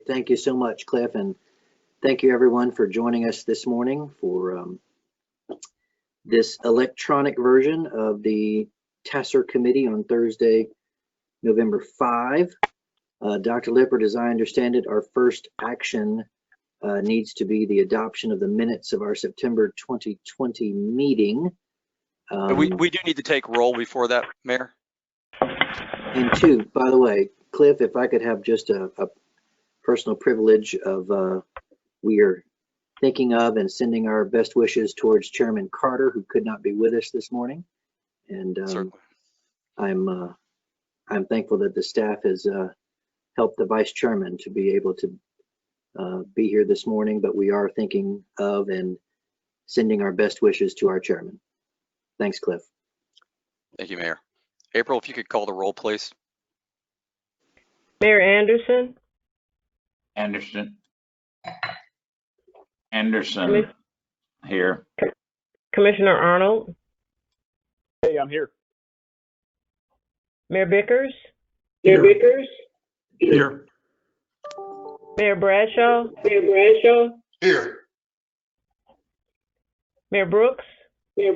Thank you so much, Cliff, and thank you everyone for joining us this morning for this electronic version of the TACIR committee on Thursday, November 5. Dr. Lippert, as I understand it, our first action needs to be the adoption of the minutes of our September 2020 meeting. We do need to take roll before that, Mayor. And two, by the way, Cliff, if I could have just a personal privilege of we are thinking of and sending our best wishes towards Chairman Carter, who could not be with us this morning. And I'm thankful that the staff has helped the Vice Chairman to be able to be here this morning, but we are thinking of and sending our best wishes to our Chairman. Thanks, Cliff. Thank you, Mayor. April, if you could call the roll, please. Mayor Anderson. Anderson here. Commissioner Arnold. Hey, I'm here. Mayor Bickers. Here. Mayor Bradshaw. Here. Mayor Brooks. Here.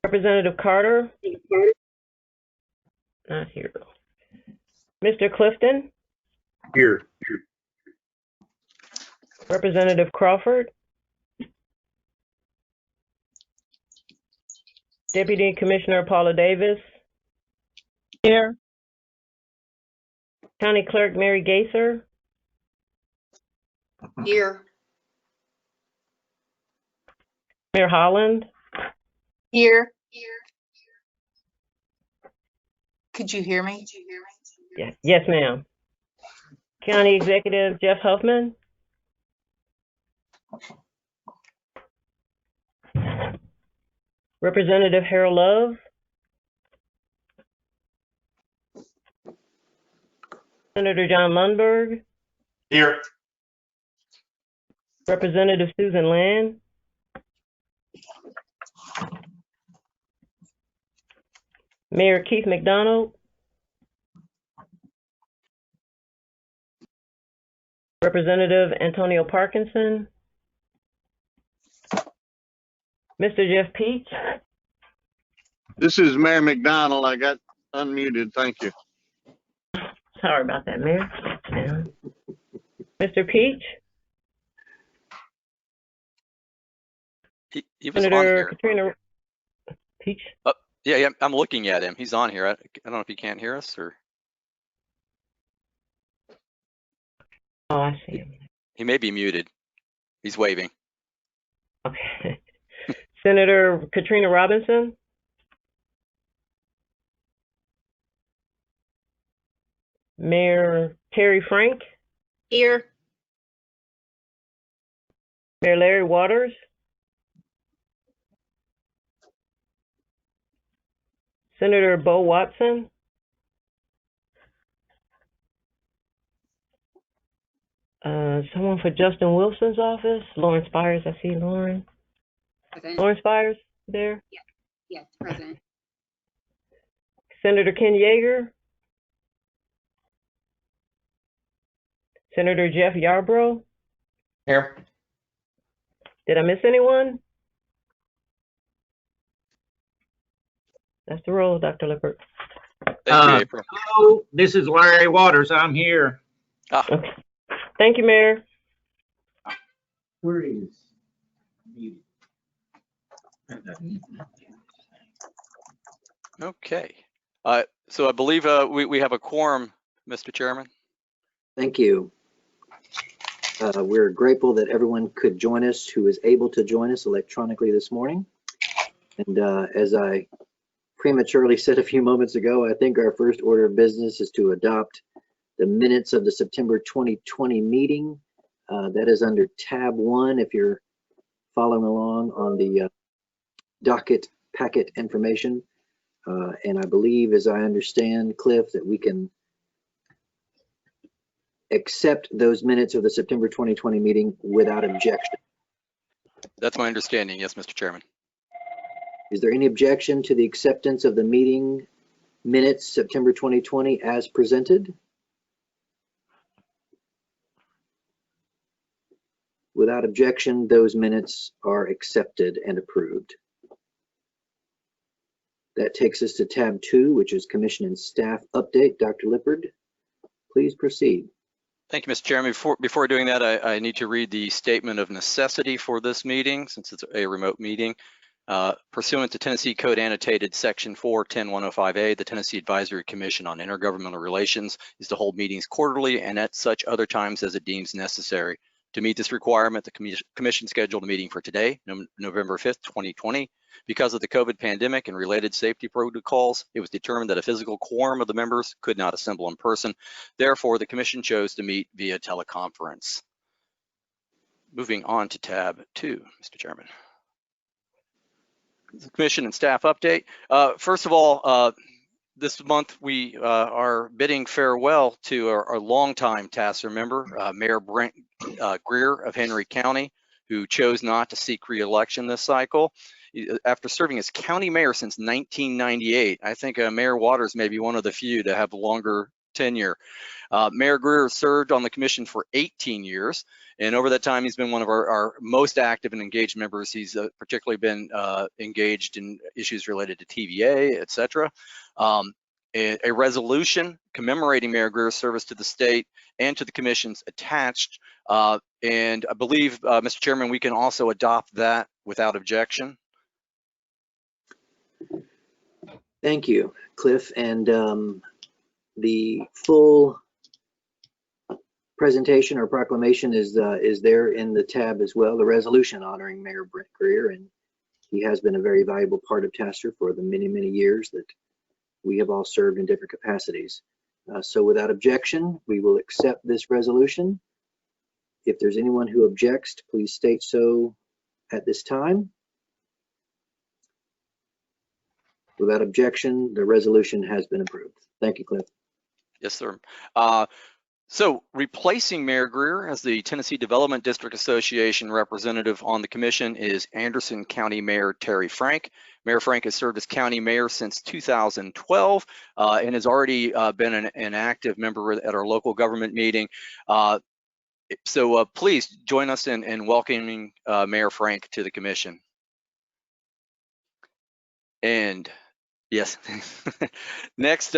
Representative Carter. Not here. Mr. Clifton. Here. Representative Crawford. Deputy Commissioner Paula Davis. Here. County Clerk Mary Gaser. Here. Mayor Holland. Here. Could you hear me? Yes, ma'am. County Executive Jeff Huffman. Representative Harold Love. Senator John Lundberg. Here. Representative Susan Land. Mayor Keith McDonald. Representative Antonio Parkinson. Mr. Jeff Peach. This is Mayor McDonald. I got unmuted. Thank you. Sorry about that, Mayor. Mr. Peach. He was Senator on here. Katrina Peach. Yeah, I'm looking at him. He's on here. I don't know if he can't hear us or. Oh, I see him. He may be muted. He's waving. Okay. Senator Katrina Robinson. Mayor Terry Frank. Here. Mayor Larry Waters. Senator Bo Watson. Someone for Justin Wilson's office. Lauren Spires. I see Lauren. Present. Lauren Spires there. Yes, present. Senator Ken Yeager. Senator Jeff Yarbrough. Here. Did I miss anyone? That's the roll, Dr. Lippert. Thank you, April. Hello, this is Larry Waters. I'm here. Okay. Thank you, Mayor. Where is muted? Okay. So I believe we have a quorum, Mr. Chairman. Thank you. We're grateful that everyone could join us who is able to join us electronically this morning. And as I prematurely said a few moments ago, I think our first order of business is to adopt the minutes of the September 2020 meeting. That is under tab 1 if you're following along on the docket packet information. And I believe, as I understand, Cliff, that we can accept those minutes of the September 2020 meeting without objection. That's my understanding. Yes, Mr. Chairman. Is there any objection to the acceptance of the meeting Minutes, September 2020, as presented. Without objection, those minutes are accepted and approved. That takes us to tab 2, which is Commission and Staff Update. Dr. Lippard, please proceed. Thank you, Mr. Chairman. Before doing that, I need to read the statement of necessity for this meeting, since it's a remote meeting. Pursuant to Tennessee Code Annotated Section 410-105A, the Tennessee Advisory Commission on Intergovernmental Relations is to hold meetings quarterly and at such other times as it deems necessary. To meet this requirement, the Commission scheduled a meeting for today, November 5th, 2020. Because of the COVID pandemic and related safety protocols, it was determined that a physical quorum of the members could not assemble in person. Therefore, the Commission chose to meet via teleconference. Moving on to tab 2, Mr. Chairman. The Commission and Staff Update. First of all, this month we are bidding farewell to our longtime TACIR member, Mayor Brent Greer of Henry County, who chose not to seek re-election this cycle. After serving as county mayor since 1998, I think Mayor Waters may be one of the few to have longer tenure. Mayor Greer served on the commission for 18 years, and over that time he's been one of our most active and engaged members. He's particularly been engaged in issues related to TVA, etc. A resolution commemorating Mayor Greer's service to the state and to the commissions attached, and I believe, Mr. Chairman, we can also adopt that without objection. Thank you, Cliff. And the full presentation or proclamation is there in the tab as well, the resolution honoring Mayor Brent Greer, and he has been a very valuable part of TACIR for the many, many years that we have all served in different capacities. So without objection, we will accept this resolution. If there's anyone who objects, please state so at this time. Without objection, the resolution has been approved. Thank you, Cliff. Yes, sir. So replacing Mayor Greer as the Tennessee Development District Association representative on the commission is Anderson County Mayor Terry Frank. Mayor Frank has served as county mayor since 2012 and has already been an active member at our local government meeting. So please join us in welcoming Mayor Frank to the commission. And yes, next,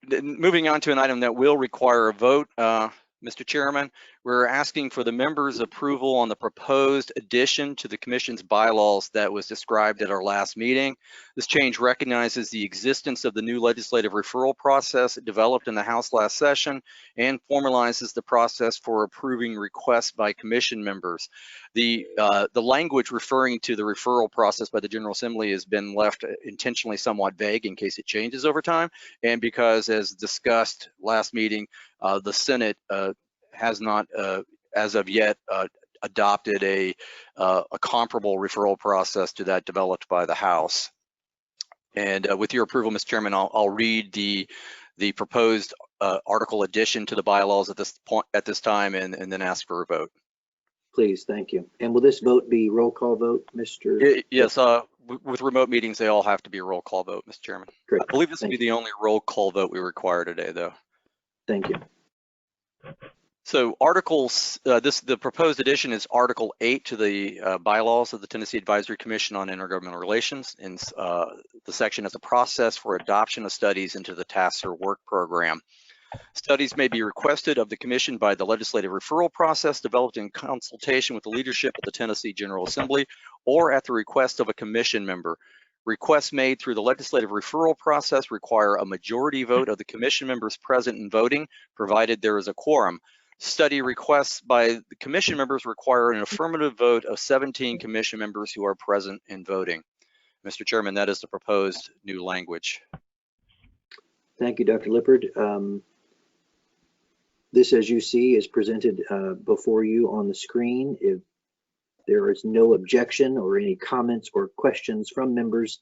moving on to an item that will require a vote, Mr. Chairman, we're asking for the members' approval on the proposed addition to the Commission's bylaws that was described at our last meeting. This change recognizes the existence of the new legislative referral process developed in the House last session and formalizes the process for approving requests by Commission members. The language referring to the referral process by the General Assembly has been left intentionally somewhat vague in case it changes over time, and because, as discussed last meeting, the Senate has not, as of yet, adopted a comparable referral process to that developed by the House. And with your approval, Mr. Chairman, I'll read the proposed article addition to the bylaws at this time, and then ask for a vote. Please, thank you. And will this vote be roll call vote, Mr.? Yes, with remote meetings, they all have to be a roll call vote, Mr. Chairman. Great. I believe this will be the only roll call vote we require today, though. Thank you. So articles, the proposed addition is Article 8 to the bylaws of the Tennessee Advisory Commission on Intergovernmental Relations. And the section is a process for adoption of studies into the TACIR work program. Studies may be requested of the Commission by the legislative referral process developed in consultation with the leadership of the Tennessee General Assembly or at the request of a Commission member. Requests made through the legislative referral process require a majority vote of the Commission members present and voting, provided there is a quorum. Study requests by the Commission members require an affirmative vote of 17 Commission members who are present and voting. Mr. Chairman, that is the proposed new language. Thank you, Dr. Lippard. This, as you see, is presented before you on the screen. If there is no objection or any comments or questions from members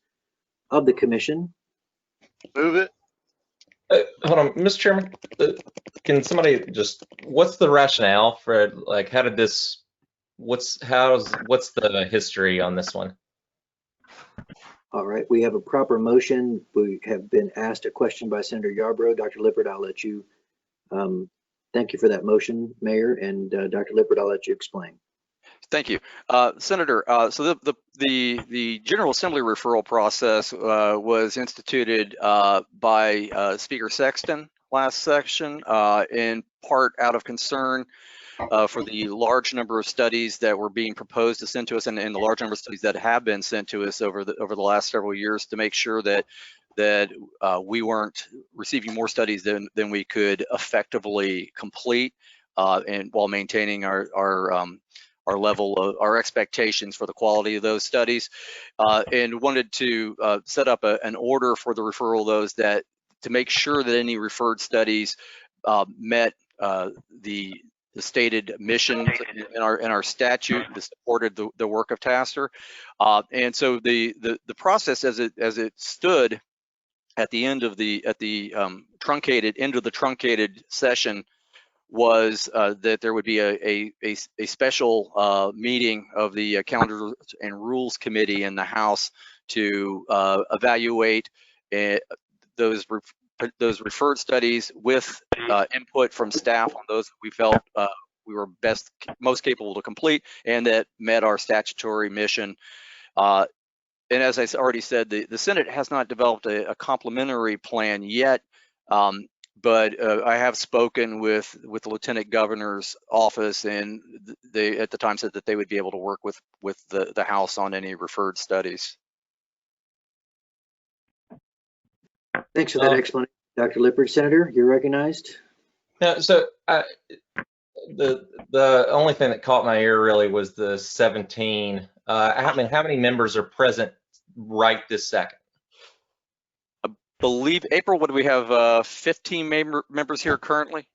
of the Commission. Move it. Hold on, Mr. Chairman, can somebody just, what's the rationale for, like, how did this, what's the history on this one? All right, we have a proper motion. We have been asked a question by Senator Yarbrough. Dr. Lippert, I'll let you, thank you for that motion, Mayor, and Dr. Lippert, I'll let you explain. Thank you, Senator. So the General Assembly referral process was instituted by Speaker Sexton last session, in part out of concern for the large number of studies that were being proposed to send to us, and the large number of studies that have been sent to us over the last several years, to make sure that we weren't receiving more studies than we could effectively complete, and while maintaining our level of our expectations for the quality of those studies, and wanted to set up an order for the referral of those, that to make sure that any referred studies met the stated mission in our statute that supported the work of TACIR, and so the process as it stood at the end of the truncated session was that there would be a special meeting of the Calendar and Rules Committee in the House to evaluate those referred studies with input from staff on those that we felt we were most capable to complete and that met our statutory mission. And as I already said, the Senate has not developed a complementary plan yet. But I have spoken with the Lieutenant Governor's office, and they at the time said that they would be able to work with the House on any referred studies. Thanks for that explanation, Dr. Lippert. Senator, you're recognized. No, so the only thing that caught my ear really was the 17. How many members are present right this second? Believe, April, what do we have, 15 members here currently?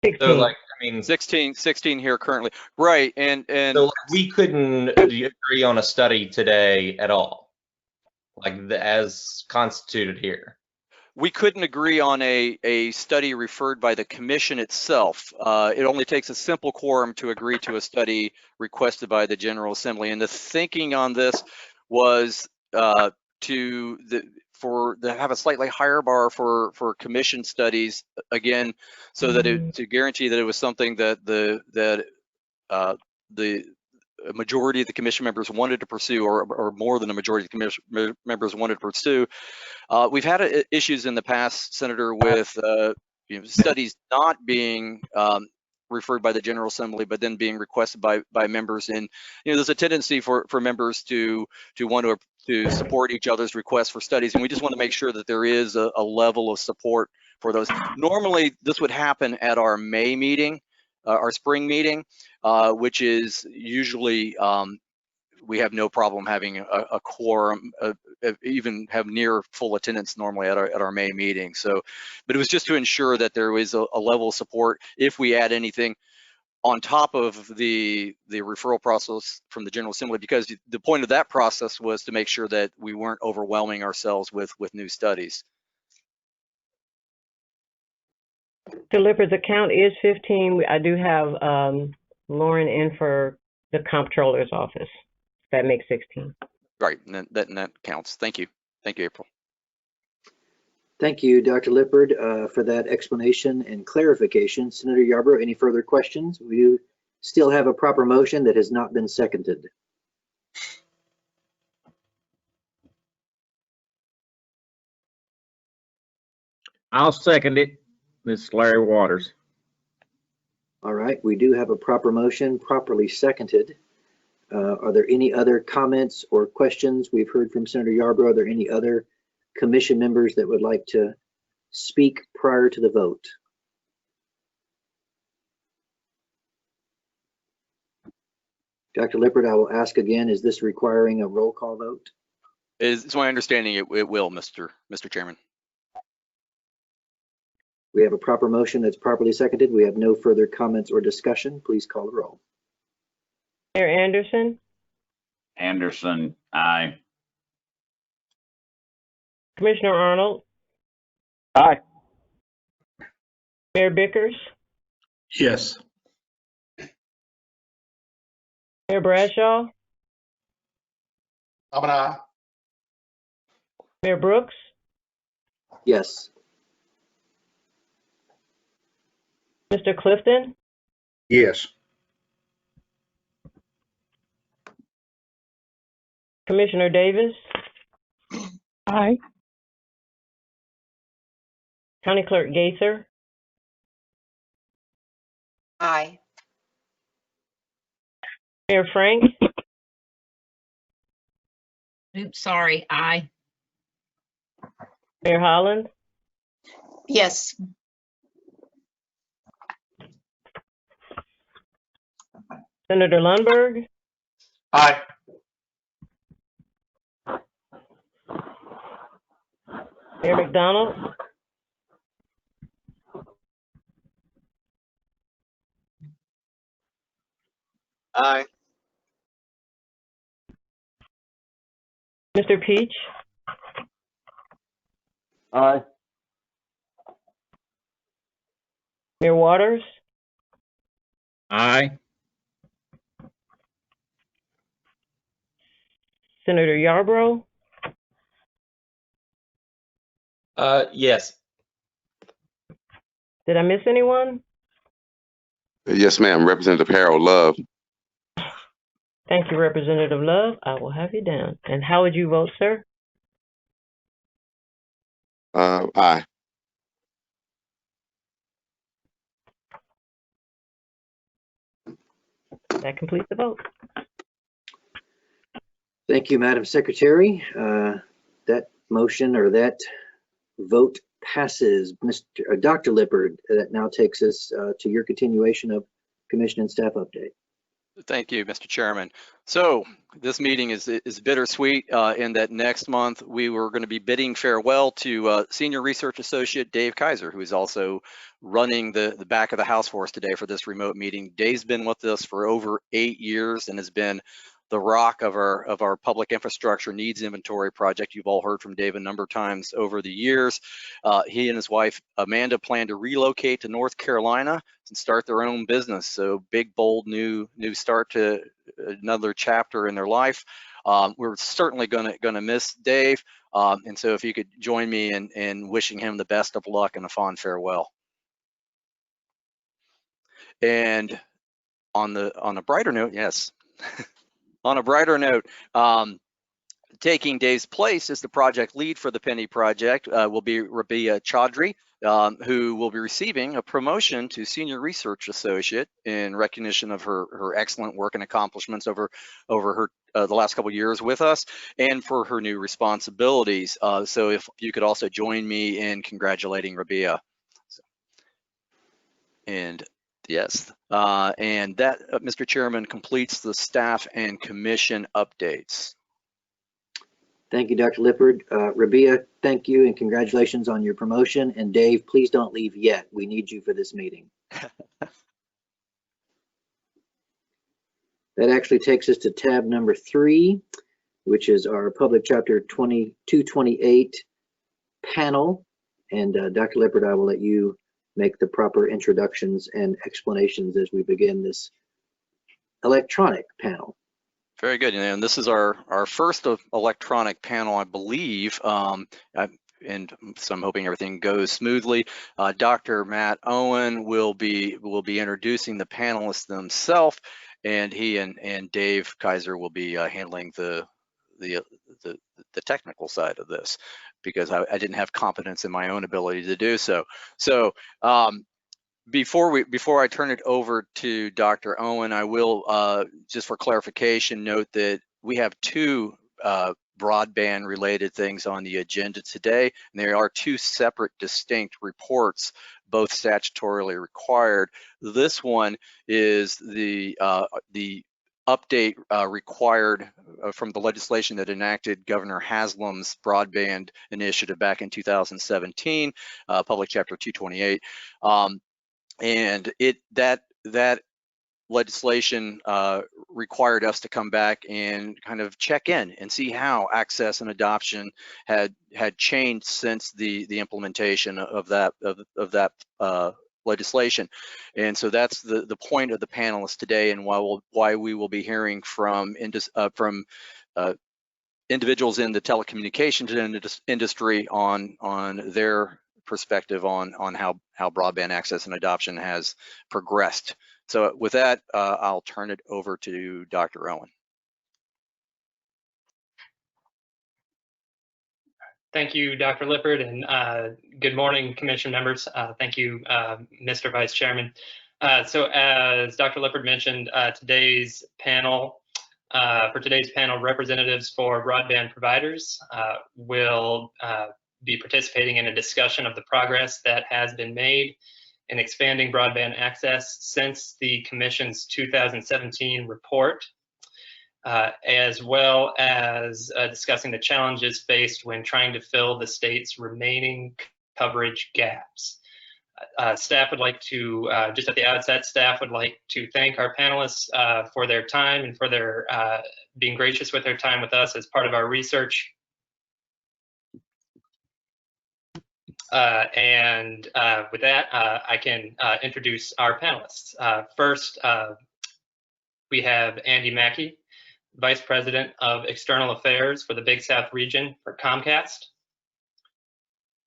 16. So, like, 16 here currently, right? And so like, we couldn't agree on a study today at all, like as constituted here. We couldn't agree on a study referred by the commission itself. It only takes a simple quorum to agree to a study requested by the General Assembly. And the thinking on this was to have a slightly higher bar for commission studies, again, so that to guarantee that it was something that the majority of the commission members wanted to pursue, or more than a majority of the commission members wanted to pursue. We've had issues in the past, Senator, with studies not being referred by the General Assembly, but then being requested by members. And there's a tendency for members to want to support each other's requests for studies, and we just want to make sure that there is a level of support for those. Normally, this would happen at our May meeting, our spring meeting, which is usually we have no problem having a quorum, even have near full attendance normally at our May meeting. So, but it was just to ensure that there is a level of support if we add anything on top of the referral process from the General Assembly, because the point of that process was to make sure that we weren't overwhelming ourselves with new studies. Dr. Lippert, the count is 15. I do have Lauren in for the comptroller's office. That makes 16. Right, and that counts. Thank you. Thank you, April. Thank you, Dr. Lippert, for that explanation and clarification. Senator Yarbrough, any further questions? We still have a proper motion that has not been seconded. I'll second it. This is Larry Waters. All right, we do have a proper motion, properly seconded. Are there any other comments or questions? We've heard from Senator Yarbrough. Are there any other commission members that would like to speak prior to the vote? Dr. Lippert, I will ask again, is this requiring a roll call vote? It's my understanding it will, Mr. Chairman. We have a proper motion that's properly seconded. We have no further comments or discussion. Please call the roll. Mayor Anderson, Anderson, aye. Commissioner Arnold, Aye. Mayor Bickers, Yes. Mayor Bradshaw, I'm an aye. Mayor Brooks, Yes. Mr. Clifton, Yes. Commissioner Davis, Aye. County Clerk Gaither, Aye. Mayor Frank, Oops, sorry. Aye. Mayor Holland, Yes. Senator Lundberg, Aye. Mayor McDonald, Aye. Mr. Peach, Aye. Mayor Waters, Aye. Senator Yarborough, Yes. did I miss anyone? Yes, ma'am. Representative Harold Love. Thank you, Representative Love. I will have you down. And how would you vote, sir? Aye. That completes the vote. Thank you, Madam Secretary. That motion or that vote passes. Dr. Lippard, that now takes us to your continuation of commission and staff update. Thank you, Mr. Chairman. So this meeting is bittersweet in that next month we were going to be bidding farewell to Senior Research Associate Dave Kaiser, who is also running the back of the house for us today for this remote meeting. Dave's been with us for over 8 years and has been the rock of our public infrastructure needs inventory project. You've all heard from Dave a number of times over the years. He and his wife Amanda plan to relocate to North Carolina and start their own business. So big, bold, new start to another chapter in their life. We're certainly gonna miss Dave, and so if you could join me in wishing him the best of luck and a fond farewell. And on a brighter note, yes. On a brighter note, taking Dave's place as the project lead for the Penny project will be Rabia Chaudhry, who will be receiving a promotion to Senior Research Associate in recognition of her excellent work and accomplishments over her the last couple of years with us and for her new responsibilities. So if you could also join me in congratulating Rabia. And yes, and that, Mr. Chairman, completes the staff and commission updates. Thank you, Dr. Lippard. Rabia, thank you and congratulations on your promotion. And Dave, please don't leave yet. We need you for this meeting. That actually takes us to tab number 3, which is our Public Chapter 2228 panel. And Dr. Lippard, I will let you make the proper introductions and explanations as we begin this electronic panel. Very good, and this is our first electronic panel, I believe, and so I'm hoping everything goes smoothly. Dr. Matt Owen will be introducing the panelists themselves, and he and Dave Kaiser will be handling the technical side of this, because I didn't have confidence in my own ability to do so. So before I turn it over to Dr. Owen, I will just for clarification note that we have 2 broadband related things on the agenda today, and there are 2 separate distinct reports, both statutorily required. This one is the update required from the legislation that enacted Governor Haslam's broadband initiative back in 2017, Public Chapter 228. And that legislation required us to come back and kind of check in and see how access and adoption had changed since the implementation of that legislation. And so that's the point of the panelists today, and why we will be hearing from individuals in the telecommunications industry on their perspective on how broadband access and adoption has progressed. So with that, I'll turn it over to Dr. Owen. Thank you, Dr. Lippard, and good morning, Commission members. Thank you, Mr. Vice Chairman. So as Dr. Lippard mentioned, today's panel, representatives for broadband providers will be participating in a discussion of the progress that has been made in expanding broadband access since the Commission's 2017 report. As well as discussing the challenges faced when trying to fill the state's remaining coverage gaps. Staff would like to, just at the outset, staff would like to thank our panelists for their time and for their being gracious with their time with us as part of our research. With that, I can introduce our panelists. First, we have Andy Mackey, Vice President of External Affairs for the Big South region for Comcast.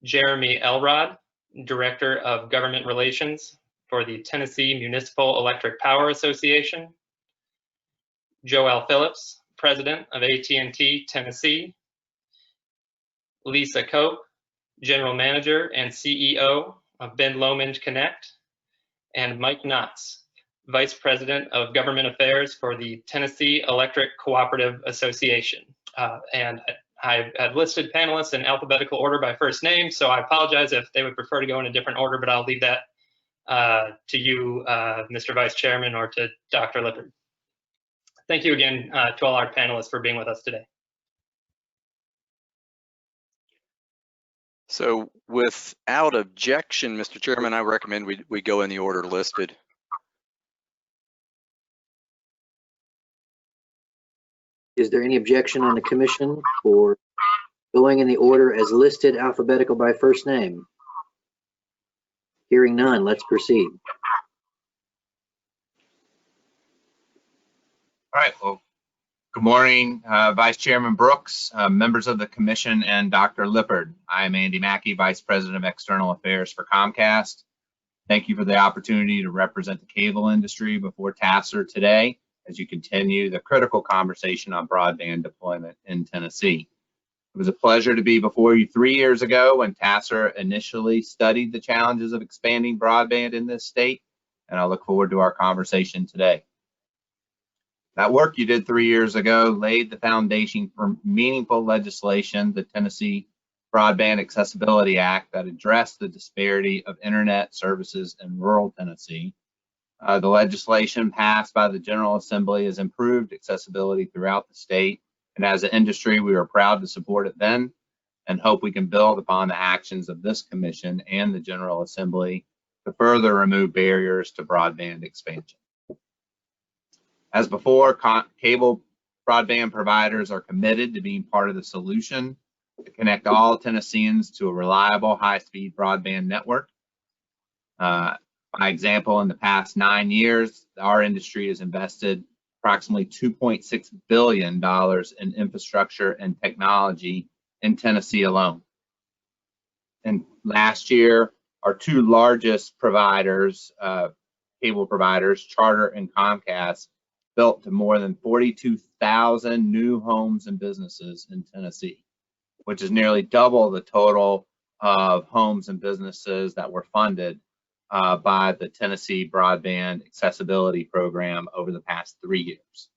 Jeremy Elrod, Director of Government Relations for the Tennessee Municipal Electric Power Association. Joelle Phillips, President of AT&T Tennessee. Lisa Cope, General Manager and CEO of Ben Lomond Connect. And Mike Knotts, Vice President of Government Affairs for the Tennessee Electric Cooperative Association. And I had listed panelists in alphabetical order by first name, so I apologize if they would prefer to go in a different order, but I'll leave that to you, Mr. Vice Chairman, or to Dr. Lippard. Thank you again to all our panelists for being with us today. So without objection, Mr. Chairman, I recommend we go in the order listed. Is there any objection on the commission for going in the order as listed, alphabetical by first name? Hearing none, let's proceed. All right, well, good morning, Vice Chairman Brooks, members of the commission, and Dr. Lippard. I'm Andy Mackey, Vice President of External Affairs for Comcast. Thank you for the opportunity to represent the cable industry before TACIR today as you continue the critical conversation on broadband deployment in Tennessee. It was a pleasure to be before you 3 years ago when TACIR initially studied the challenges of expanding broadband in this state, and I look forward to our conversation today. That work you did 3 years ago laid the foundation for meaningful legislation, the Tennessee Broadband Accessibility Act, that addressed the disparity of internet services in rural Tennessee. The legislation passed by the General Assembly has improved accessibility throughout the state, and as an industry, we are proud to support it then and hope we can build upon the actions of this commission and the General Assembly to further remove barriers to broadband expansion. As before, cable broadband providers are committed to being part of the solution to connect all Tennesseans to a reliable, high-speed broadband network. By example, in the past 9 years, our industry has invested approximately $2.6 billion in infrastructure and technology in Tennessee alone. And last year, our two largest providers, cable providers, Charter and Comcast, built to more than 42,000 new homes and businesses in Tennessee, which is nearly double the total of homes and businesses that were funded by the Tennessee Broadband Accessibility Program over the past 3 years.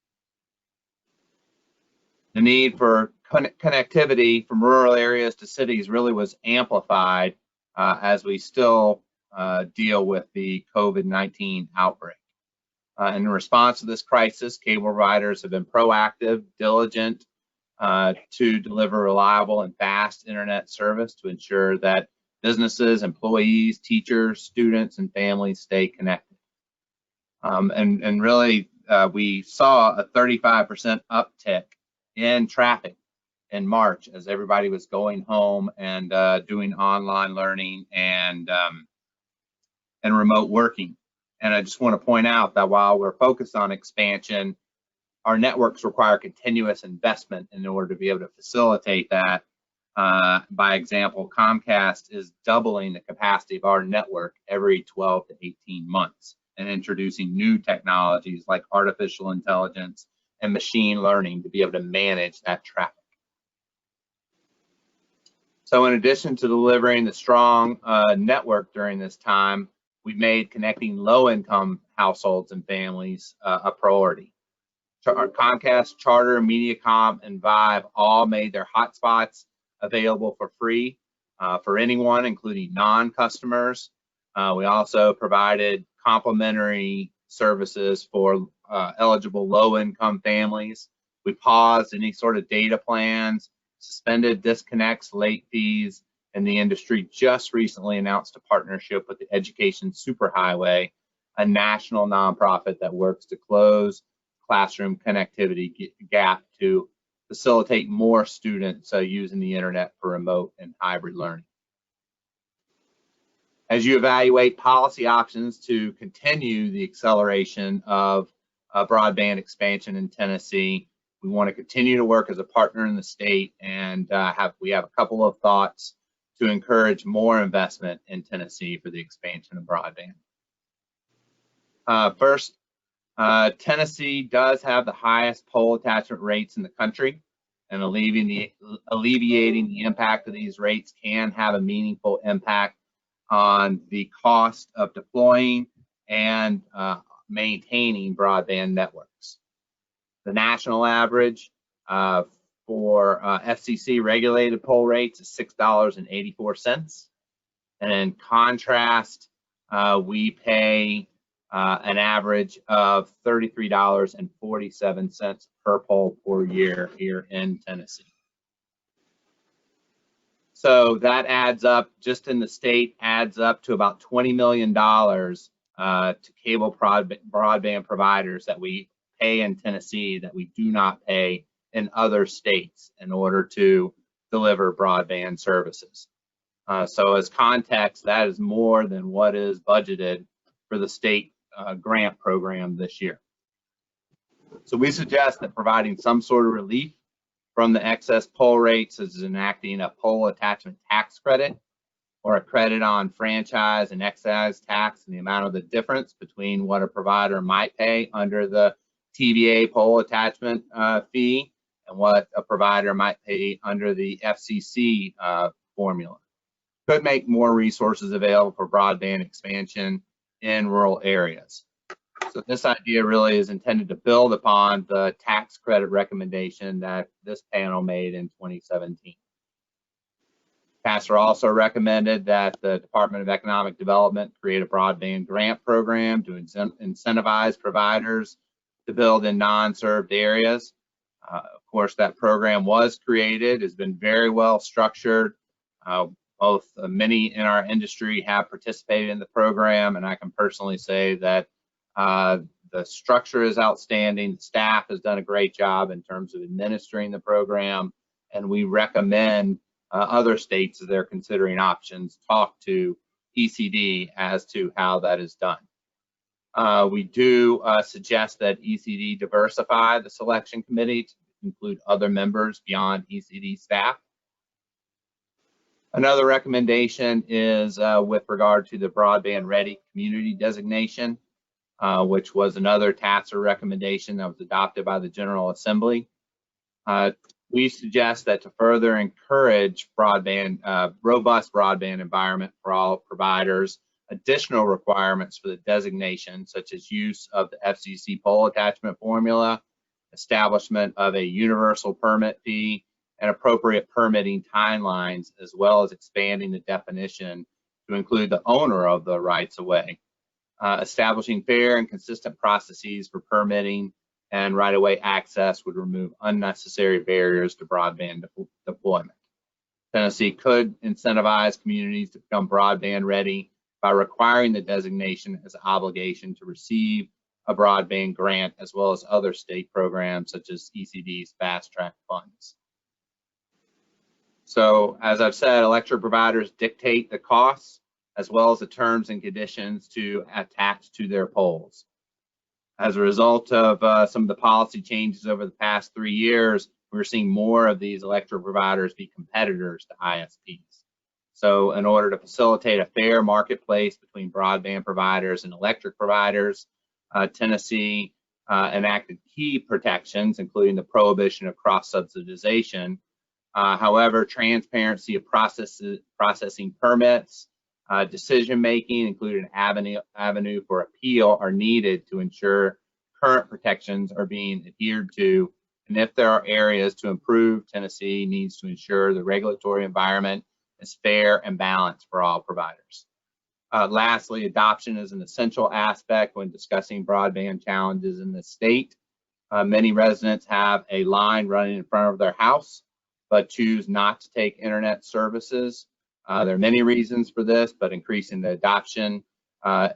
The need for connectivity from rural areas to cities really was amplified as we still deal with the COVID-19 outbreak. In response to this crisis, cable providers have been proactive, diligent to deliver reliable and fast internet service to ensure that businesses, employees, teachers, students, and families stay connected. And really, we saw a 35% uptick in traffic in March as everybody was going home and doing online learning and and remote working. And I just want to point out that while we're focused on expansion, our networks require continuous investment in order to be able to facilitate that. By example, Comcast is doubling the capacity of our network every 12 to 18 months and introducing new technologies like artificial intelligence and machine learning to be able to manage that traffic. So in addition to delivering the strong network during this time, we've made connecting low-income households and families a priority. Comcast, Charter, Mediacom, and Vive all made their hotspots available for free for anyone, including non-customers. We also provided complimentary services for eligible low-income families. We paused any sort of data plans, suspended disconnects, late fees, and the industry just recently announced a partnership with the Education Superhighway, a national nonprofit that works to close classroom connectivity gap to facilitate more students using the internet for remote and hybrid learning. As you evaluate policy options to continue the acceleration of broadband expansion in Tennessee, we want to continue to work as a partner in the state, and we have a couple of thoughts to encourage more investment in Tennessee for the expansion of broadband. First, Tennessee does have the highest pole attachment rates in the country, and alleviating the impact of these rates can have a meaningful impact on the cost of deploying and maintaining broadband networks. The national average for FCC regulated pole rates is $6.84. And in contrast, we pay an average of $33.47 per pole per year here in Tennessee. So that adds up, just in the state, adds up to about $20 million to cable broadband providers that we pay in Tennessee that we do not pay in other states in order to deliver broadband services. So as context, that is more than what is budgeted for the state grant program this year. So we suggest that providing some sort of relief from the excess pole rates is enacting a pole attachment tax credit or a credit on franchise and excise tax and the amount of the difference between what a provider might pay under the TVA pole attachment fee and what a provider might pay under the FCC formula. Could make more resources available for broadband expansion in rural areas. So this idea really is intended to build upon the tax credit recommendation that this panel made in 2017. TACIR also recommended that the Department of Economic Development create a broadband grant program to incentivize providers to build in non-served areas. Of course, that program was created, has been very well structured. Many in our industry have participated in the program, and I can personally say that the structure is outstanding. The staff has done a great job in terms of administering the program, and we recommend other states, as they're considering options, talk to ECD as to how that is done. We do suggest that ECD diversify the selection committee to include other members beyond ECD staff. Another recommendation is with regard to the Broadband Ready Community designation, which was another TACIR recommendation that was adopted by the General Assembly. We suggest that to further encourage robust broadband environment for all providers, additional requirements for the designation, such as use of the FCC pole attachment formula, establishment of a universal permit fee, and appropriate permitting timelines, as well as expanding the definition to include the owner of the rights-of-way. Establishing fair and consistent processes for permitting and right-of-way access would remove unnecessary barriers to broadband deployment. Tennessee could incentivize communities to become broadband ready by requiring the designation as an obligation to receive a broadband grant, as well as other state programs such as ECD's fast track funds. So as I've said, electric providers dictate the costs as well as the terms and conditions to attach to their poles. As a result of some of the policy changes over the past 3 years, we're seeing more of these electric providers be competitors to ISPs. So in order to facilitate a fair marketplace between broadband providers and electric providers, Tennessee enacted key protections, including the prohibition of cross-subsidization. However, transparency of processing permits, decision-making, including an avenue for appeal, are needed to ensure current protections are being adhered to. And if there are areas to improve, Tennessee needs to ensure the regulatory environment is fair and balanced for all providers. Lastly, adoption is an essential aspect when discussing broadband challenges in the state. Many residents have a line running in front of their house, but choose not to take internet services. There are many reasons for this, but increasing the adoption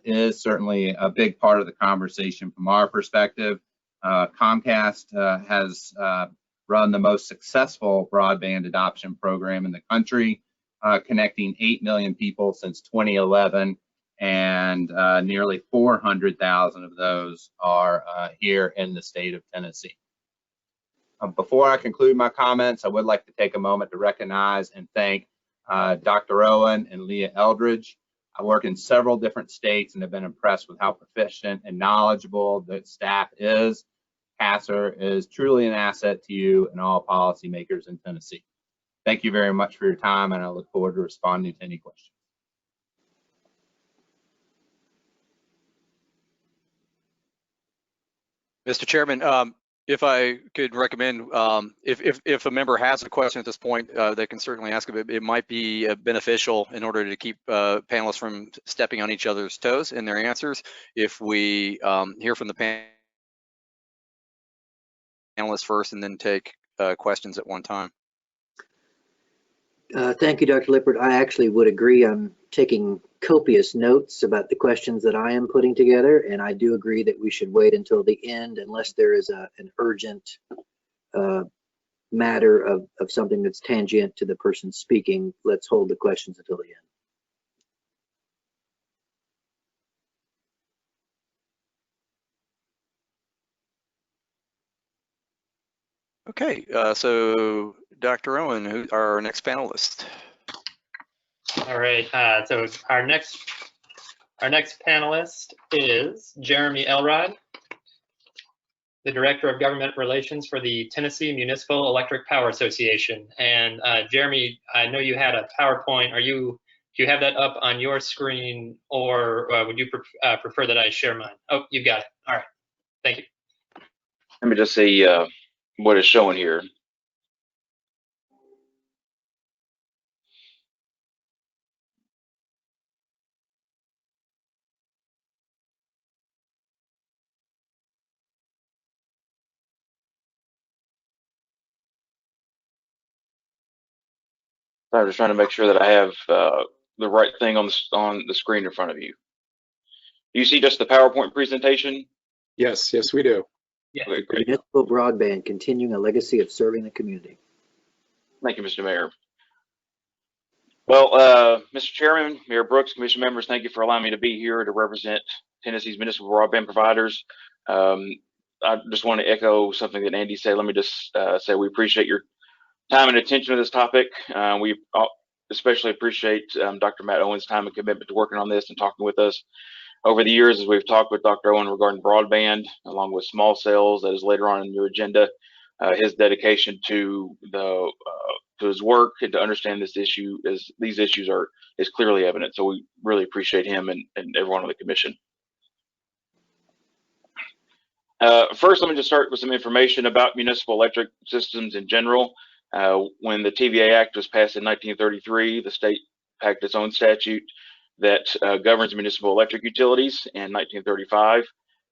is certainly a big part of the conversation from our perspective. Comcast has run the most successful broadband adoption program in the country, connecting 8 million people since 2011, and nearly 400,000 of those are here in the state of Tennessee. Before I conclude my comments, I would like to take a moment to recognize and thank Dr. Owen and Leah Eldridge. I work in several different states and have been impressed with how proficient and knowledgeable the staff is. TACIR is truly an asset to you and all policymakers in Tennessee. Thank you very much for your time, and I look forward to responding to any questions. Mr. Chairman, if I could recommend, if a member has a question at this point, they can certainly ask it. It might be beneficial in order to keep panelists from stepping on each other's toes in their answers. If we hear from the panelists first and then take questions at one time. Thank you, Dr. Lippert. I actually would agree. I'm taking copious notes about the questions that I am putting together, and I do agree that we should wait until the end unless there is an urgent matter of something that's tangent to the person speaking. Let's hold the questions until the end. Okay, so Dr. Owen, who's our next panelist? All right, so our next panelist is Jeremy Elrod, the Director of Government Relations for the Tennessee Municipal Electric Power Association. And Jeremy, I know you had a PowerPoint. Do you have that up on your screen, or would you prefer that I share mine? Oh, you've got it. All right, thank you. Let me just see what is showing here. I'm just trying to make sure that I have the right thing on the screen in front of you. Do you see just the PowerPoint presentation? Yes, we do. Yeah. Okay, great. Municipal broadband, continuing a legacy of serving the community. Thank you, Mr. Mayor. Well, Mr. Chairman, Mayor Brooks, Commission members, thank you for allowing me to be here to represent Tennessee's municipal broadband providers. I just want to echo something that Andy said. Let me just say we appreciate your time and attention to this topic. We especially appreciate Dr. Matt Owen's time and commitment to working on this and talking with us over the years as we've talked with Dr. Owen regarding broadband, along with small cells, that is later on in your agenda. His dedication to his work and to understand these issues is clearly evident. So we really appreciate him and everyone on the commission. First, let me just start with some information about municipal electric systems in general. When the TVA Act was passed in 1933, the state passed its own statute that governs municipal electric utilities in 1935.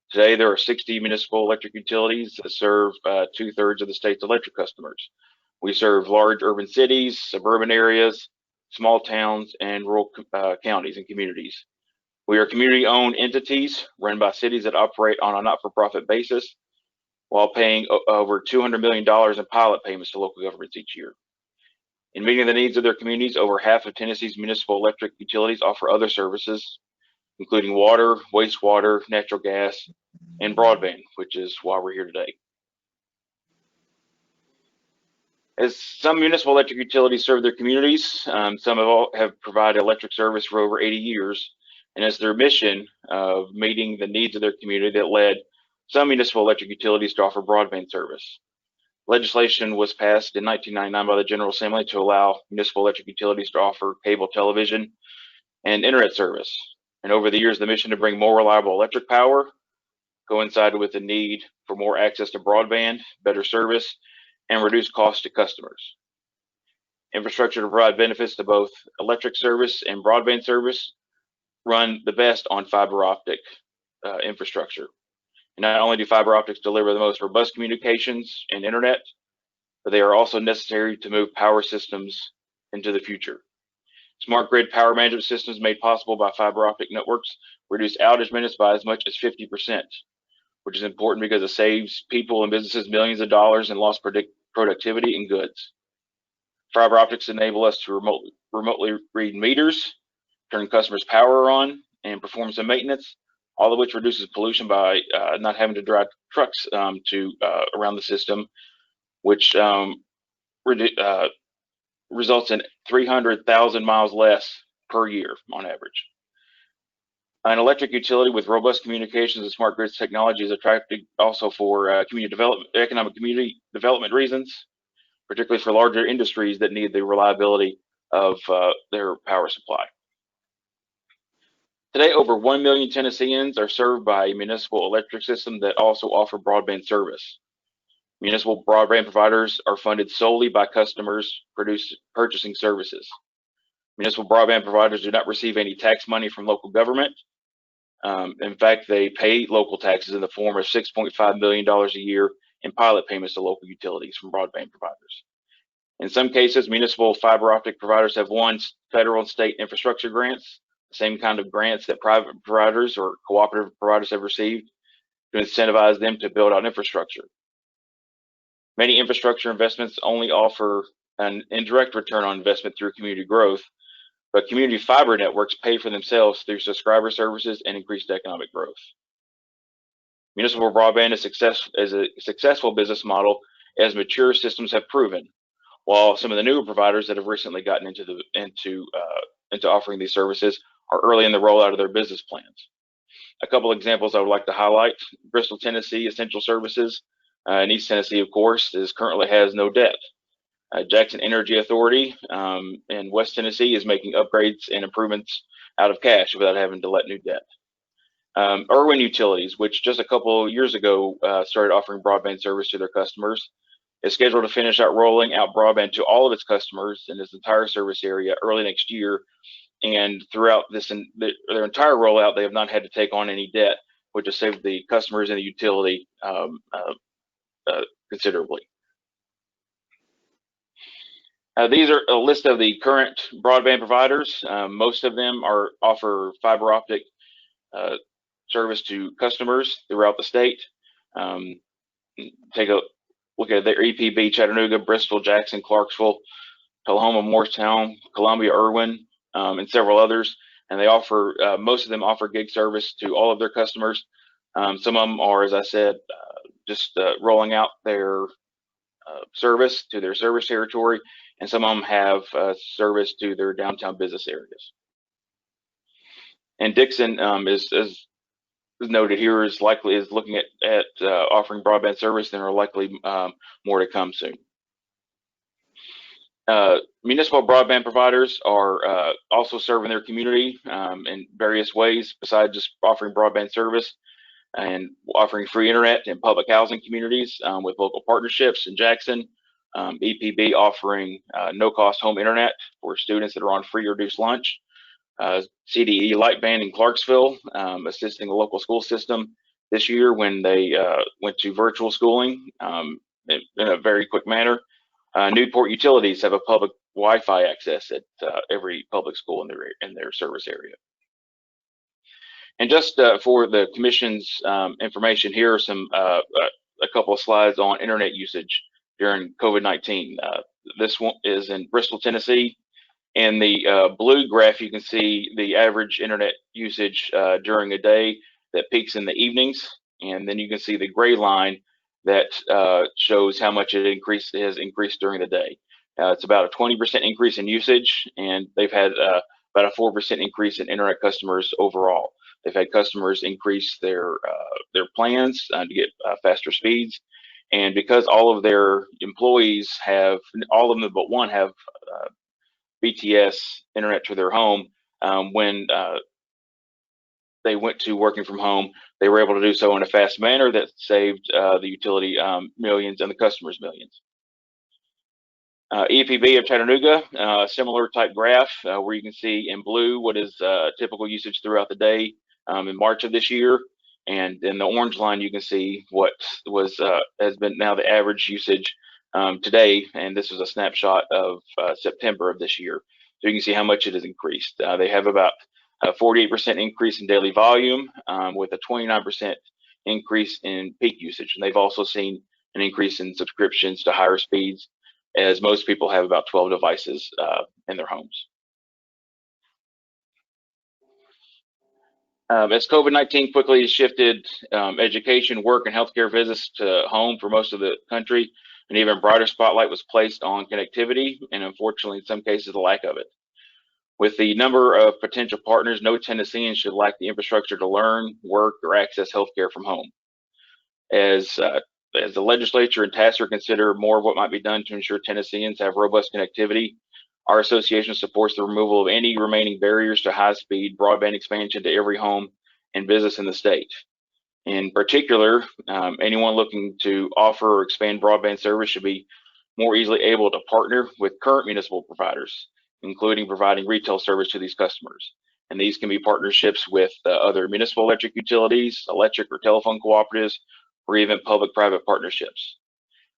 Today, there are 60 municipal electric utilities that serve 2/3 of the state's electric customers. We serve large urban cities, suburban areas, small towns, and rural counties and communities. We are community-owned entities run by cities that operate on a not-for-profit basis while paying over $200 million in pilot payments to local governments each year. In meeting the needs of their communities, over half of Tennessee's municipal electric utilities offer other services, including water, wastewater, natural gas, and broadband, which is why we're here today. As some municipal electric utilities serve their communities, some have provided electric service for over 80 years, and it's their mission of meeting the needs of their community that led some municipal electric utilities to offer broadband service. Legislation was passed in 1999 by the General Assembly to allow municipal electric utilities to offer cable television and internet service. And over the years, the mission to bring more reliable electric power coincided with the need for more access to broadband, better service, and reduce costs to customers. Infrastructure to provide benefits to both electric service and broadband service run the best on fiber optic infrastructure. And not only do fiber optics deliver the most robust communications and internet, but they are also necessary to move power systems into the future. Smart grid power management systems made possible by fiber optic networks reduce outage minutes by as much as 50%, which is important because it saves people and businesses millions of dollars in lost productivity and goods. Fiber optics enable us to remotely read meters, turn customers' power on, and perform some maintenance, all of which reduces pollution by not having to drive trucks around the system, which results in 300,000 miles less per year on average. An electric utility with robust communications and smart grids technology is attractive also for economic community development reasons, particularly for larger industries that need the reliability of their power supply. Today, over 1 million Tennesseans are served by a municipal electric system that also offer broadband service. Municipal broadband providers are funded solely by customers purchasing services. Municipal broadband providers do not receive any tax money from local government. In fact, they pay local taxes in the form of $6.5 million a year in pilot payments to local utilities from broadband providers. In some cases, municipal fiber optic providers have won federal and state infrastructure grants, the same kind of grants that private providers or cooperative providers have received to incentivize them to build out infrastructure. Many infrastructure investments only offer an indirect return on investment through community growth, but community fiber networks pay for themselves through subscriber services and increased economic growth. Municipal broadband is a successful business model as mature systems have proven, while some of the newer providers that have recently gotten into offering these services are early in the rollout of their business plans. A couple examples I would like to highlight: Bristol, Tennessee Essential Services in East Tennessee, of course, currently has no debt. Jackson Energy Authority in West Tennessee is making upgrades and improvements out of cash without having to let new debt. Irwin Utilities, which just a couple years ago started offering broadband service to their customers, is scheduled to finish out rolling out broadband to all of its customers in its entire service area early next year. And throughout their entire rollout, they have not had to take on any debt, which has saved the customers and the utility considerably. These are a list of the current broadband providers. Most of them offer fiber optic service to customers throughout the state. Take a look at their EPB: Chattanooga, Bristol, Jackson, Clarksville, Tullahoma, Morristown, Columbia, Irwin, and several others. And they offer, most of them offer gig service to all of their customers. Some of them are, as I said, just rolling out their service to their service territory, and some of them have service to their downtown business areas. And Dixon is noted here, is looking at offering broadband service, and there are likely more to come soon. Municipal broadband providers are also serving their community in various ways besides just offering broadband service, and offering free internet in public housing communities with local partnerships in Jackson. EPB offering no-cost home internet for students that are on free or reduced lunch. CDE Lightband in Clarksville, assisting the local school system this year when they went to virtual schooling in a very quick manner. Newport Utilities have a public Wi-Fi access at every public school in their service area. And just for the Commission's information, here are a couple of slides on internet usage during COVID-19. This one is in Bristol, Tennessee. In the blue graph, you can see the average internet usage during a day that peaks in the evenings. And then you can see the gray line that shows how much it has increased during the day. It's about a 20% increase in usage, and they've had about a 4% increase in internet customers overall. They've had customers increase their plans to get faster speeds. And because all of their employees have, all of them but one have BTS internet to their home, when they went to working from home, they were able to do so in a fast manner that saved the utility millions and the customers millions. EPB of Chattanooga, similar type graph where you can see in blue what is typical usage throughout the day in March of this year. And in the orange line, you can see what has been now the average usage today. And this is a snapshot of September of this year. So you can see how much it has increased. They have about a 48% increase in daily volume with a 29% increase in peak usage. And they've also seen an increase in subscriptions to higher speeds, as most people have about 12 devices in their homes. As COVID-19 quickly shifted education, work, and healthcare visits to home for most of the country, an even brighter spotlight was placed on connectivity, and unfortunately, in some cases, the lack of it. With the number of potential partners, no Tennessean should lack the infrastructure to learn, work, or access healthcare from home. As the legislature and TACIR consider more of what might be done to ensure Tennesseans have robust connectivity, our association supports the removal of any remaining barriers to high-speed broadband expansion to every home and business in the state. In particular, anyone looking to offer or expand broadband service should be more easily able to partner with current municipal providers, including providing retail service to these customers. And these can be partnerships with other municipal electric utilities, electric or telephone cooperatives, or even public-private partnerships.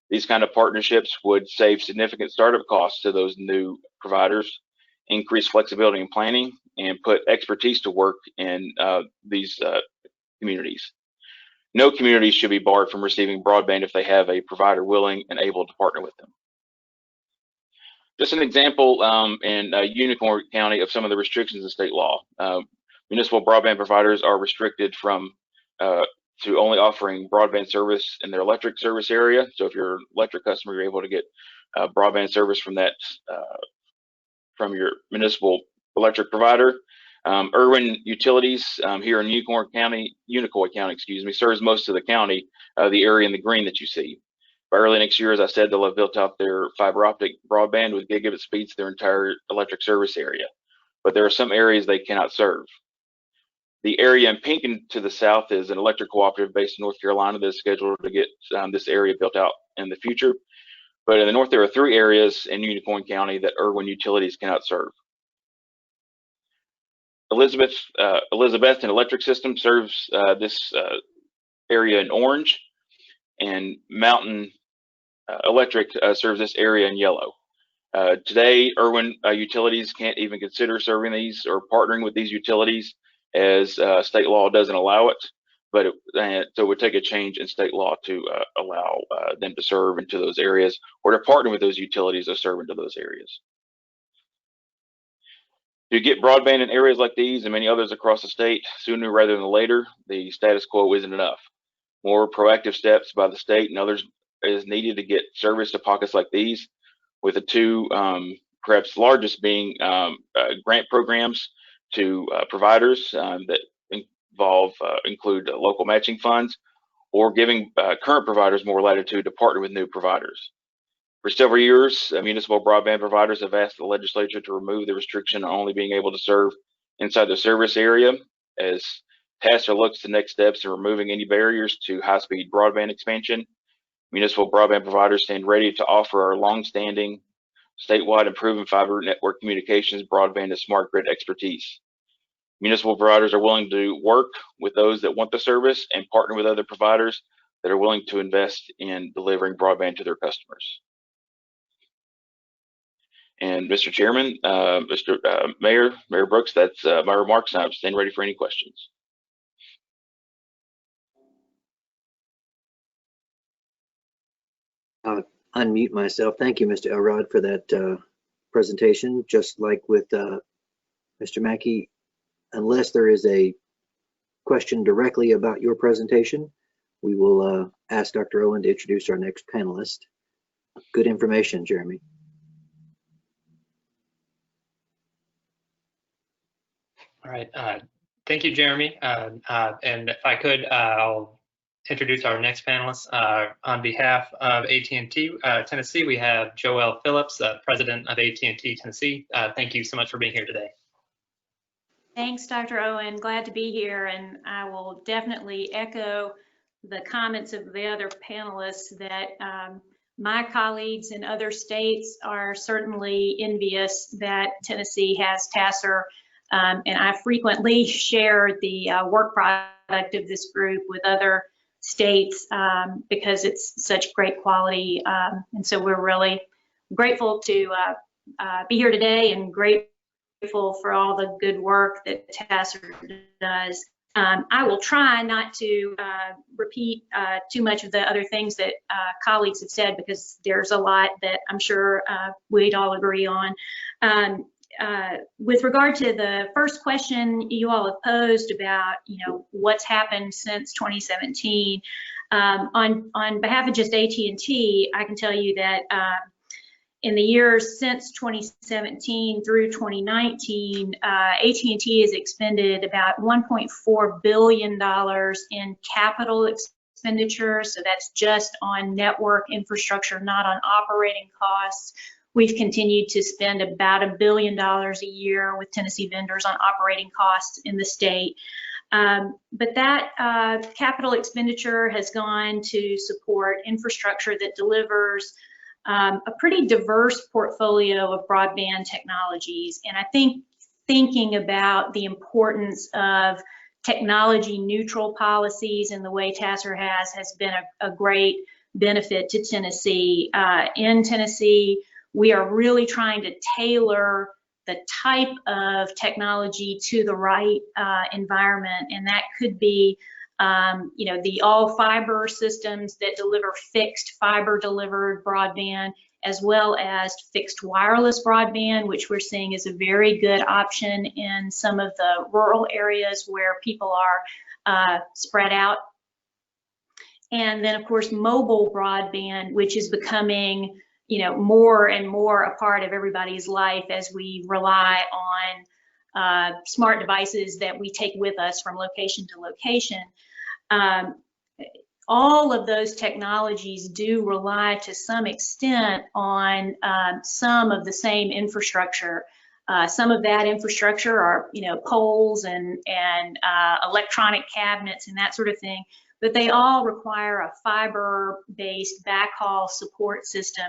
These kind of partnerships would save significant startup costs to those new providers, increase flexibility in planning, and put expertise to work in these communities. No community should be barred from receiving broadband if they have a provider willing and able to partner with them. Just an example in Unicorn County of some of the restrictions in state law. Municipal broadband providers are restricted from to only offering broadband service in their electric service area. So if you're an electric customer, you're able to get broadband service from that from your municipal electric provider. Urban Utilities here in Unicorn County, excuse me, serves most of the county, the area in the green that you see. By early next year, as I said, they'll have built out their fiber optic broadband with gigabit speeds to their entire electric service area. But there are some areas they cannot serve. The area in pink to the south is an electric cooperative based in North Carolina that is scheduled to get this area built out in the future. But in the north, there are 3 areas in Unicorn County that Irwin Utilities cannot serve. Elizabethton Electric System serves this area in orange, and Mountain Electric serves this area in yellow. Today, Irwin Utilities can't even consider serving these or partnering with these utilities, as state law doesn't allow it, but so it would take a change in state law to allow them to serve into those areas or to partner with those utilities to serve into those areas. To get broadband in areas like these and many others across the state sooner rather than later, the status quo isn't enough. More proactive steps by the state and others is needed to get service to pockets like these, with the 2 perhaps largest being grant programs to providers that include local matching funds, or giving current providers more latitude to partner with new providers. For several years, municipal broadband providers have asked the legislature to remove the restriction on only being able to serve inside the service area. As TACIR looks to next steps in removing any barriers to high-speed broadband expansion, municipal broadband providers stand ready to offer our long-standing, statewide and proven fiber network communications, broadband, and smart grid expertise. Municipal providers are willing to work with those that want the service and partner with other providers that are willing to invest in delivering broadband to their customers. And Mr. Chairman, Mayor Brooks, that's my remarks, and I'm standing ready for any questions. unmute myself. Thank you, Mr. Elrod, for that presentation. Just like with Mr. Mackey, unless there is a question directly about your presentation, we will ask Dr. Owen to introduce our next panelist. Good information, Jeremy. All right. Thank you, Jeremy. And if I could, I'll introduce our next panelist. On behalf of AT&T Tennessee, we have Joelle Phillips, President of AT&T Tennessee. Thank you so much for being here today. Thanks, Dr. Owen. Glad to be here, and I will definitely echo the comments of the other panelists that my colleagues in other states are certainly envious that Tennessee has TACIR, and I frequently share the work product of this group with other states because it's such great quality, and so we're really grateful to be here today and grateful for all the good work that TACIR does. I will try not to repeat too much of the other things that colleagues have said, because there's a lot that I'm sure we'd all agree on. With regard to the first question you all have posed about, what's happened since 2017, on behalf of just AT&T, I can tell you that in the years since 2017 through 2019, AT&T has expended about $1.4 billion in capital expenditures. So that's just on network infrastructure, not on operating costs. We've continued to spend about $1 billion a year with Tennessee vendors on operating costs in the state. But that capital expenditure has gone to support infrastructure that delivers a pretty diverse portfolio of broadband technologies. And I think thinking about the importance of technology neutral policies and the way TACIR has been a great benefit to Tennessee. In Tennessee, we are really trying to tailor the type of technology to the right environment, and that could be the all fiber systems that deliver fixed fiber delivered broadband, as well as fixed wireless broadband, which we're seeing is a very good option in some of the rural areas where people are spread out. And then of course, mobile broadband, which is becoming, more and more a part of everybody's life as we rely on smart devices that we take with us from location to location. All of those technologies do rely to some extent on some of the same infrastructure. Some of that infrastructure are, poles and electronic cabinets and that sort of thing, but they all require a fiber-based backhaul support system.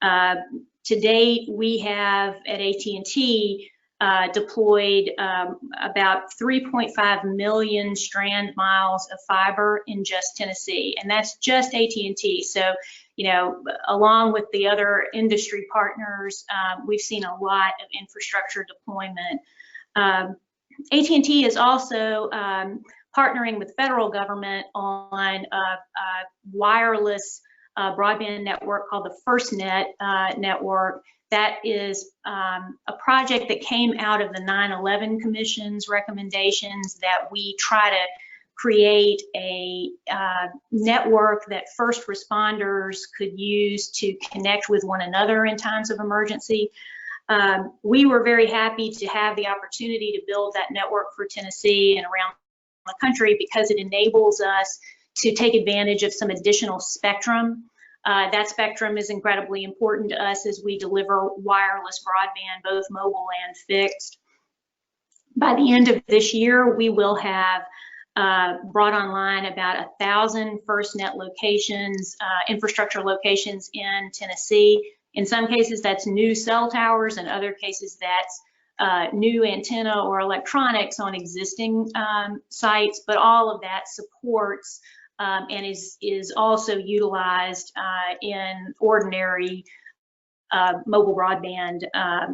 To date, we have at AT&T deployed about 3.5 million strand miles of fiber in just Tennessee, and that's just AT&T. So, along with the other industry partners, we've seen a lot of infrastructure deployment. AT&T is also partnering with federal government on a wireless broadband network called the FirstNet network. That is a project that came out of the 9/11 Commission's recommendations that we try to create a network that first responders could use to connect with one another in times of emergency. We were very happy to have the opportunity to build that network for Tennessee and around the country because it enables us to take advantage of some additional spectrum. That spectrum is incredibly important to us as we deliver wireless broadband, both mobile and fixed. By the end of this year, we will have brought online about 1,000 FirstNet locations, infrastructure locations in Tennessee. In some cases, that's new cell towers. In other cases, that's new antenna or electronics on existing sites, but all of that supports and is also utilized in ordinary mobile broadband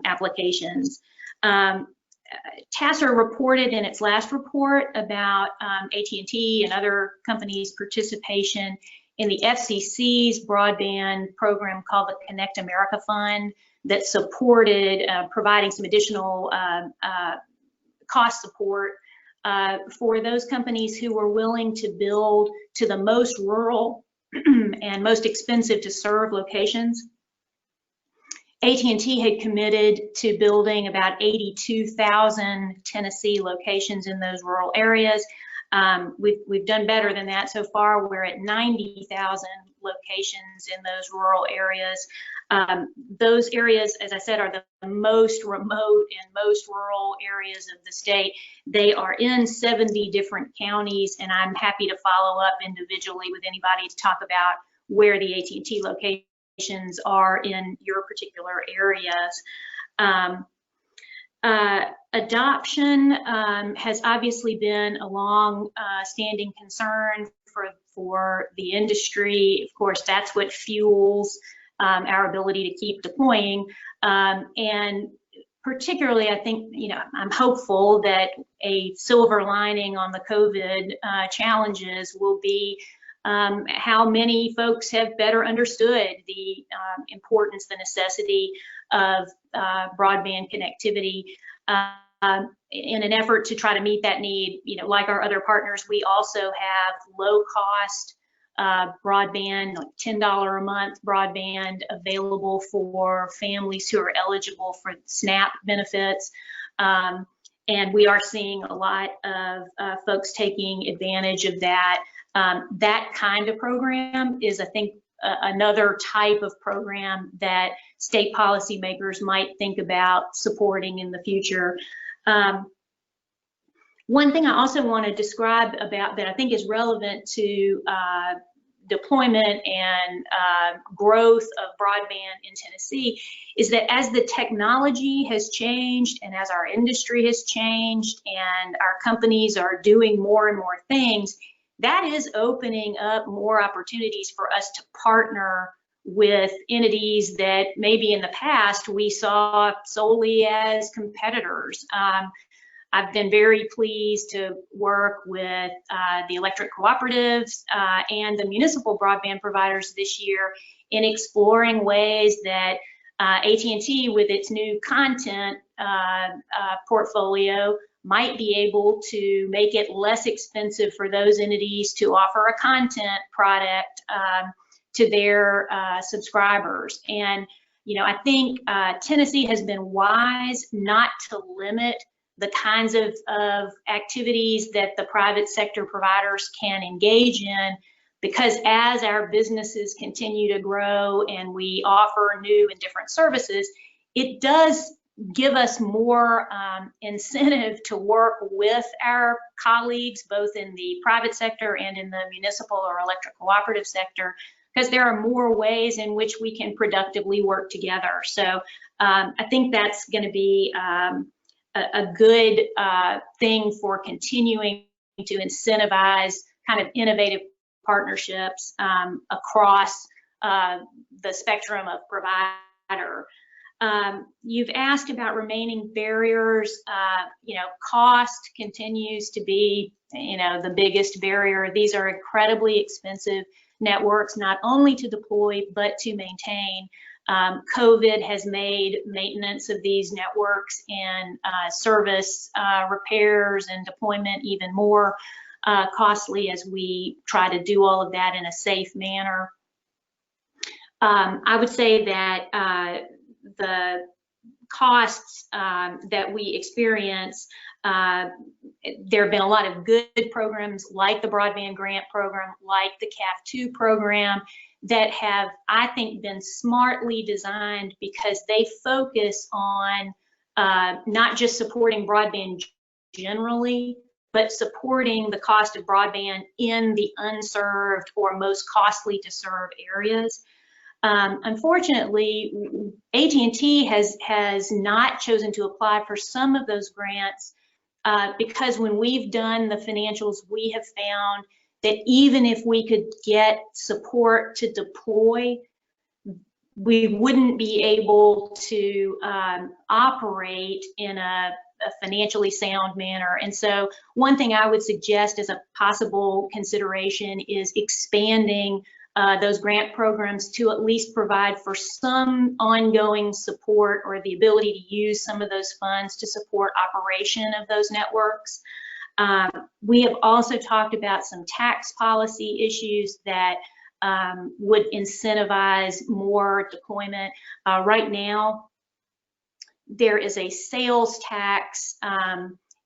applications. TACIR reported in its last report about AT&T and other companies' participation in the FCC's broadband program called the Connect America Fund that supported providing some additional cost support for those companies who were willing to build to the most rural and most expensive to serve locations. AT&T had committed to building about 82,000 Tennessee locations in those rural areas. We've done better than that so far. We're at 90,000 locations in those rural areas. Those areas, as I said, are the most remote and most rural areas of the state. They are in 70 different counties, and I'm happy to follow up individually with anybody to talk about where the AT&T locations are in your particular areas. Adoption has obviously been a long-standing concern for the industry. Of course, that's what fuels our ability to keep deploying. And particularly, I think, I'm hopeful that a silver lining on the COVID challenges will be how many folks have better understood the importance, the necessity of broadband connectivity. In an effort to try to meet that need, like our other partners, we also have low-cost broadband, like $10 a month broadband available for families who are eligible for SNAP benefits. And we are seeing a lot of folks taking advantage of that. That kind of program is, I think, another type of program that state policymakers might think about supporting in the future. One thing I also want to describe about that I think is relevant to deployment and growth of broadband in Tennessee is that as the technology has changed and as our industry has changed and our companies are doing more and more things, that is opening up more opportunities for us to partner with entities that maybe in the past we saw solely as competitors. I've been very pleased to work with the electric cooperatives and the municipal broadband providers this year in exploring ways that AT&T with its new content portfolio might be able to make it less expensive for those entities to offer a content product to their subscribers. And, I think Tennessee has been wise not to limit the kinds of activities that the private sector providers can engage in, because as our businesses continue to grow and we offer new and different services, it does give us more incentive to work with our colleagues, both in the private sector and in the municipal or electric cooperative sector, because there are more ways in which we can productively work together. So I think that's going to be a good thing for continuing to incentivize kind of innovative partnerships across the spectrum of provider. You've asked about remaining barriers. Cost continues to be, the biggest barrier. These are incredibly expensive networks, not only to deploy, but to maintain. COVID has made maintenance of these networks and service repairs and deployment even more costly as we try to do all of that in a safe manner. I would say that the costs that we experience, there have been a lot of good programs like the Broadband Grant Program, like the CAF2 program, that have, I think, been smartly designed because they focus on not just supporting broadband generally, but supporting the cost of broadband in the unserved or most costly to serve areas. Unfortunately, AT&T has not chosen to apply for some of those grants because when we've done the financials, we have found that even if we could get support to deploy, we wouldn't be able to operate in a financially sound manner. And so one thing I would suggest as a possible consideration is expanding those grant programs to at least provide for some ongoing support or the ability to use some of those funds to support operation of those networks. We have also talked about some tax policy issues that would incentivize more deployment. Right now, there is a sales tax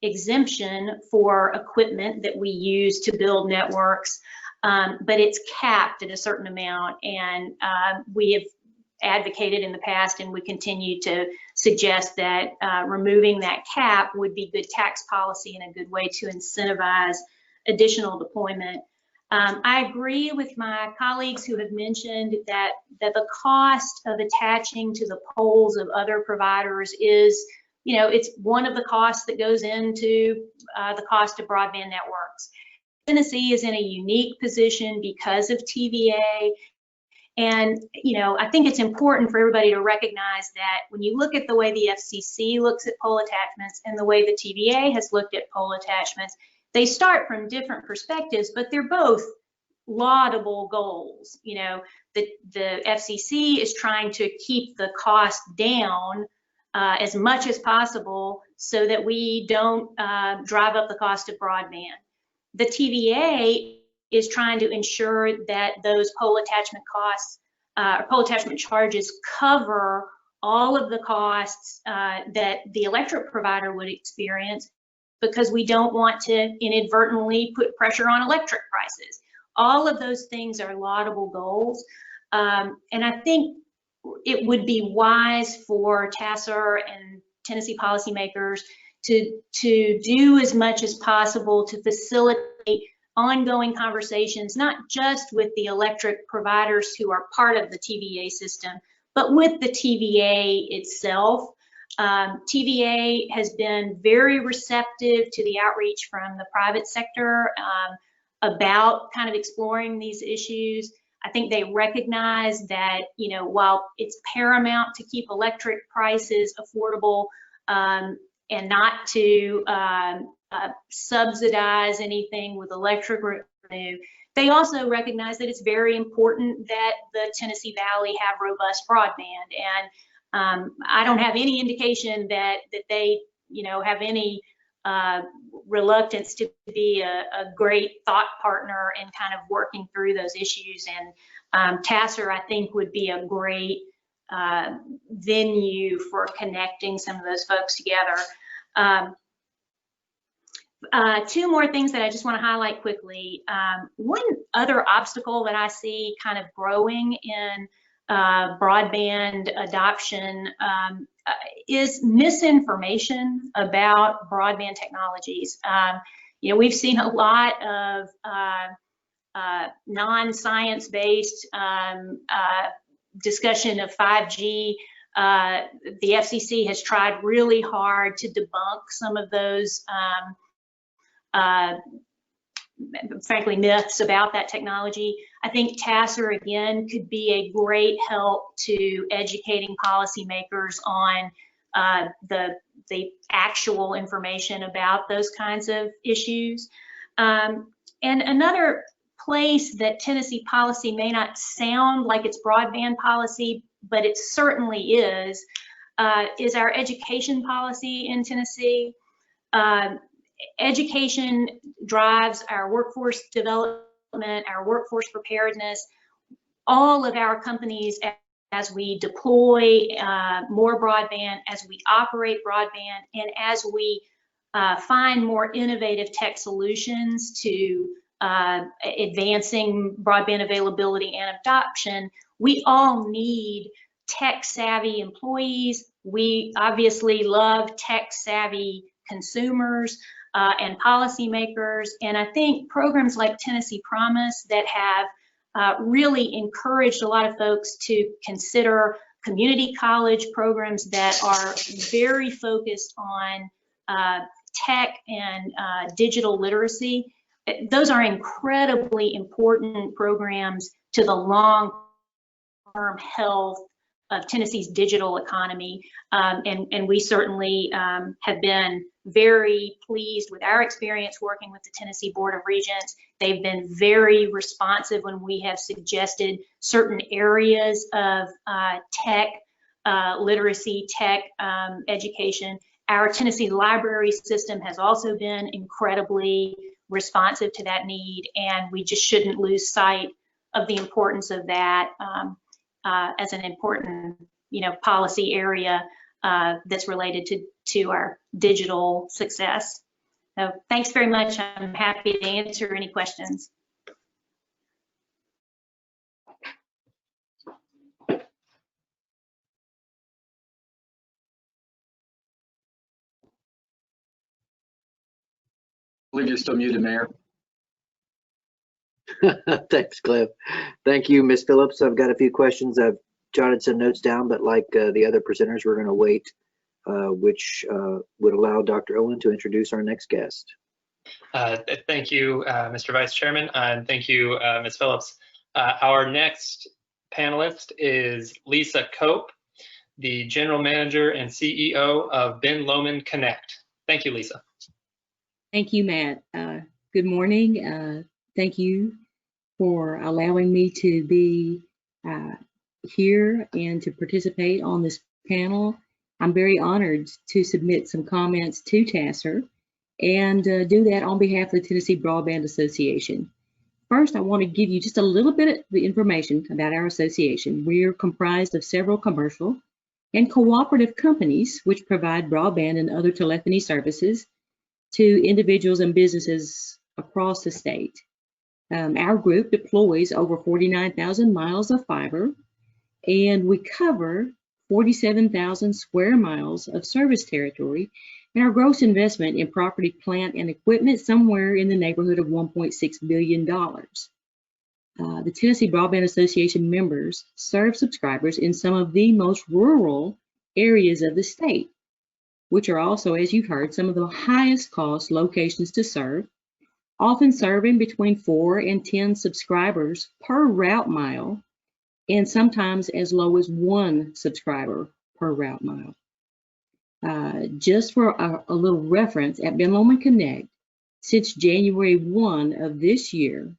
exemption for equipment that we use to build networks, but it's capped at a certain amount, and we have advocated in the past and we continue to suggest that removing that cap would be good tax policy and a good way to incentivize additional deployment. I agree with my colleagues who have mentioned that the cost of attaching to the poles of other providers is, it's one of the costs that goes into the cost of broadband networks. Tennessee is in a unique position because of TVA. And, I think it's important for everybody to recognize that when you look at the way the FCC looks at pole attachments and the way the TVA has looked at pole attachments, they start from different perspectives, but they're both laudable goals. The FCC is trying to keep the cost down as much as possible so that we don't drive up the cost of broadband. The TVA is trying to ensure that those pole attachment costs, pole attachment charges cover all of the costs that the electric provider would experience, because we don't want to inadvertently put pressure on electric prices. All of those things are laudable goals. And I think it would be wise for TACIR and Tennessee policymakers to do as much as possible to facilitate ongoing conversations, not just with the electric providers who are part of the TVA system, but with the TVA itself. TVA has been very receptive to the outreach from the private sector about kind of exploring these issues. I think they recognize that, while it's paramount to keep electric prices affordable and not to subsidize anything with electric revenue, they also recognize that it's very important that the Tennessee Valley have robust broadband. And I don't have any indication that they, have any reluctance to be a great thought partner in kind of working through those issues. And TACIR, I think, would be a great venue for connecting some of those folks together. Two more things that I just want to highlight quickly. One other obstacle that I see kind of growing in broadband adoption is misinformation about broadband technologies. We've seen a lot of non-science-based discussion of 5G. The FCC has tried really hard to debunk some of those frankly, myths about that technology. I think TACIR, again, could be a great help to educating policymakers on the actual information about those kinds of issues. And another place that Tennessee policy may not sound like it's broadband policy, but it certainly is our education policy in Tennessee. Education drives our workforce development, our workforce preparedness. All of our companies, as we deploy more broadband, as we operate broadband, and as we find more innovative tech solutions to advancing broadband availability and adoption, we all need tech-savvy employees. We obviously love tech-savvy consumers and policymakers. And I think programs like Tennessee Promise that have really encouraged a lot of folks to consider community college programs that are very focused on tech and digital literacy. Those are incredibly important programs to the long-term health Tennessee's digital economy. And we certainly have been very pleased with our experience working with the Tennessee Board of Regents. They've been very responsive when we have suggested certain areas of tech literacy, tech education. Our Tennessee library system has also been incredibly responsive to that need, and we just shouldn't lose sight of the importance of that as an important, policy area that's related to our digital success. So thanks very much. I'm happy to answer any questions. I believe you're still muted, Mayor. Thanks, Cliff. Thank you, Ms. Phillips. I've got a few questions. I've jotted some notes down, but like the other presenters, we're going to wait, which would allow Dr. Owen to introduce our next guest. Thank you, Mr. Vice Chairman, and thank you, Ms. Phillips. Our next panelist is Lisa Cope, the General Manager and CEO of Ben Lomond Connect. Thank you, Lisa. Thank you, Matt. Good morning. Thank you for allowing me to be here and to participate on this panel. I'm very honored to submit some comments to TACIR and do that on behalf of the Tennessee Broadband Association. First, I want to give you just a little bit of the information about our association. We're comprised of several commercial and cooperative companies which provide broadband and other telephony services to individuals and businesses across the state. Our group deploys over 49,000 miles of fiber, and we cover 47,000 square miles of service territory, and our gross investment in property, plant, and equipment somewhere in the neighborhood of $1.6 billion. The Tennessee Broadband Association members serve subscribers in some of the most rural areas of the state, which are also, as you've heard, some of the highest cost locations to serve, often serving between 4 and 10 subscribers per route mile, and sometimes as low as 1 subscriber per route mile. Just for a little reference, at Ben Lomond Connect, since January 1 of this year,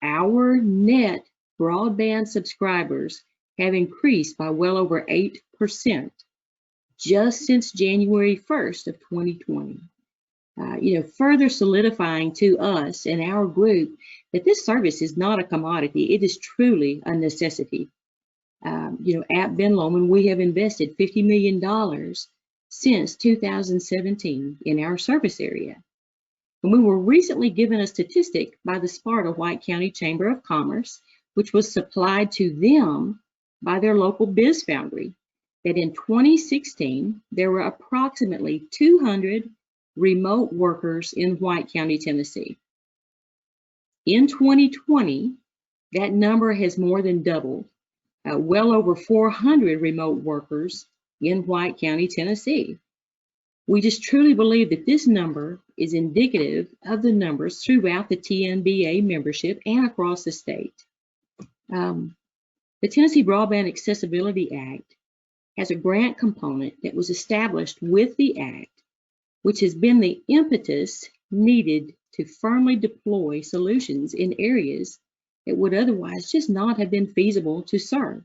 our net broadband subscribers have increased by well over 8%. Just since January 1st of 2020. Further solidifying to us and our group that this service is not a commodity, it is truly a necessity. At Ben Lomond, we have invested $50 million since 2017 in our service area. And we were recently given a statistic by the Sparta White County Chamber of Commerce, which was supplied to them by their local biz foundry, that in 2016, there were approximately 200 remote workers in White County, Tennessee. In 2020, that number has more than doubled, well over 400 remote workers in White County, Tennessee. We just truly believe that this number is indicative of the numbers throughout the TNBA membership and across the state. The Tennessee Broadband Accessibility Act has a grant component that was established with the Act, which has been the impetus needed to firmly deploy solutions in areas that would otherwise just not have been feasible to serve.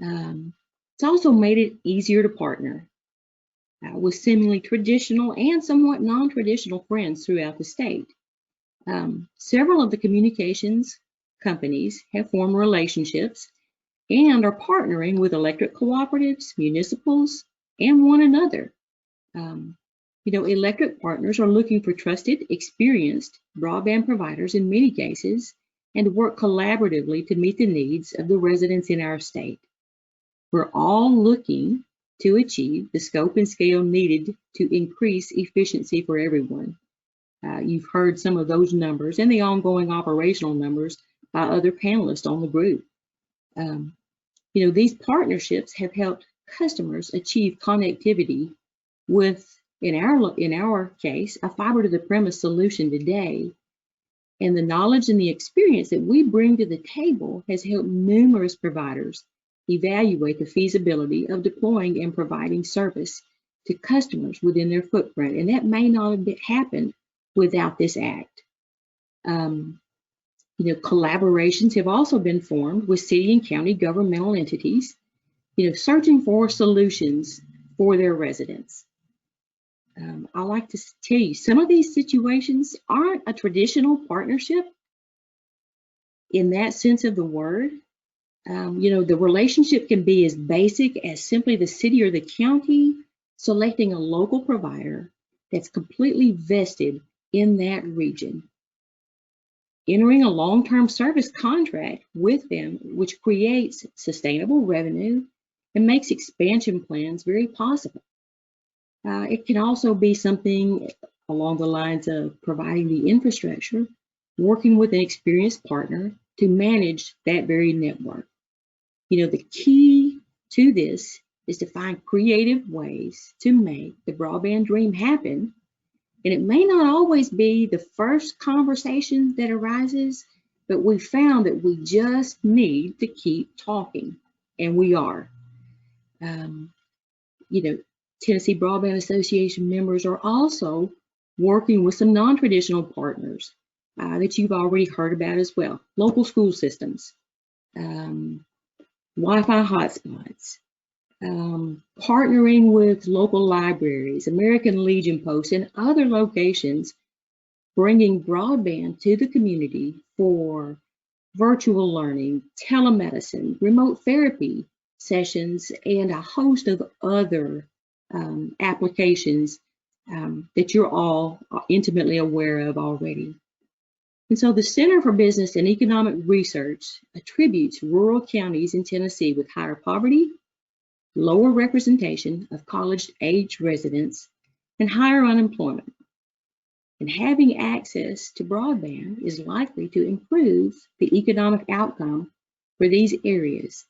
It's also made it easier to partner with seemingly traditional and somewhat non-traditional friends throughout the state. Several of the communications companies have formed relationships and are partnering with electric cooperatives, municipals, and one another. Electric partners are looking for trusted, experienced broadband providers in many cases and to work collaboratively to meet the needs of the residents in our state. We're all looking to achieve the scope and scale needed to increase efficiency for everyone. You've heard some of those numbers and the ongoing operational numbers by other panelists on the group. These partnerships have helped customers achieve connectivity with, in our case, a fiber to the premise solution today. And the knowledge and the experience that we bring to the table has helped numerous providers evaluate the feasibility of deploying and providing service to customers within their footprint. And that may not have happened without this act. Collaborations have also been formed with city and county governmental entities, searching for solutions for their residents. I like to tell you, some of these situations aren't a traditional partnership in that sense of the word. The relationship can be as basic as simply the city or the county selecting a local provider that's completely vested in that region, entering a long-term service contract with them, which creates sustainable revenue and makes expansion plans very possible. It can also be something along the lines of providing the infrastructure, working with an experienced partner to manage that very network. The key to this is to find creative ways to make the broadband dream happen. And it may not always be the first conversation that arises, but we found that we just need to keep talking, and we are. Tennessee Broadband Association members are also working with some non-traditional partners that you've already heard about as well. Local school systems, Wi-Fi hotspots, partnering with local libraries, American Legion posts, and other locations, bringing broadband to the community for virtual learning, telemedicine, remote therapy sessions, and a host of other applications that you're all intimately aware of already. And so the Center for Business and Economic Research attributes rural counties in Tennessee with higher poverty, lower representation of college-age residents, and higher unemployment. And having access to broadband is likely to improve the economic outcome for these areas,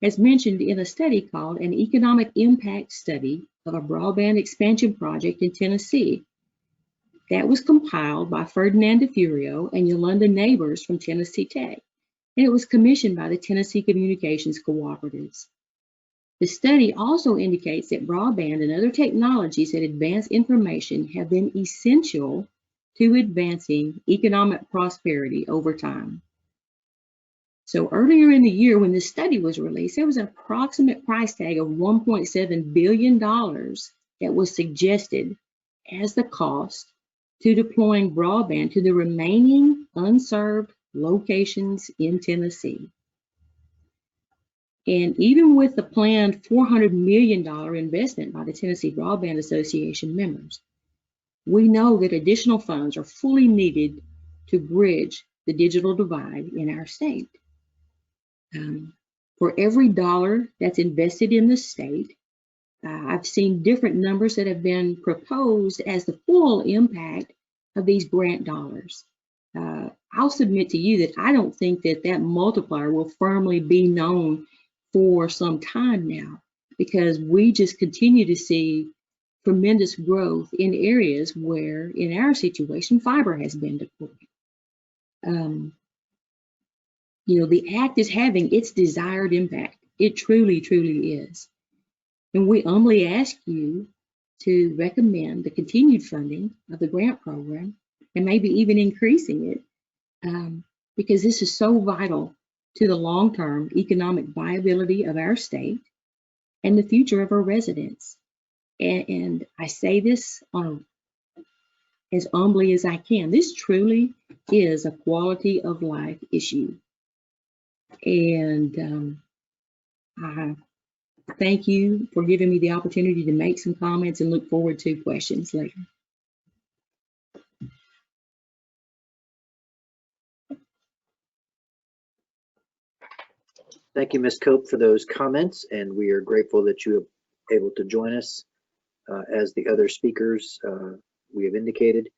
as mentioned in a study called an Economic Impact Study of a Broadband Expansion Project in Tennessee. That was compiled by Ferdinand DeFurio and Yolanda Neighbors from Tennessee Tech, and it was commissioned by the Tennessee Communications Cooperatives. The study also indicates that broadband and other technologies that advance information have been essential to advancing economic prosperity over time. So earlier in the year, when this study was released, there was an approximate price tag of $1.7 billion that was suggested as the cost to deploying broadband to the remaining unserved locations in Tennessee. And even with the planned $400 million investment by the Tennessee Broadband Association members, we know that additional funds are fully needed to bridge the digital divide in our state. For every dollar that's invested in the state, I've seen different numbers that have been proposed as the full impact of these grant dollars. I'll submit to you that I don't think that that multiplier will firmly be known for some time now, because we just continue to see tremendous growth in areas where, in our situation, fiber has been deployed. The act is having its desired impact. It truly, truly is. And we humbly ask you to recommend the continued funding of the grant program and maybe even increasing it, because this is so vital to the long-term economic viability of our state and the future of our residents. And I say this as humbly as I can. This truly is a quality of life issue. And I thank you for giving me the opportunity to make some comments and look forward to questions later. Thank you, Ms. Cope, for those comments, and we are grateful that you are able to join us. As the other speakers we have indicated,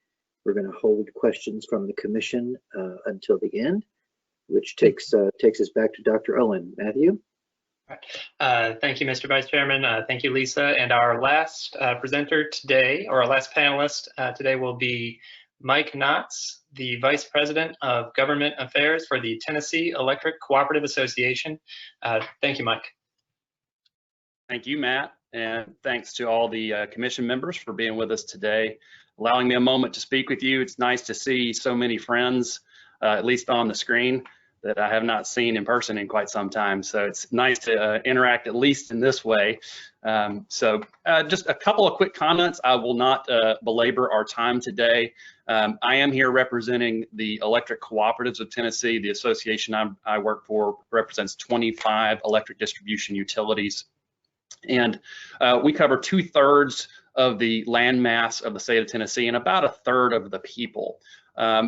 we're going to hold questions from the commission until the end, which takes us back to Dr. Owen. Matthew? Thank you, Mr. Vice Chairman. Thank you, Lisa. And our last presenter today, or our last panelist today, will be Mike Knotts, the Vice President of Government Affairs for the Tennessee Electric Cooperative Association. Thank you, Mike. Thank you, Matt, and thanks to all the commission members for being with us today, allowing me a moment to speak with you. It's nice to see so many friends, at least on the screen, that I have not seen in person in quite some time. So it's nice to interact at least in this way. Just a couple of quick comments. I will not belabor our time today. I am here representing the Electric Cooperatives of Tennessee. The association I work for represents 25 electric distribution utilities. And we cover 2/3 of the land mass of the state of Tennessee and about 1/3 of the people.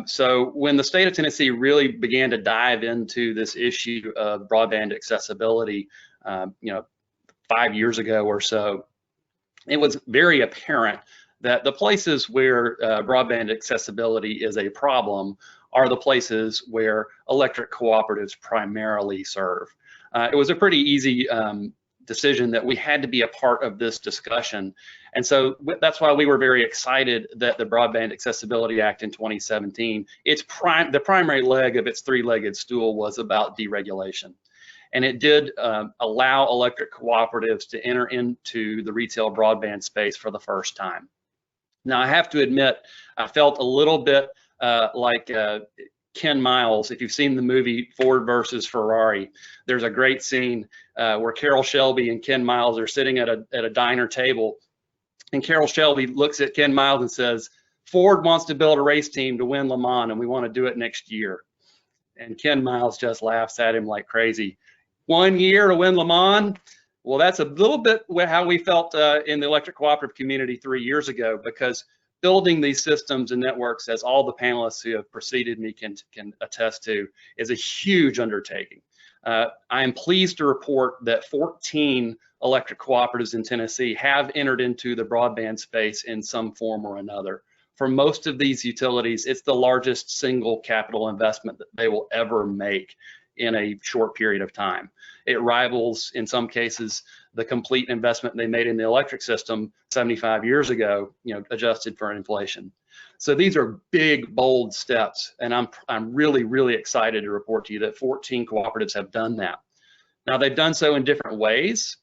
So when the state of Tennessee really began to dive into this issue of broadband accessibility, 5 years ago or so, it was very apparent that the places where broadband accessibility is a problem are the places where electric cooperatives primarily serve. It was a pretty easy decision that we had to be a part of this discussion. And so that's why we were very excited that the Broadband Accessibility Act in 2017, the primary leg of its three-legged stool was about deregulation. And it did allow electric cooperatives to enter into the retail broadband space for the first time. Now, I have to admit, I felt a little bit like Ken Miles. If you've seen the movie Ford versus Ferrari, there's a great scene where Carroll Shelby and Ken Miles are sitting at a diner table, and Carroll Shelby looks at Ken Miles and says, "Ford wants to build a race team to win Le Mans, and we want to do it next year." And Ken Miles just laughs at him like crazy. 1 year to win Le Mans? Well, that's a little bit how we felt in the electric cooperative community 3 years ago, because building these systems and networks, as all the panelists who have preceded me can attest to, is a huge undertaking. I am pleased to report that 14 electric cooperatives in Tennessee have entered into the broadband space in some form or another. For most of these utilities, it's the largest single capital investment that they will ever make in a short period of time. It rivals, in some cases, the complete investment they made in the electric system 75 years ago, adjusted for inflation. So these are big, bold steps, and I'm really, really excited to report to you that 14 cooperatives have done that. Now, they've done so in different ways.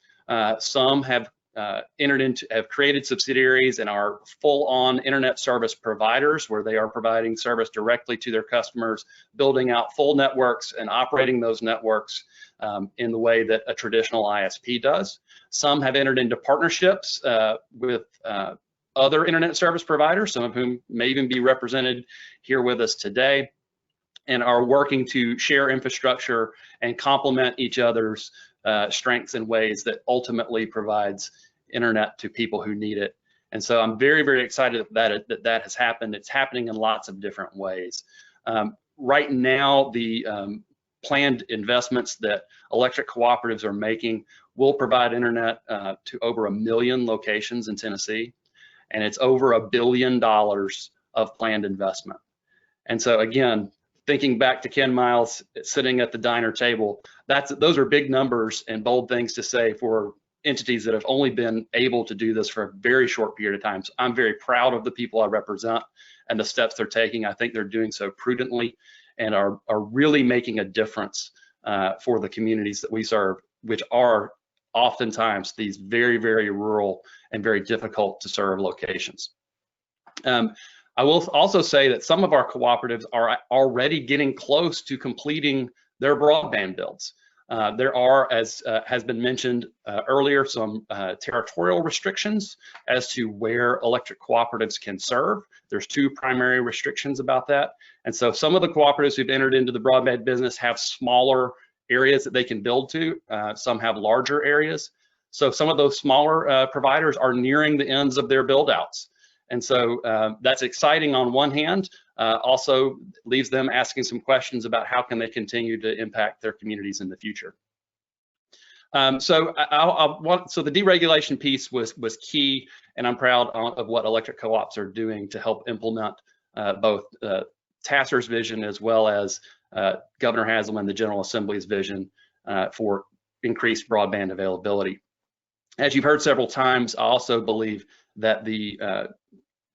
Some have have created subsidiaries and are full-on internet service providers, where they are providing service directly to their customers, building out full networks and operating those networks in the way that a traditional ISP does. Some have entered into partnerships with other internet service providers, some of whom may even be represented here with us today, and are working to share infrastructure and complement each other's strengths in ways that ultimately provides internet to people who need it. And so I'm very, very excited that has happened. It's happening in lots of different ways. Right now, the planned investments that electric cooperatives are making will provide internet to over 1 million locations in Tennessee, and it's over $1 billion of planned investment. And so again, thinking back to Ken Miles sitting at the diner table, those are big numbers and bold things to say for entities that have only been able to do this for a very short period of time. So I'm very proud of the people I represent and the steps they're taking. I think they're doing so prudently and are really making a difference for the communities that we serve, which are oftentimes these very, very rural and very difficult to serve locations. I will also say that some of our cooperatives are already getting close to completing their broadband builds. There are, as has been mentioned earlier, some territorial restrictions as to where electric cooperatives can serve. There's 2 primary restrictions about that. And so some of the cooperatives who've entered into the broadband business have smaller areas that they can build to. Some have larger areas. So some of those smaller providers are nearing the ends of their build outs. And so that's exciting on one hand, also leaves them asking some questions about how can they continue to impact their communities in the future. So the deregulation piece was key, and I'm proud of what electric co-ops are doing to help implement both TACIR's vision as well as Governor Haslam, the General Assembly's vision for increased broadband availability. As you've heard several times, I also believe that the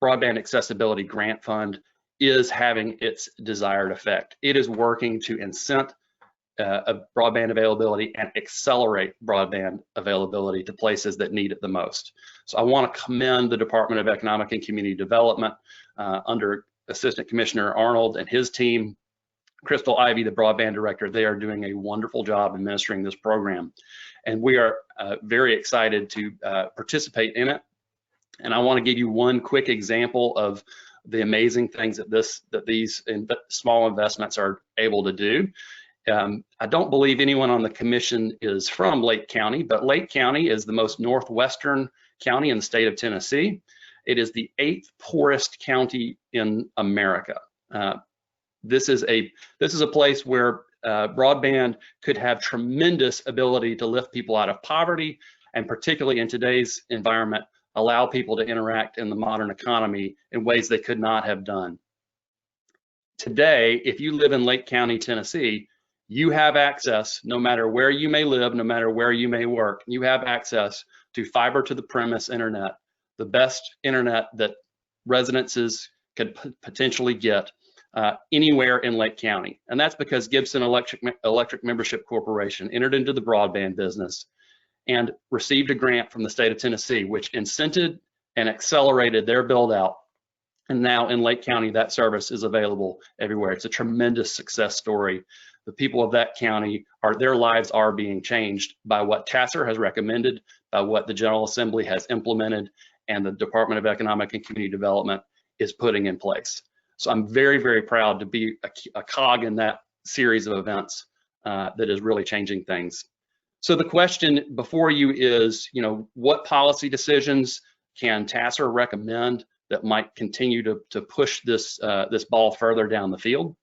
Broadband Accessibility Grant Fund is having its desired effect. It is working to incent broadband availability and accelerate broadband availability to places that need it the most. So I want to commend the Department of Economic and Community Development under Assistant Commissioner Arnold and his team. Crystal Ivy, the broadband director, they are doing a wonderful job administering this program. And we are very excited to participate in it. And I want to give you one quick example of the amazing things that these small investments are able to do. I don't believe anyone on the commission is from Lake County, but Lake County is the most northwestern county in the state of Tennessee. It is the 8th poorest county in America. This is a place where broadband could have tremendous ability to lift people out of poverty, and particularly in today's environment, allow people to interact in the modern economy in ways they could not have done. Today, if you live in Lake County, Tennessee, you have access, no matter where you may live, no matter where you may work, you have access to fiber to the premise internet, the best internet that residences could potentially get anywhere in Lake County. And that's because Gibson Electric Membership Corporation entered into the broadband business and received a grant from the state of Tennessee, which incented and accelerated their build out. And now in Lake County, that service is available everywhere. It's a tremendous success story. The people of that county, their lives are being changed by what TACIR has recommended, by what the General Assembly has implemented, and the Department of Economic and Community Development is putting in place. So I'm very, very proud to be a cog in that series of events that is really changing things. So the question before you is, what policy decisions can TACIR recommend that might continue to push this ball further down the field?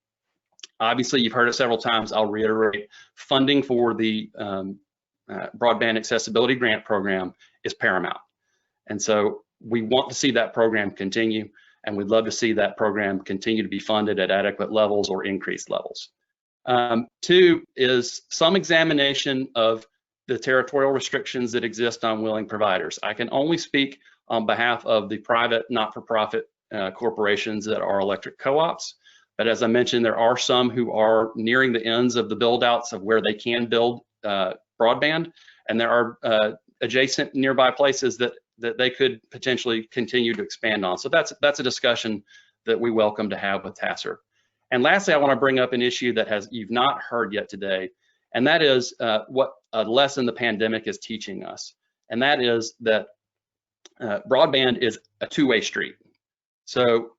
Obviously, you've heard it several times. I'll reiterate, funding for the Broadband Accessibility Grant Program is paramount. And so we want to see that program continue, and we'd love to see that program continue to be funded at adequate levels or increased levels. 2 is some examination of the territorial restrictions that exist on willing providers. I can only speak on behalf of the private not-for-profit corporations that are electric co-ops. But as I mentioned, there are some who are nearing the ends of the build-outs of where they can build broadband, and there are adjacent nearby places that they could potentially continue to expand on. So that's a discussion that we welcome to have with TACIR. And lastly, I want to bring up an issue that you've not heard yet today, and that is what a lesson the pandemic is teaching us, and that is that broadband is a two-way street. So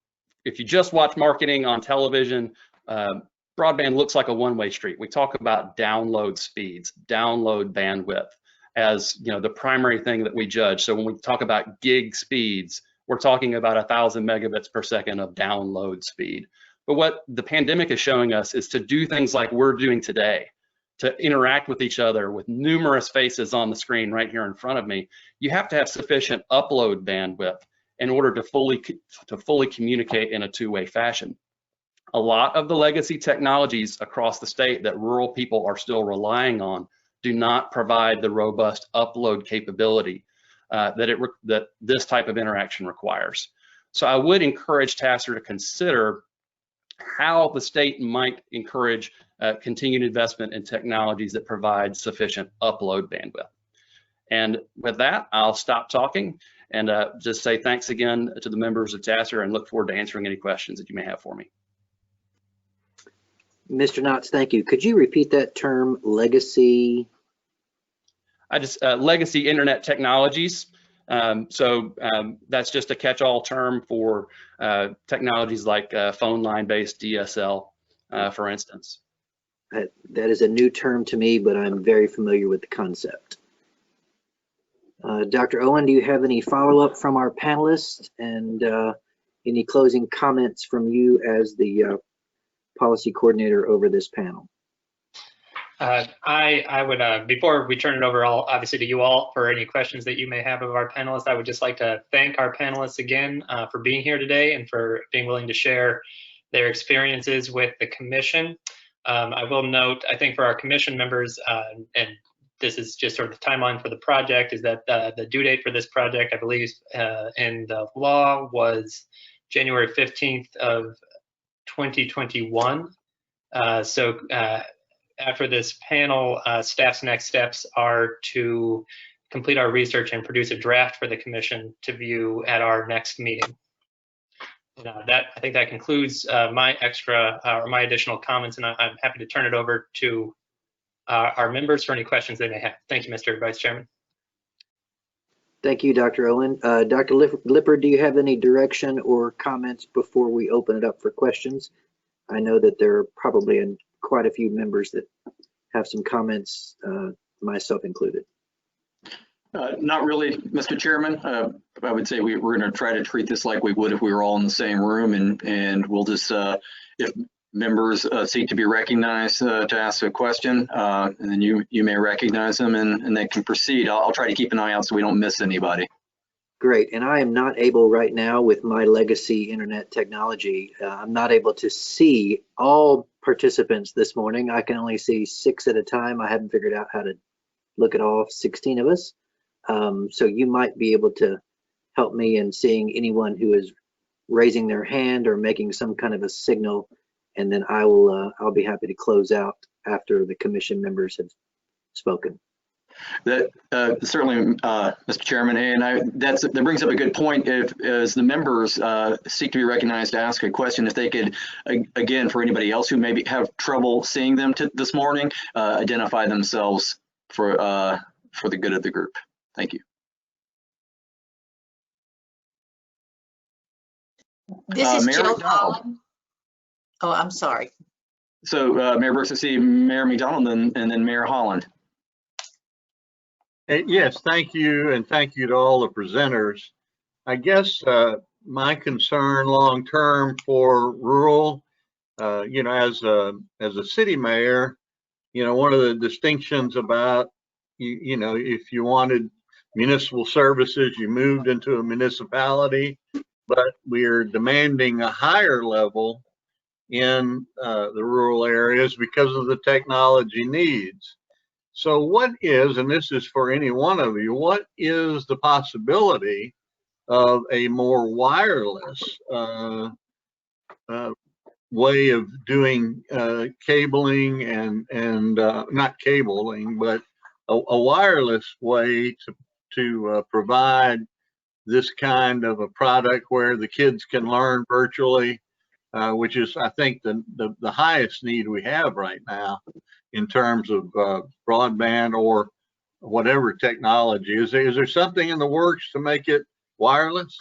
if you just watch marketing on television, broadband looks like a one-way street. We talk about download speeds, download bandwidth as the primary thing that we judge. So when we talk about gig speeds, we're talking about 1,000 megabits per second of download speed. But what the pandemic is showing us is to do things like we're doing today, to interact with each other with numerous faces on the screen right here in front of me. You have to have sufficient upload bandwidth in order to fully communicate in a two-way fashion. A lot of the legacy technologies across the state that rural people are still relying on do not provide the robust upload capability that this type of interaction requires. So I would encourage TACIR to consider how the state might encourage continued investment in technologies that provide sufficient upload bandwidth. And with that, I'll stop talking and just say thanks again to the members of TACIR and look forward to answering any questions that you may have for me. Mr. Knotts, thank you. Could you repeat that term, legacy? Legacy internet technologies. That's just a catch-all term for technologies like phone line-based DSL, for instance. That is a new term to me, but I'm very familiar with the concept. Dr. Owen, do you have any follow-up from our panelists and any closing comments from you as the policy coordinator over this panel? I would, before we turn it over obviously to you all for any questions that you may have of our panelists, I would just like to thank our panelists again for being here today and for being willing to share their experiences with the commission. I will note, I think for our commission members, and this is just sort of the timeline for the project, is that the due date for this project, I believe, in the law was January 15th of 2021. after this panel, staff's next steps are to complete our research and produce a draft for the commission to view at our next meeting. I think that concludes my additional comments, and I'm happy to turn it over to our members for any questions they may have. Thank you, Mr. Vice Chairman. Thank you, Dr. Owen. Dr. Lippard, do you have any direction or comments before we open it up for questions? I know that there are probably quite a few members that have some comments, myself included. Not really, Mr. Chairman. I would say we're going to try to treat this like we would if we were all in the same room, and we'll just, if members seek to be recognized to ask a question, and then you may recognize them and they can proceed. I'll try to keep an eye out so we don't miss anybody. Great, and I am not able right now with my legacy internet technology, I'm not able to see all participants this morning. I can only see 6 at a time. I haven't figured out how to look at all 16 of us. So you might be able to help me in seeing anyone who is raising their hand or making some kind of a signal, and then I'll be happy to close out after the commission members have spoken. That certainly, Mr. Chairman, and that brings up a good point. If as the members seek to be recognized to ask a question, if they could, again, for anybody else who maybe have trouble seeing them this morning, identify themselves for the good of the group. Thank you. This is Mayor Jill McDonald. Holland. Oh, I'm sorry. So Mayor Brooks, I see Mayor McDonald and then Mayor Holland. Yes, thank you, and thank you to all the presenters. I guess my concern long term for rural, you know, as a city mayor, you know, one of the distinctions about you know, if you wanted municipal services, you moved into a municipality, but we're demanding a higher level in the rural areas because of the technology needs. So what is, and this is for any one of you, what is the possibility of a more wireless way of doing cabling and not cabling, but a wireless way to provide this kind of a product where the kids can learn virtually, which is, I think, the highest need we have right now in terms of broadband or whatever technology. Is there something in the works to make it wireless?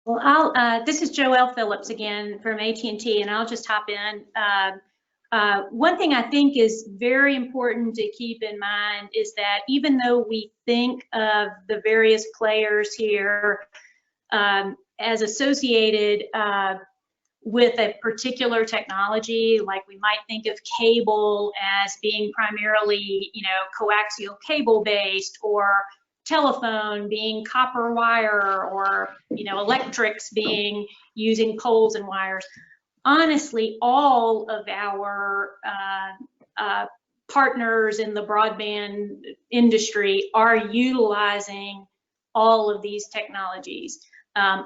Well, this is Joelle Phillips again from AT&T, and I'll just hop in. One thing I think is very important to keep in mind is that even though we think of the various players here as associated with a particular technology, like we might think of cable as being primarily, you know, coaxial cable based, or telephone being copper wire, or, you know, electrics being using poles and wires. Honestly, all of our partners in the broadband industry are utilizing all of these technologies.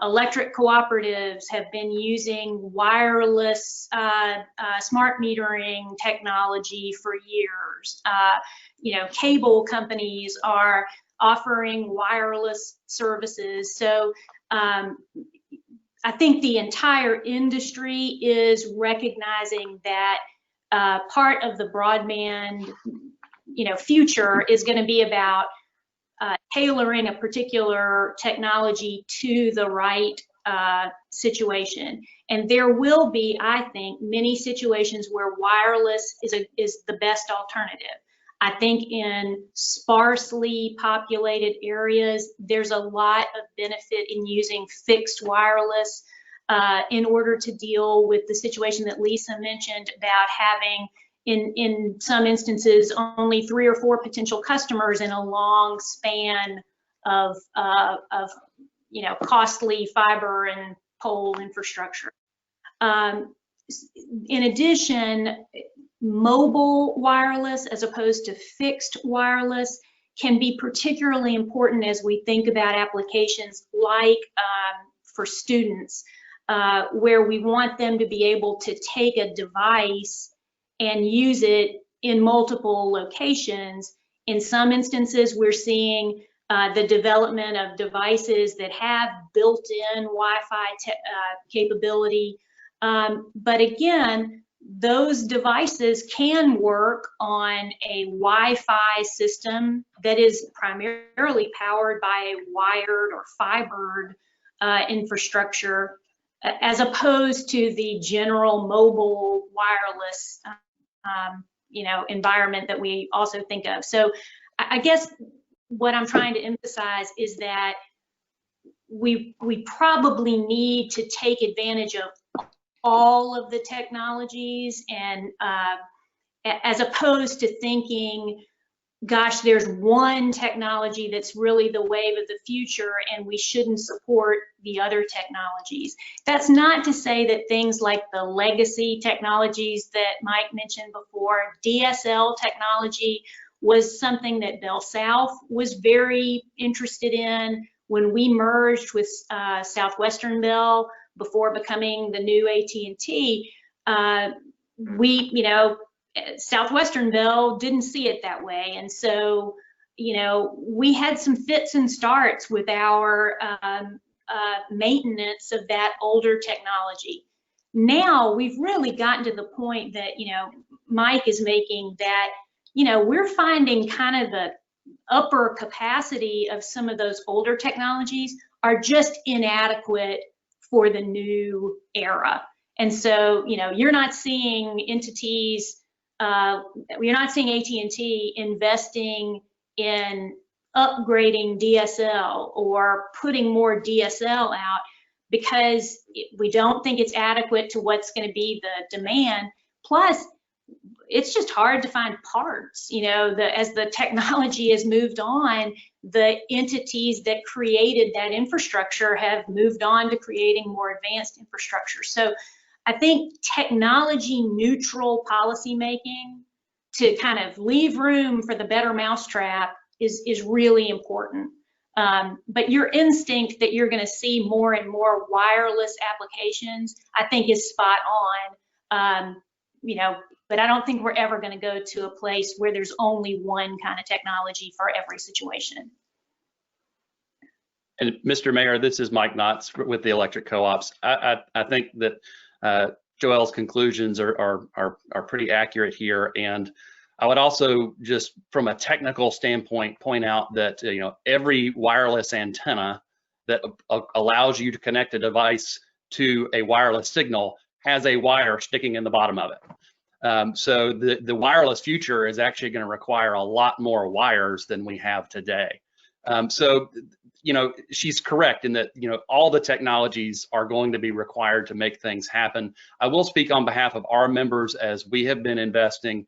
Electric cooperatives have been using wireless smart metering technology for years. You know, cable companies are offering wireless services. So I think the entire industry is recognizing that part of the broadband, you know, future is going to be about tailoring a particular technology to the right situation. And there will be, I think, many situations where wireless is the best alternative. I think in sparsely populated areas, there's a lot of benefit in using fixed wireless in order to deal with the situation that Lisa mentioned about having, in some instances, only 3 or 4 potential customers in a long span of you know, costly fiber and pole infrastructure. In addition, mobile wireless as opposed to fixed wireless can be particularly important as we think about applications like for students. where we want them to be able to take a device and use it in multiple locations. In some instances, we're seeing the development of devices that have built-in Wi-Fi capability. But again, those devices can work on a Wi-Fi system that is primarily powered by a wired or fibered infrastructure, as opposed to the general mobile wireless environment that we also think of. So I guess what I'm trying to emphasize is that we probably need to take advantage of all of the technologies, and as opposed to thinking, gosh, there's one technology that's really the wave of the future and we shouldn't support the other technologies. That's not to say that things like the legacy technologies that Mike mentioned before, DSL technology, was something that Bell South was very interested in. When we merged with Southwestern Bell before becoming the new AT&T, Southwestern Bell didn't see it that way. And so, we had some fits and starts with our maintenance of that older technology. Now we've really gotten to the point that, Mike is making, that, we're finding kind of the upper capacity of some of those older technologies are just inadequate for the new era. And so, you're not seeing entities, you're not seeing AT&T investing in upgrading DSL or putting more DSL out because we don't think it's adequate to what's going to be the demand. Plus, it's just hard to find parts. As the technology has moved on, the entities that created that infrastructure have moved on to creating more advanced infrastructure. So I think technology neutral policymaking to kind of leave room for the better mousetrap is really important. But your instinct that you're going to see more and more wireless applications, I think, is spot on. But I don't think we're ever going to go to a place where there's only one kind of technology for every situation. And Mr. Mayor, this is Mike Knotts with the electric co-ops. I think that Joelle's conclusions are pretty accurate here. And I would also, just from a technical standpoint, point out that every wireless antenna that allows you to connect a device to a wireless signal has a wire sticking in the bottom of it. So the wireless future is actually going to require a lot more wires than we have today. So she's correct in that all the technologies are going to be required to make things happen. I will speak on behalf of our members as we have been investing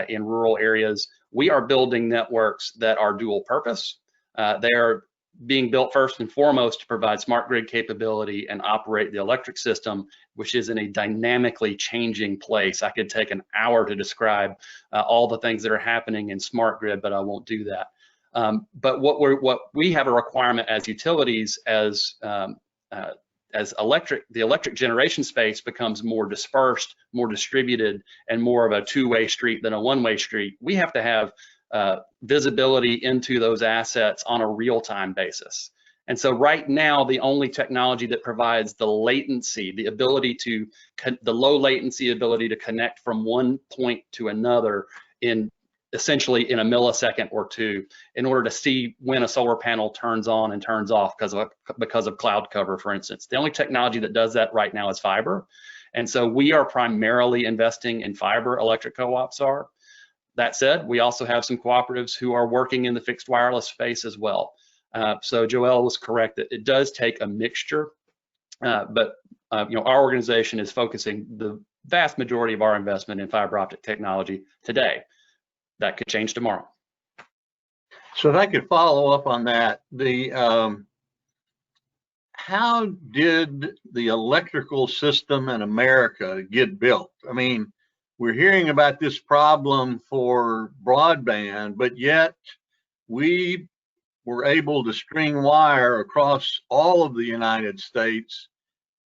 in rural areas. We are building networks that are dual purpose. They are being built first and foremost to provide smart grid capability and operate the electric system, which is in a dynamically changing place. I could take an hour to describe all the things that are happening in smart grid, but I won't do that. But what we have a requirement as utilities, as the electric generation space becomes more dispersed, more distributed, and more of a two-way street than a one-way street. We have to have visibility into those assets on a real-time basis. And so right now, the only technology that provides the latency, the ability to, the low latency ability to connect from one point to another essentially in a millisecond or two, in order to see when a solar panel turns on and turns off because of cloud cover, for instance. The only technology that does that right now is fiber. And so we are primarily investing in fiber, electric co-ops are. That said, we also have some cooperatives who are working in the fixed wireless space as well. So Joelle was correct that it does take a mixture, but our organization is focusing the vast majority of our investment in fiber optic technology today. That could change tomorrow. So if I could follow up on that, how did the electrical system in America get built? I mean, we're hearing about this problem for broadband, but yet we were able to string wire across all of the United States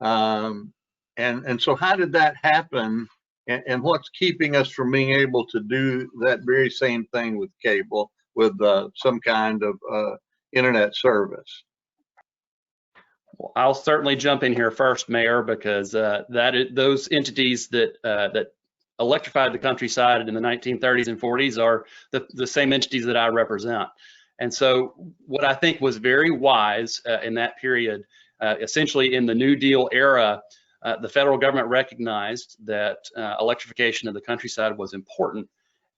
And so how did that happen? And what's keeping us from being able to do that very same thing with cable, with some kind of internet service? Well, I'll certainly jump in here first, Mayor, because those entities that electrified the countryside in the 1930s and 40s are the same entities that I represent. And so what I think was very wise in that period, essentially in the New Deal era, the federal government recognized that electrification of the countryside was important.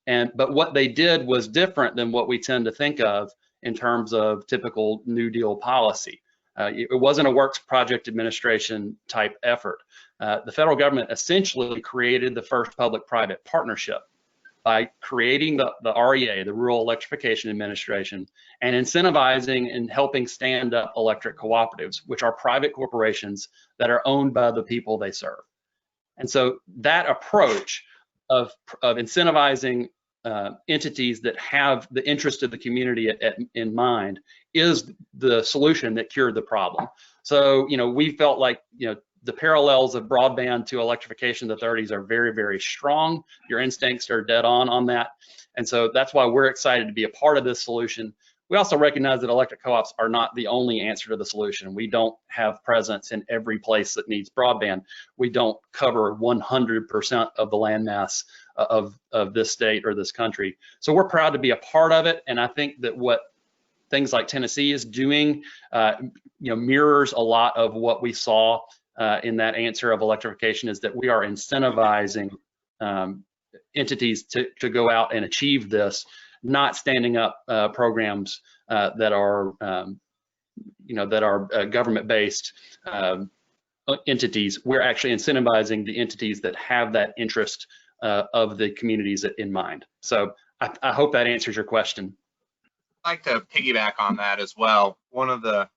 But what they did was different than what we tend to think of in terms of typical New Deal policy. It wasn't a works project administration type effort. The federal government essentially created the first public-private partnership by creating the REA, the Rural Electrification Administration, and incentivizing and helping stand up electric cooperatives, which are private corporations that are owned by the people they serve. And so that approach of incentivizing entities that have the interest of the community in mind is the solution that cured the problem. So, we felt like, the parallels of broadband to electrification in the 30s are very, very strong. Your instincts are dead on that. And so that's why we're excited to be a part of this solution. We also recognize that electric co-ops are not the only answer to the solution. We don't have presence in every place that needs broadband. We don't cover 100% of the landmass of this state or this country. So we're proud to be a part of it. And I think that what things like Tennessee is doing, mirrors a lot of what we saw in that answer of electrification, is that we are incentivizing entities to go out and achieve this, not standing up programs that are government-based entities. We're actually incentivizing the entities that have that interest of the communities in mind. So I hope that answers your question. I'd like to piggyback on that as well. One of the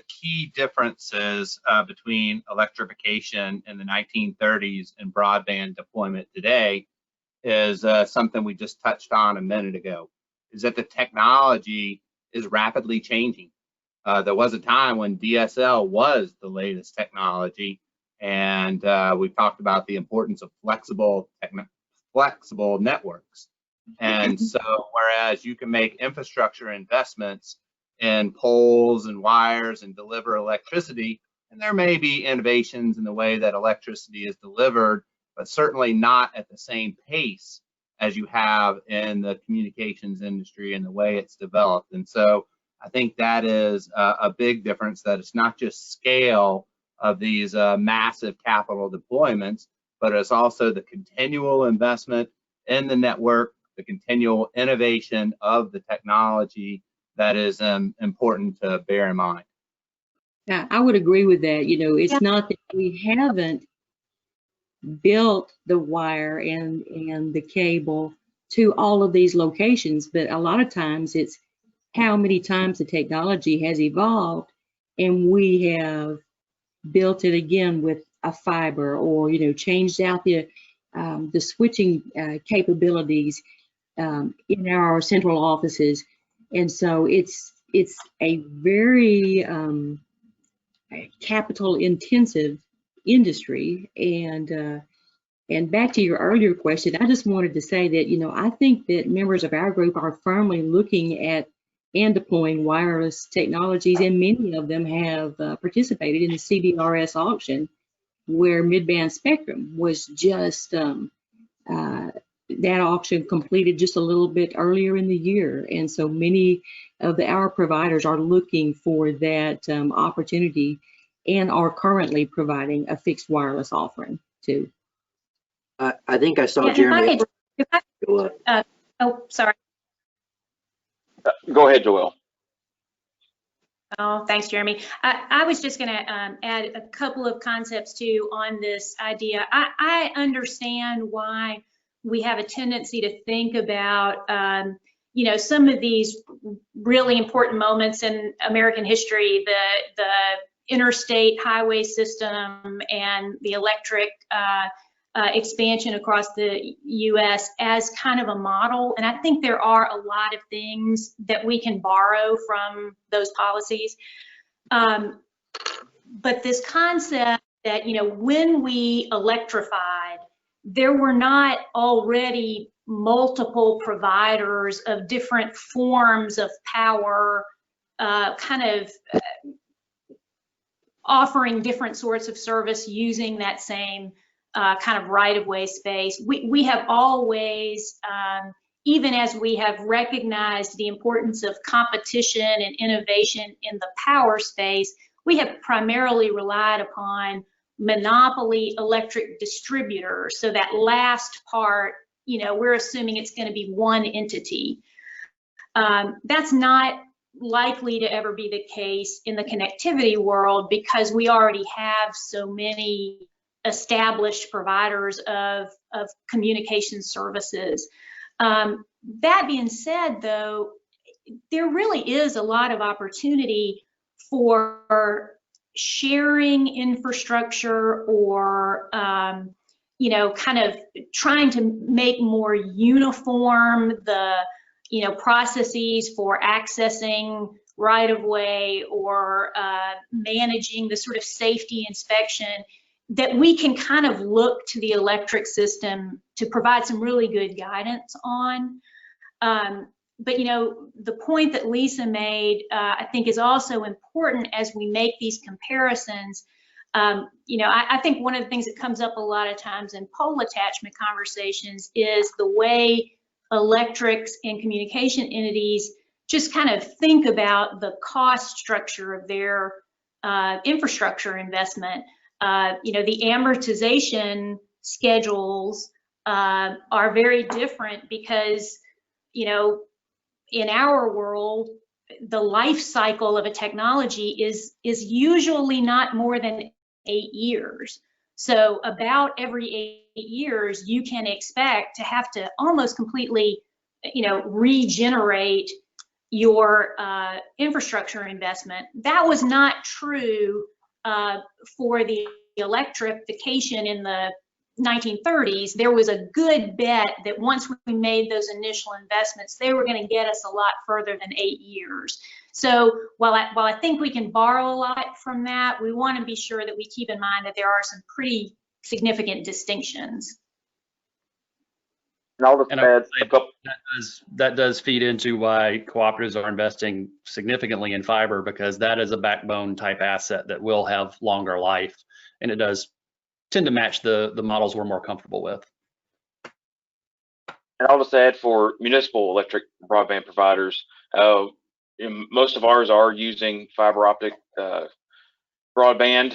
key differences between electrification in the 1930s and broadband deployment today is something we just touched on a minute ago, is that the technology is rapidly changing. There was a time when DSL was the latest technology, and we've talked about the importance of flexible networks. And so whereas you can make infrastructure investments in poles and wires and deliver electricity, and there may be innovations in the way that electricity is delivered, but certainly not at the same pace as you have in the communications industry and the way it's developed. And so I think that is a big difference, that it's not just scale of these massive capital deployments, but it's also the continual investment in the network, the continual innovation of the technology that is important to bear in mind. Yeah, I would agree with that. It's not that we haven't built the wire and the cable to all of these locations, but a lot of times it's how many times the technology has evolved and we have built it again with a fiber, or changed out the switching capabilities in our central offices. And so it's a very capital intensive industry. And back to your earlier question, I just wanted to say that, I think that members of our group are firmly looking at and deploying wireless technologies, and many of them have participated in the CBRS auction, where mid-band spectrum was just that auction completed just a little bit earlier in the year. And so many of our providers are looking for that opportunity and are currently providing a fixed wireless offering too. I think I saw Jeremy. Oh, sorry. Go ahead, Joelle. Oh, thanks, Jeremy. I was just going to add a couple of concepts too on this idea. I understand why we have a tendency to think about, some of these really important moments in American history, the interstate highway system and the electric expansion across the U.S. as kind of a model. And I think there are a lot of things that we can borrow from those policies. But this concept that, you know, when we electrified, there were not already multiple providers of different forms of power, offering different sorts of service using that same kind of right-of-way space. We have always, even as we have recognized the importance of competition and innovation in the power space, we have primarily relied upon monopoly electric distributors. So that last part, you know, we're assuming it's going to be one entity. That's not likely to ever be the case in the connectivity world because we already have so many established providers of communication services. That being said, though, there really is a lot of opportunity for sharing infrastructure or, you know, kind of trying to make more uniform the, you know, processes for accessing right-of-way or managing the sort of safety inspection, that we can kind of look to the electric system to provide some really good guidance on. But, you know, the point that Lisa made, I think is also important as we make these comparisons. You know, I think one of the things that comes up a lot of times in pole attachment conversations is the way electrics and communication entities just kind of think about the cost structure of their infrastructure investment. You know, the amortization schedules are very different because, you know, in our world, the life cycle of a technology is usually not more than 8 years. So about every 8 years, you can expect to have to almost completely, you know, regenerate your infrastructure investment. That was not true for the electrification in the 1930s. There was a good bet that once we made those initial investments, they were going to get us a lot further than 8 years. So while I think we can borrow a lot from that, we want to be sure that we keep in mind that there are some pretty significant distinctions. And I would say that does feed into why cooperatives are investing significantly in fiber, because that is a backbone type asset that will have longer life, and it does tend to match the models we're more comfortable with. And I'll just add for municipal electric broadband providers, most of ours are using fiber optic broadband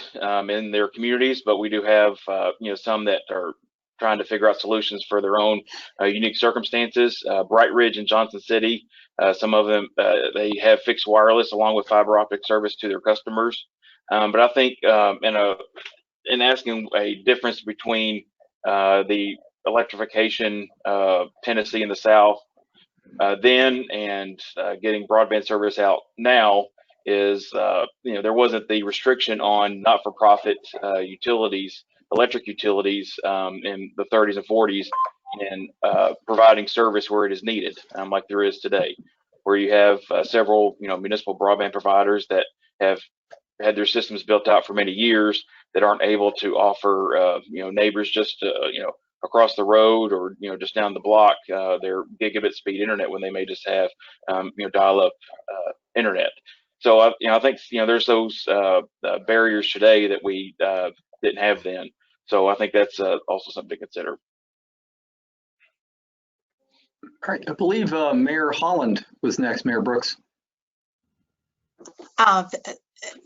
in their communities, but we do have you know, some that are trying to figure out solutions for their own unique circumstances. Bright Ridge and Johnson City, some of them, they have fixed wireless along with fiber optic service to their customers. But I think in asking a difference between the electrification of Tennessee in the South then and getting broadband service out now is, you know, there wasn't the restriction on not-for-profit utilities, electric utilities in the 30s and 40s, and providing service where it is needed, like there is today, where you have several, you know, municipal broadband providers that have had their systems built out for many years that aren't able to offer, you know, neighbors just, you know, across the road or, you know, just down the block, their gigabit speed internet when they may just have, you know, dial-up internet. So, you know, I think, you know, there's those barriers today that we didn't have then. So I think that's also something to consider. All right, I believe Mayor Holland was next. Mayor Brooks.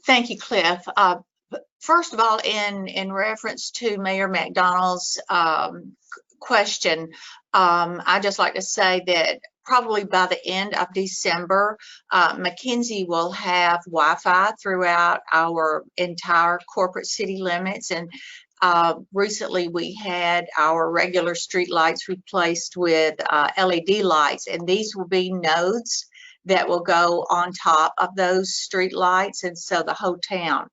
Thank you, Cliff. First of all, in reference to Mayor McDonald's question, I'd just like to say that probably by the end of December, McKinsey will have Wi-Fi throughout our entire corporate city limits. And recently we had our regular street lights replaced with LED lights, and these will be nodes that will go on top of those street lights, and so the whole town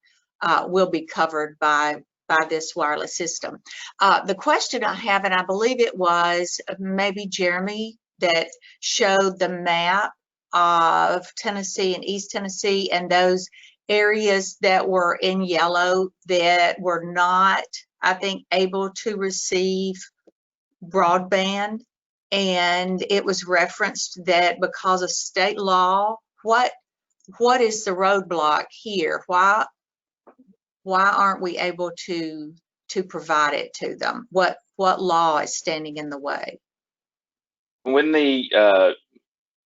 will be covered by this wireless system. The question I have, and I believe it was maybe Jeremy that showed the map of Tennessee and East Tennessee and those areas that were in yellow that were not, I think, able to receive broadband. And it was referenced that because of state law, what is the roadblock here? Why aren't we able to provide it to them? What law is standing in the way? When the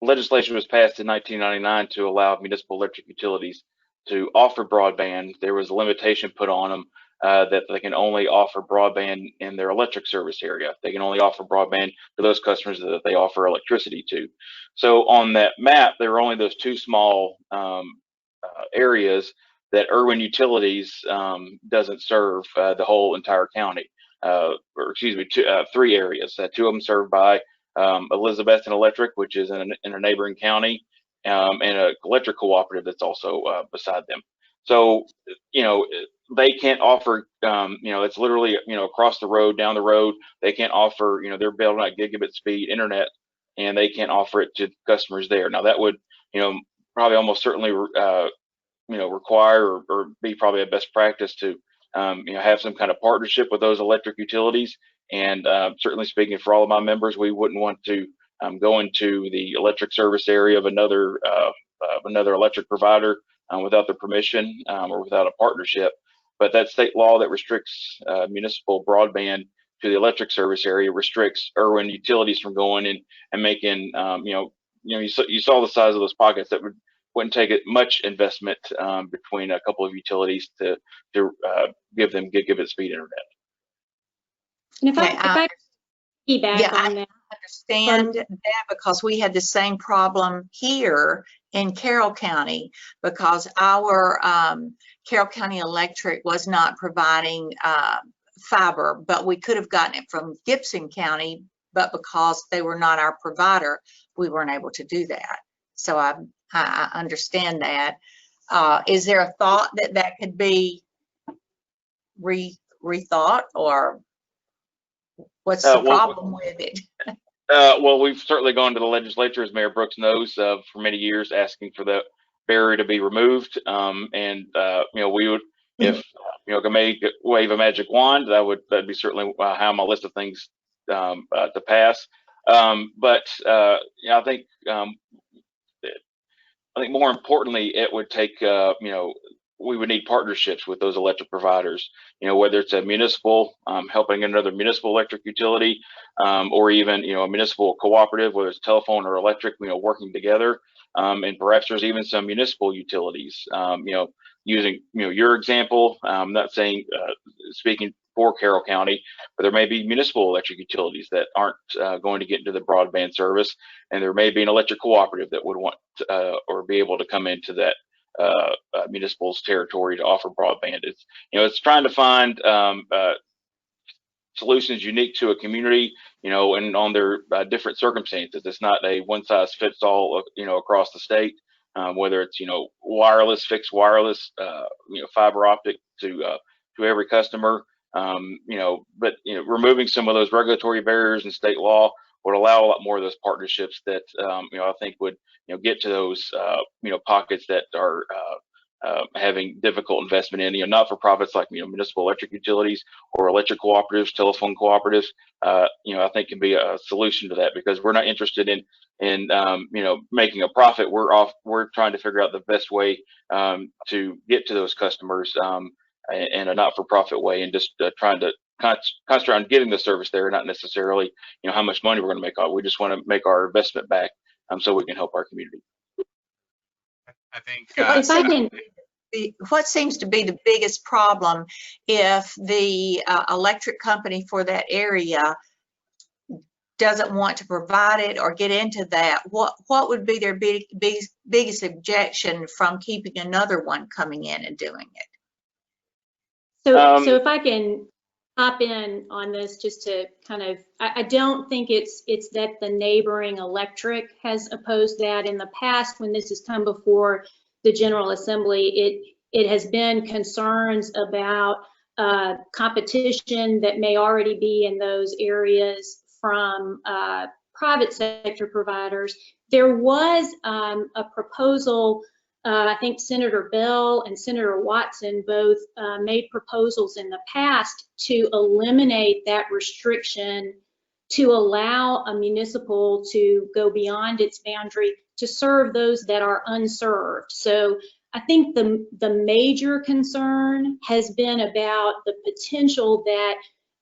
legislation was passed in 1999 to allow municipal electric utilities to offer broadband, there was a limitation put on them that they can only offer broadband in their electric service area. They can only offer broadband to those customers that they offer electricity to. So on that map, there were only those two small areas that Irwin Utilities doesn't serve the whole entire county, or excuse me, three areas. Two of them served by Elizabethton Electric, which is in a neighboring county, and an electric cooperative that's also beside them. So, they can't offer, it's literally, across the road, down the road. They can't offer, they're building out gigabit speed internet, and they can't offer it to customers there. Now that would, probably almost certainly, require or be probably a best practice to, have some kind of partnership with those electric utilities. And certainly speaking for all of my members, we wouldn't want to go into the electric service area of another electric provider without their permission or without a partnership. But that state law that restricts municipal broadband to the electric service area restricts Irwin Utilities from going in and making, you saw the size of those pockets. That wouldn't take much investment between a couple of utilities to give them gigabit speed internet. And if I piggyback on that. I understand that, because we had the same problem here in Carroll County, because our Carroll County Electric was not providing fiber, but we could have gotten it from Gibson County, but because they were not our provider, we weren't able to do that. So I understand that. Is there a thought that could be rethought, or what's the problem with it? Well, we've certainly gone to the legislature, as Mayor Brooks knows, for many years, asking for the barrier to be removed. We would, if could wave a magic wand, that'd be certainly high on my list of things to pass. I think more importantly, it would take we would need partnerships with those electric providers, whether it's a municipal helping another municipal electric utility, or even, a municipal cooperative, whether it's telephone or electric, working together. And perhaps there's even some municipal utilities, using, your example. I'm not saying, speaking for Carroll County, but there may be municipal electric utilities that aren't going to get into the broadband service. And there may be an electric cooperative that would want or be able to come into that municipal's territory to offer broadband. It's trying to find solutions unique to a community, and on their different circumstances. It's not a one size fits all, across the state, whether it's, wireless, fixed wireless, fiber optic to every customer. But removing some of those regulatory barriers in state law would allow a lot more of those partnerships that, I think would, get to those, pockets that are having difficult investment in, not-for-profits like, municipal electric utilities or electric cooperatives, telephone cooperatives, I think can be a solution to that, because we're not interested in making a profit. We're trying to figure out the best way to get to those customers in a not-for-profit way, and just trying to concentrate on getting the service there, not necessarily, how much money we're going to make off. We just want to make our investment back, so we can help our community. I think what seems to be the biggest problem, if the electric company for that area doesn't want to provide it or get into that, what would be their biggest objection from keeping another one coming in and doing it? So if I can hop in on this, just to kind of, I don't think it's that the neighboring electric has opposed that. In the past, when this has come before the General Assembly, it has been concerns about competition that may already be in those areas from private sector providers. There was a proposal I think Senator Bell and Senator Watson both made proposals in the past to eliminate that restriction to allow a municipal to go beyond its boundary to serve those that are unserved. So I think the major concern has been about the potential that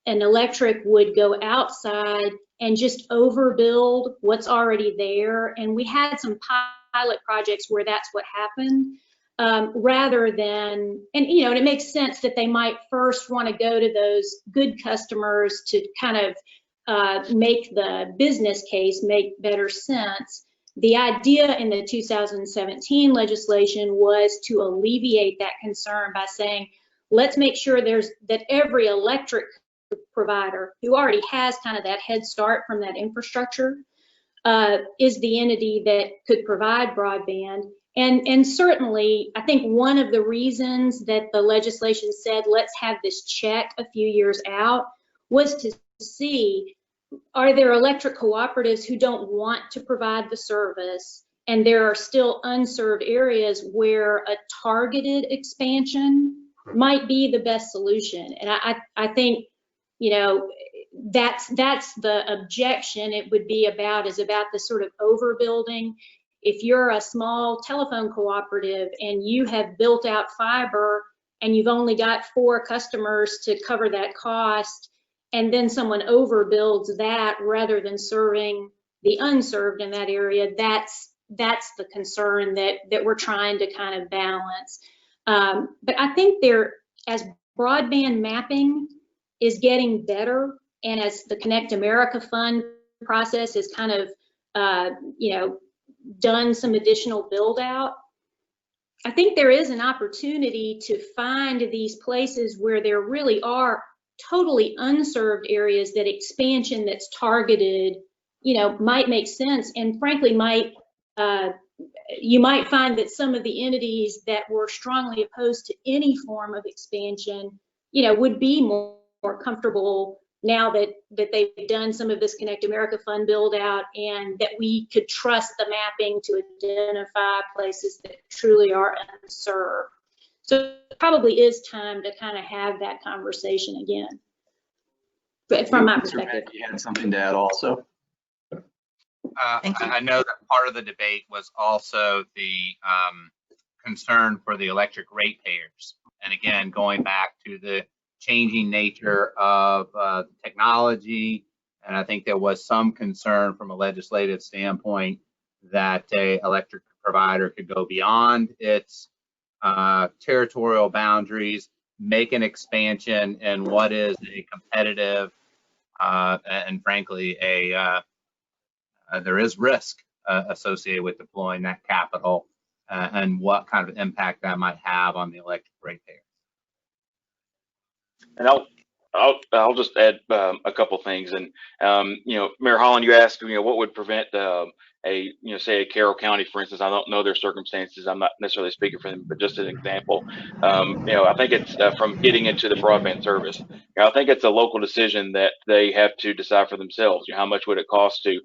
an electric would go outside and just overbuild what's already there. And we had some pilot projects where that's what happened, rather than, and it makes sense that they might first want to go to those good customers to kind of make the business case make better sense. The idea in the 2017 legislation was to alleviate that concern by saying, let's make sure that every electric provider who already has kind of that head start from that infrastructure is the entity that could provide broadband. And certainly, I think one of the reasons that the legislation said, let's have this check a few years out, was to see, are there electric cooperatives who don't want to provide the service, and there are still unserved areas where a targeted expansion might be the best solution. And I think, that's the objection it would be about, is about the sort of overbuilding. If you're a small telephone cooperative and you have built out fiber and you've only got 4 customers to cover that cost, and then someone overbuilds that rather than serving the unserved in that area, that's the concern that we're trying to kind of balance. But I think as broadband mapping is getting better, and as the Connect America Fund process is kind of, done some additional build out, I think there is an opportunity to find these places where there really are totally unserved areas that expansion that's targeted, might make sense. And frankly, you might find that some of the entities that were strongly opposed to any form of expansion, would be more comfortable now that they've done some of this Connect America Fund build out, and that we could trust the mapping to identify places that truly are unserved. So it probably is time to kind of have that conversation again, but from my perspective. You had something to add also? I know that part of the debate was also the concern for the electric ratepayers. And again, going back to the changing nature of technology, and I think there was some concern from a legislative standpoint that a electric provider could go beyond its territorial boundaries, make an expansion in what is a competitive and frankly there is risk associated with deploying that capital and what kind of impact that might have on the electric ratepayer. And I'll just add a couple things. And Mayor Holland, you asked, what would prevent say a Carroll County, for instance. I don't know their circumstances. I'm not necessarily speaking for them, but just as an example, I think it's from getting into the broadband service. I think it's a local decision that they have to decide for themselves. How much would it cost to,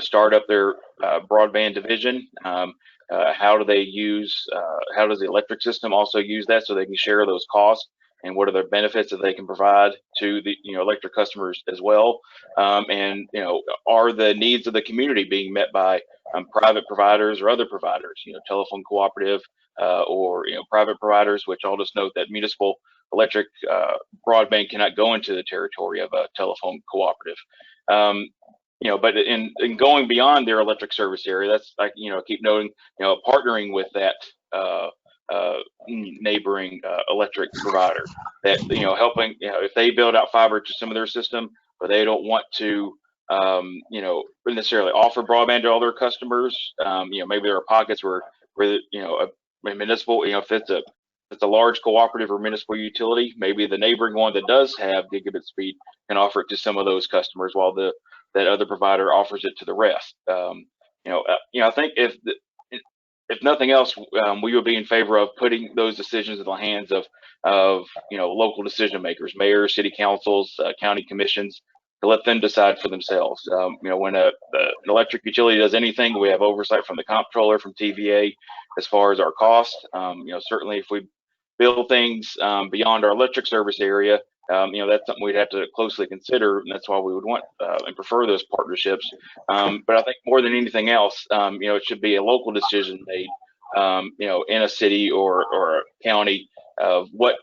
start up their broadband division? How do they use? How does the electric system also use that so they can share those costs? And what are the benefits that they can provide to the electric customers as well? And are the needs of the community being met by private providers or other providers? Telephone cooperative or private providers. Which I'll just note that municipal electric broadband cannot go into the territory of a telephone cooperative. But in going beyond their electric service area, that's I keep noting partnering with that. Neighboring electric provider that helping if they build out fiber to some of their system, but they don't want to necessarily offer broadband to all their customers. Maybe there are pockets where a municipal, if it's a large cooperative or municipal utility, maybe the neighboring one that does have gigabit speed can offer it to some of those customers while that other provider offers it to the rest. I think if nothing else, we would be in favor of putting those decisions in the hands of local decision makers, mayors, city councils, county commissions, to let them decide for themselves. When an electric utility does anything, we have oversight from the comptroller, from TVA, as far as our cost. Certainly if we build things beyond our electric service area, that's something we'd have to closely consider, and that's why we would want and prefer those partnerships. But I think more than anything else, it should be a local decision made, in a city or a county of what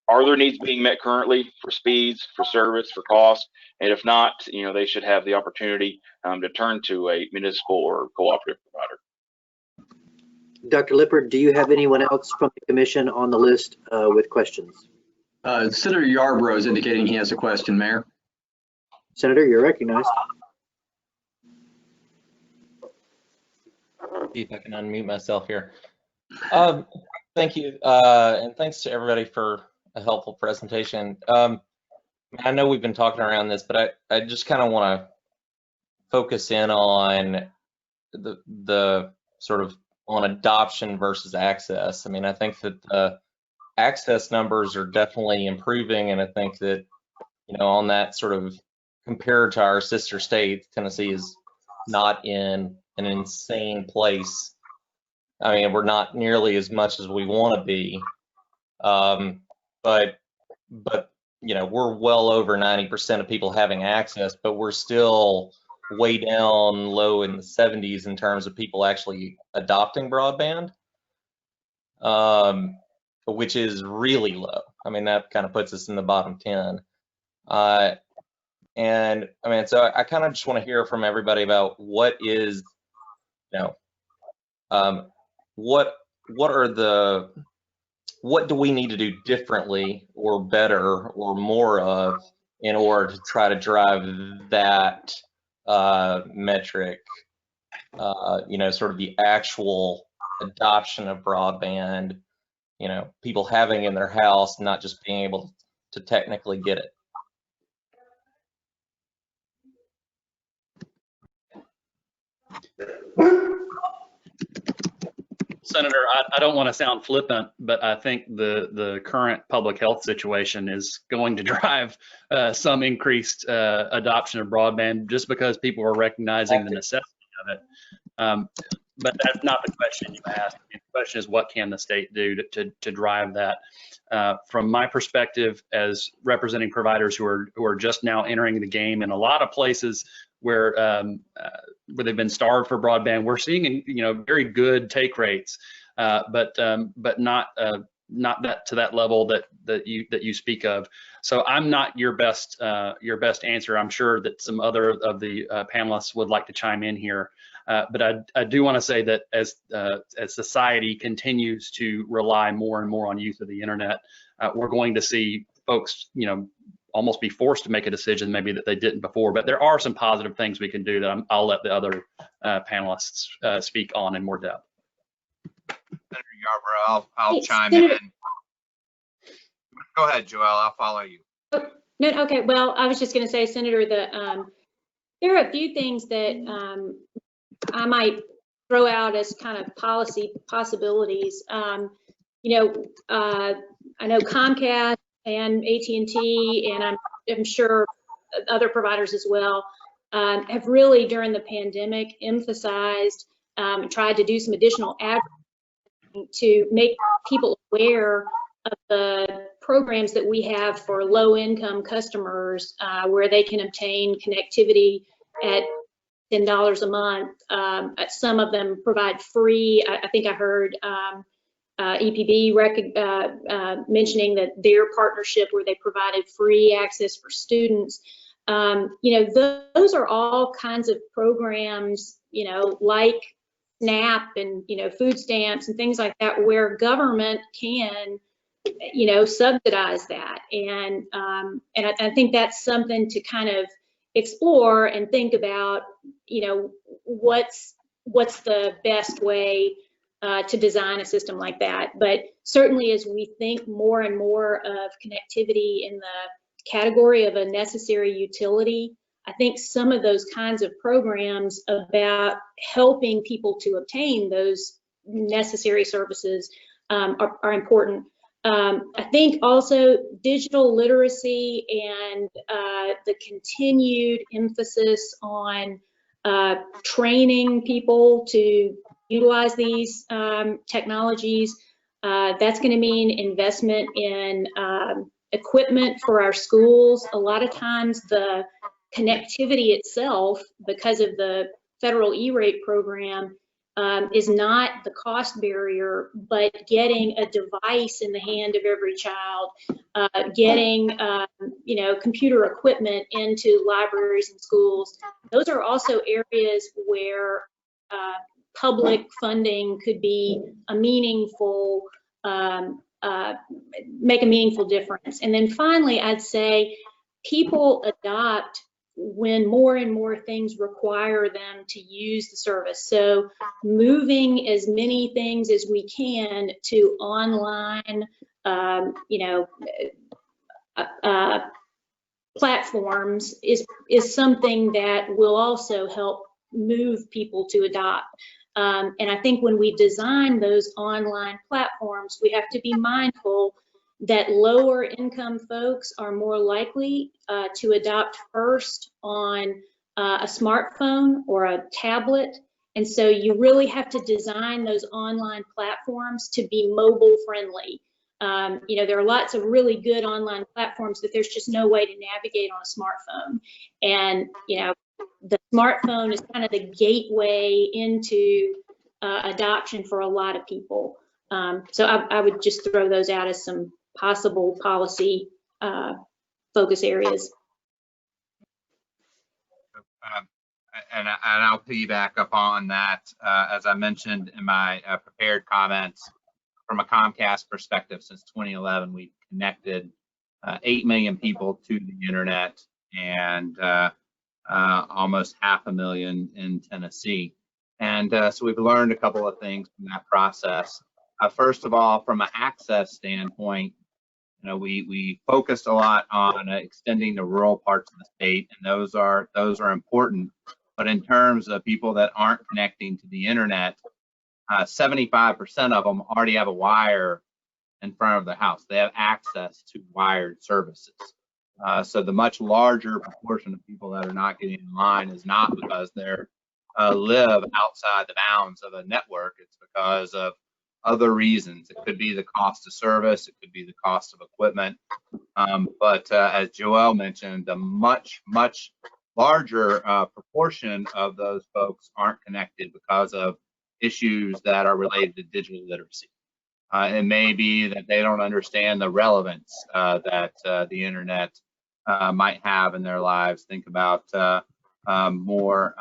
are their needs being met currently for speeds, for service, for cost, and if not, they should have the opportunity to turn to a municipal or cooperative provider. Dr. Lippard, do you have anyone else from the commission on the list with questions? Senator Yarborough is indicating he has a question, Mayor. Senator, you're recognized. See if I can unmute myself here. Thank you, and thanks to everybody for a helpful presentation. I know we've been talking around this, but I just kind of want to focus in on the sort of on adoption versus access. I mean, I think that the access numbers are definitely improving, and I think that, on that sort of compared to our sister state, Tennessee is not in an insane place. I mean, we're not nearly as much as we want to be, but we're well over 90% of people having access, but we're still way down low in the 70s in terms of people actually adopting broadband, which is really low. I mean, that kind of puts us in the bottom 10. And I mean, so I kind of just want to hear from everybody about what is, what do we need to do differently or better or more of in order to try to drive that metric, sort of the actual adoption of broadband, people having in their house, not just being able to technically get it. Senator, I don't want to sound flippant, but I think the current public health situation is going to drive some increased adoption of broadband just because people are recognizing the necessity of it. But that's not the question you asked. The question is, what can the state do to drive that? From my perspective, as representing providers who are just now entering the game in a lot of places where they've been starved for broadband, we're seeing very good take rates, but not that to that level that you speak of. So I'm not your best answer. I'm sure that some other of the panelists would like to chime in here. But I do want to say that as society continues to rely more and more on use of the internet, we're going to see folks, almost be forced to make a decision maybe that they didn't before. But there are some positive things we can do that I'll let the other panelists speak on in more depth. Senator Yarborough, I'll chime in. Go ahead, Joelle. I'll follow you. Oh, no, okay. Well, I was just going to say, Senator, that there are a few things that I might throw out as kind of policy possibilities. I know Comcast and AT&T, and I'm sure other providers as well, have really during the pandemic emphasized and tried to do some additional advertising to make people aware of the programs that we have for low-income customers, where they can obtain connectivity at $10 a month. Some of them provide free. I think I heard EPB mentioning that their partnership where they provided free access for students. Those are all kinds of programs, like SNAP and, food stamps and things like that, where government can, subsidize that. And I think that's something to kind of explore and think about, what's the best way to design a system like that. But certainly as we think more and more of connectivity in the category of a necessary utility, I think some of those kinds of programs about helping people to obtain those necessary services are important. I think also digital literacy and the continued emphasis on training people to utilize these technologies, that's going to mean investment in equipment for our schools. A lot of times the connectivity itself, because of the federal E-rate program, is not the cost barrier, but getting a device in the hand of every child, getting computer equipment into libraries and schools. Those are also areas where public funding could be a meaningful, make a meaningful difference. And then finally, I'd say people adopt when more and more things require them to use the service. So moving as many things as we can to online, platforms is something that will also help move people to adopt. And I think when we design those online platforms, we have to be mindful that lower income folks are more likely to adopt first on a smartphone or a tablet. And so you really have to design those online platforms to be mobile friendly. There are lots of really good online platforms, but there's just no way to navigate on a smartphone. And, the smartphone is kind of the gateway into adoption for a lot of people. So I would just throw those out as some possible policy focus areas. And I'll piggyback up on that. As I mentioned in my prepared comments, from a Comcast perspective, since 2011, we've connected 8 million people to the internet and almost 500,000 in Tennessee. And so we've learned a couple of things from that process. First of all, from an access standpoint, we focused a lot on extending the rural parts of the state, and those are important. But in terms of people that aren't connecting to the internet, 75% of them already have a wire in front of their house. They have access to wired services. So the much larger proportion of people that are not getting in line is not because they're live outside the bounds of a network. It's because of other reasons. It could be the cost of service. It could be the cost of equipment. But as Joelle mentioned, the much larger proportion of those folks aren't connected because of issues that are related to digital literacy. It may be that they don't understand the relevance that the internet might have in their lives. Think about more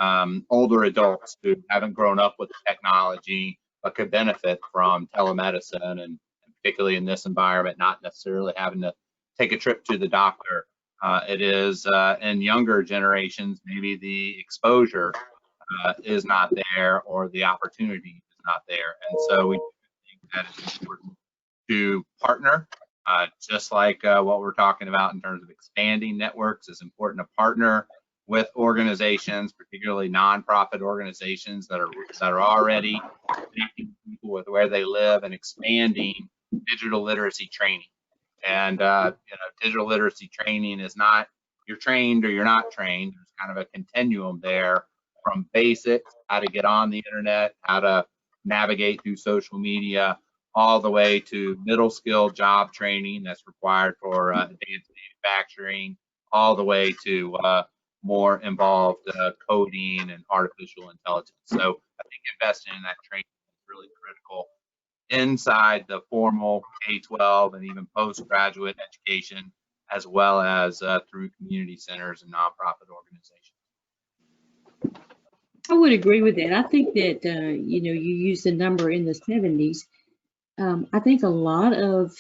older adults who haven't grown up with technology but could benefit from telemedicine, and particularly in this environment, not necessarily having to take a trip to the doctor. It is in younger generations, maybe the exposure is not there or the opportunity is not there. And so we think that it's important to partner, just like what we're talking about in terms of expanding networks. It's important to partner with organizations, particularly nonprofit organizations that are already connecting people with where they live and expanding digital literacy training. And digital literacy training is not you're trained or you're not trained. There's kind of a continuum there, from basics, how to get on the internet, how to navigate through social media, all the way to middle skill job training that's required for advanced manufacturing, all the way to more involved coding and artificial intelligence. So I think investing in that training is really critical inside the formal K-12 and even postgraduate education, as well as through community centers and nonprofit organizations. I would agree with that. I think that, you used the number in the 70s. I think a lot of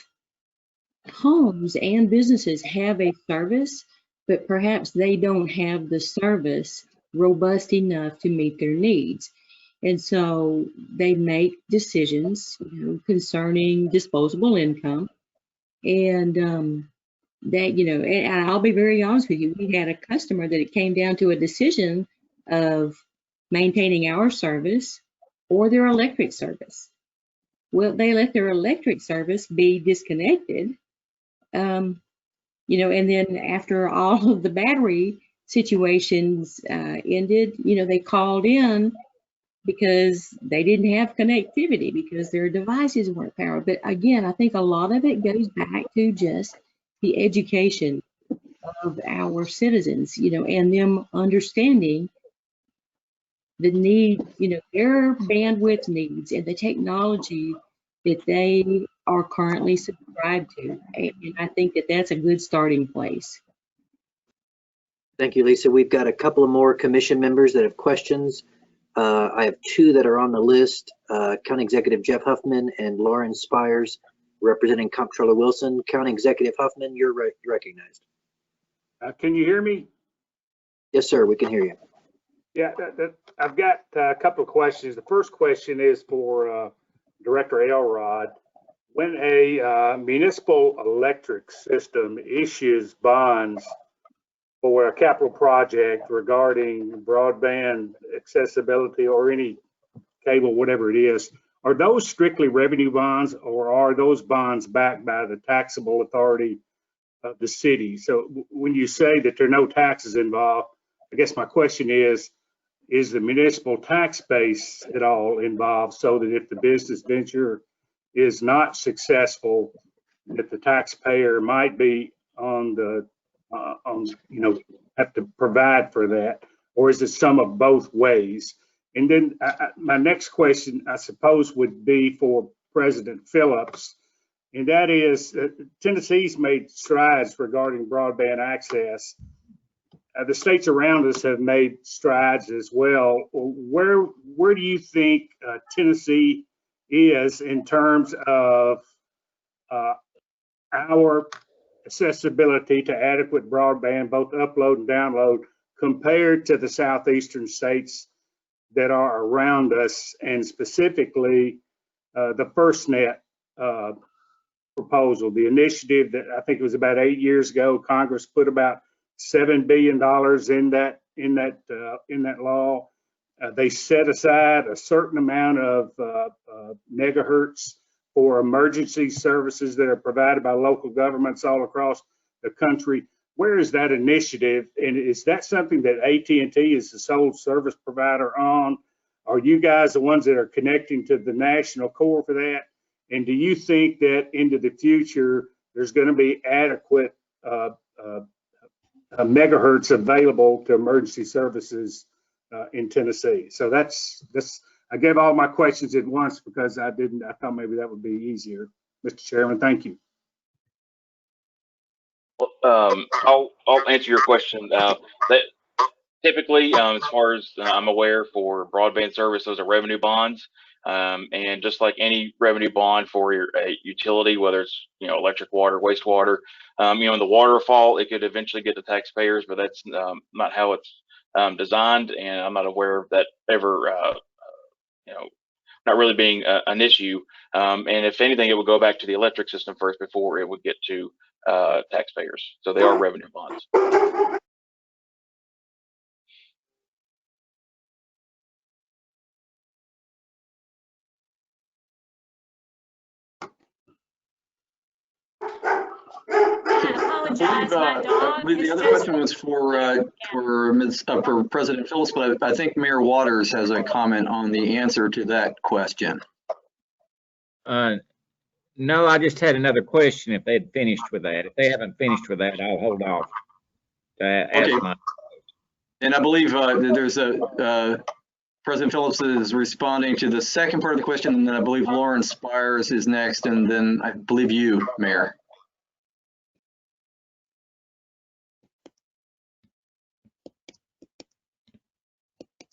homes and businesses have a service, but perhaps they don't have the service robust enough to meet their needs. And so they make decisions, concerning disposable income. And that, and I'll be very honest with you, we had a customer that it came down to a decision of maintaining our service or their electric service. Well, they let their electric service be disconnected. You know, and then after all of the battery situations ended, you know, they called in because they didn't have connectivity because their devices weren't powered. But again, I think a lot of it goes back to just the education of our citizens, you know, and them understanding the need, you know, their bandwidth needs and the technology that they are currently subscribed to. And I think that that's a good starting place. Thank you, Lisa. We've got a couple of more commission members that have questions. I have two that are on the list, County Executive Jeff Huffman and Lauren Spires, representing Comptroller Wilson. County Executive Huffman, you're recognized. Can you hear me? Yes, sir, we can hear you. Yeah, I've got a couple of questions. The first question is for Director Elrod. When a municipal electric system issues bonds for a capital project regarding broadband accessibility or any cable, whatever it is, are those strictly revenue bonds, or are those bonds backed by the taxable authority of the city? So when you say that there are no taxes involved, I guess my question is the municipal tax base at all involved, so that if the business venture is not successful, that the taxpayer might be on the you know, have to provide for that, or is it some of both ways? And then my next question, I suppose, would be for President Phillips, and that is, Tennessee's made strides regarding broadband access. The states around us have made strides as well. Where do you think Tennessee is in terms of our accessibility to adequate broadband, both upload and download, compared to the southeastern states that are around us, and specifically the FirstNet proposal, the initiative that I think it was about 8 years ago, Congress put about $7 billion in that law. They set aside a certain amount of megahertz for emergency services that are provided by local governments all across the country. Where is that initiative? And is that something that AT&T is the sole service provider on? Are you guys the ones that are connecting to the national core for that? And do you think that into the future, there's going to be adequate megahertz available to emergency services in Tennessee? So that's I gave all my questions at once because I thought maybe that would be easier. Mr. Chairman, thank you. Well, I'll answer your question. That typically, as far as I'm aware, for broadband service, those are revenue bonds. And just like any revenue bond for your utility, whether it's, you know, electric, water, wastewater, you know, in the waterfall, it could eventually get to taxpayers, but that's not how it's designed, and I'm not aware of that ever, you know, not really being an issue. And if anything, it would go back to the electric system first before it would get to taxpayers. So they are revenue bonds. I believe the other question was for President Phillips, but I think Mayor Waters has a comment on the answer to that question. No, I just had another question if they had finished with that. If they haven't finished with that, I'll hold off to ask my. And I believe there's President Phillips is responding to the second part of the question, and then I believe Lauren Spires is next, and then I believe you, Mayor.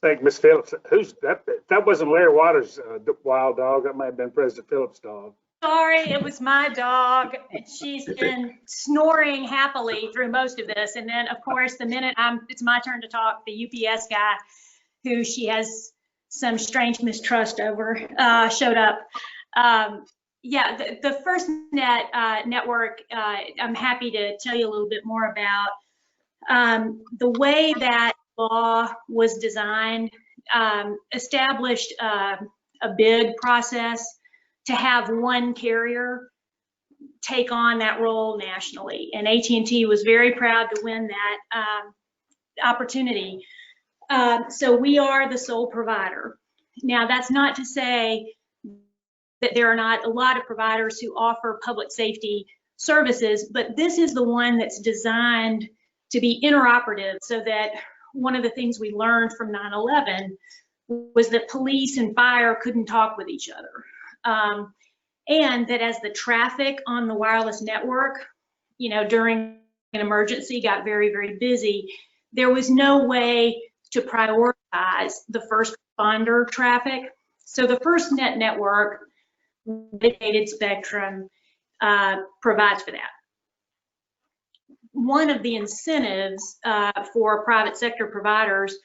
Thank you, Ms. Phillips. Who's that? That wasn't Larry Waters' wild dog. That might have been President Phillips' dog. Sorry, it was my dog. She's been snoring happily through most of this. And then, of course, the minute it's my turn to talk, the UPS guy, who she has some strange mistrust over, showed up. Yeah, the FirstNet network, I'm happy to tell you a little bit more about. The way that law was designed established a bid process to have one carrier take on that role nationally. And AT&T was very proud to win that opportunity. So we are the sole provider. Now, that's not to say that there are not a lot of providers who offer public safety services, but this is the one that's designed to be interoperative, so that one of the things we learned from 9/11 was that police and fire couldn't talk with each other. And that as the traffic on the wireless network, during an emergency got very, very busy, there was no way to prioritize the first responder traffic. So the FirstNet network, dedicated spectrum, provides for that. One of the incentives for private sector providers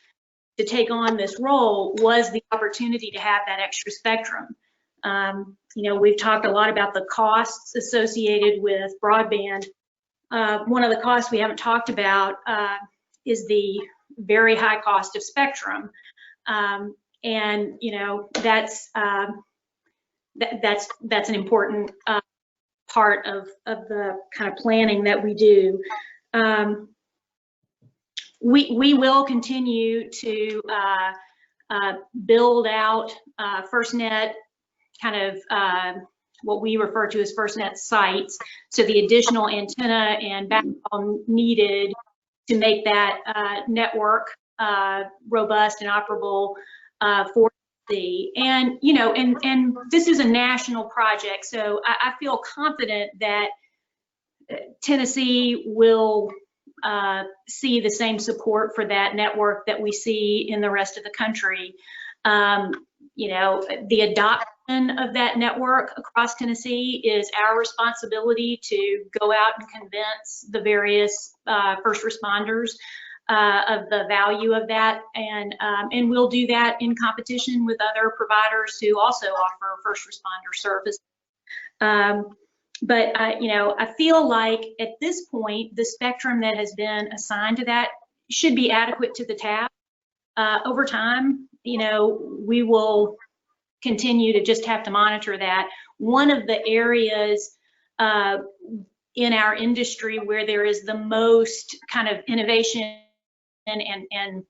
to take on this role was the opportunity to have that extra spectrum. We've talked a lot about the costs associated with broadband. One of the costs we haven't talked about is the very high cost of spectrum. And that's an important part of the kind of planning that we do. We will continue to build out FirstNet, kind of what we refer to as FirstNet sites. So the additional antenna and backbone needed to make that network robust and operable for the, and this is a national project, so I feel confident that Tennessee will see the same support for that network that we see in the rest of the country. The adoption of that network across Tennessee is our responsibility to go out and convince the various first responders of the value of that, and we'll do that in competition with other providers who also offer first responder service. But I feel like at this point, the spectrum that has been assigned to that should be adequate to the task. Over time, we will continue to just have to monitor that. One of the areas in our industry where there is the most kind of innovation and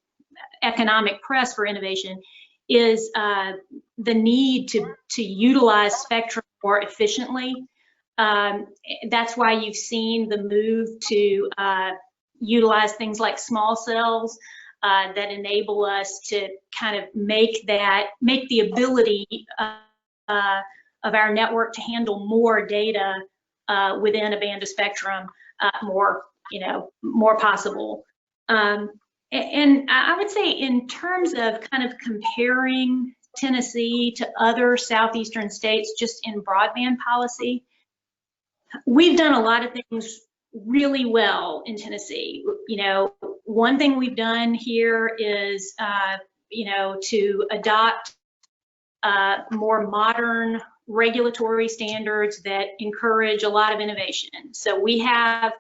economic press for innovation is the need to utilize spectrum more efficiently. That's why you've seen the move to utilize things like small cells that enable us to kind of make the ability of our network to handle more data within a band of spectrum more possible. And I would say, in terms of kind of comparing Tennessee to other southeastern states just in broadband policy, we've done a lot of things really well in Tennessee. One thing we've done here is, to adopt more modern regulatory standards that encourage a lot of innovation. So we have,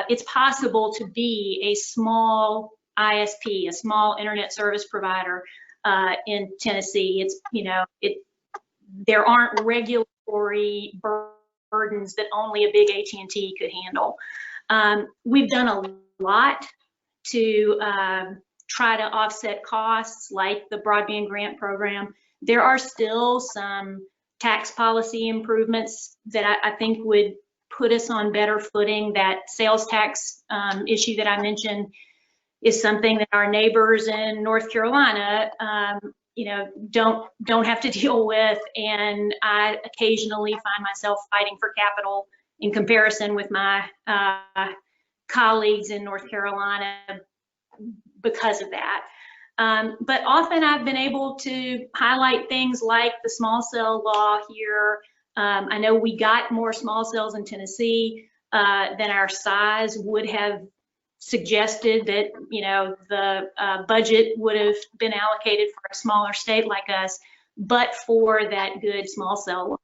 it's possible to be a small ISP, a small internet service provider in Tennessee. There aren't regulatory burdens that only a big AT&T could handle. We've done a lot to try to offset costs, like the broadband grant program. There are still some tax policy improvements that I think would put us on better footing. That sales tax issue that I mentioned is something that our neighbors in North Carolina don't have to deal with, and I occasionally find myself fighting for capital in comparison with my colleagues in North Carolina because of that. But often I've been able to highlight things like the small cell law here. I know we got more small cells in Tennessee than our size would have suggested, that the budget would have been allocated for a smaller state like us, but for that good small cell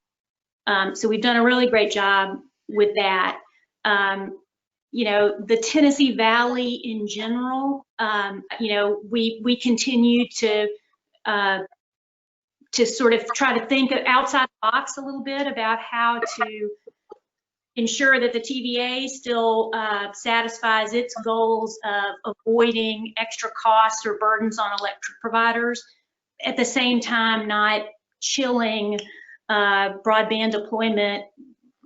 law. So we've done a really great job with that. The Tennessee Valley in general, we continue to to sort of try to think outside the box a little bit about how to ensure that the TVA still satisfies its goals of avoiding extra costs or burdens on electric providers, at the same time not chilling broadband deployment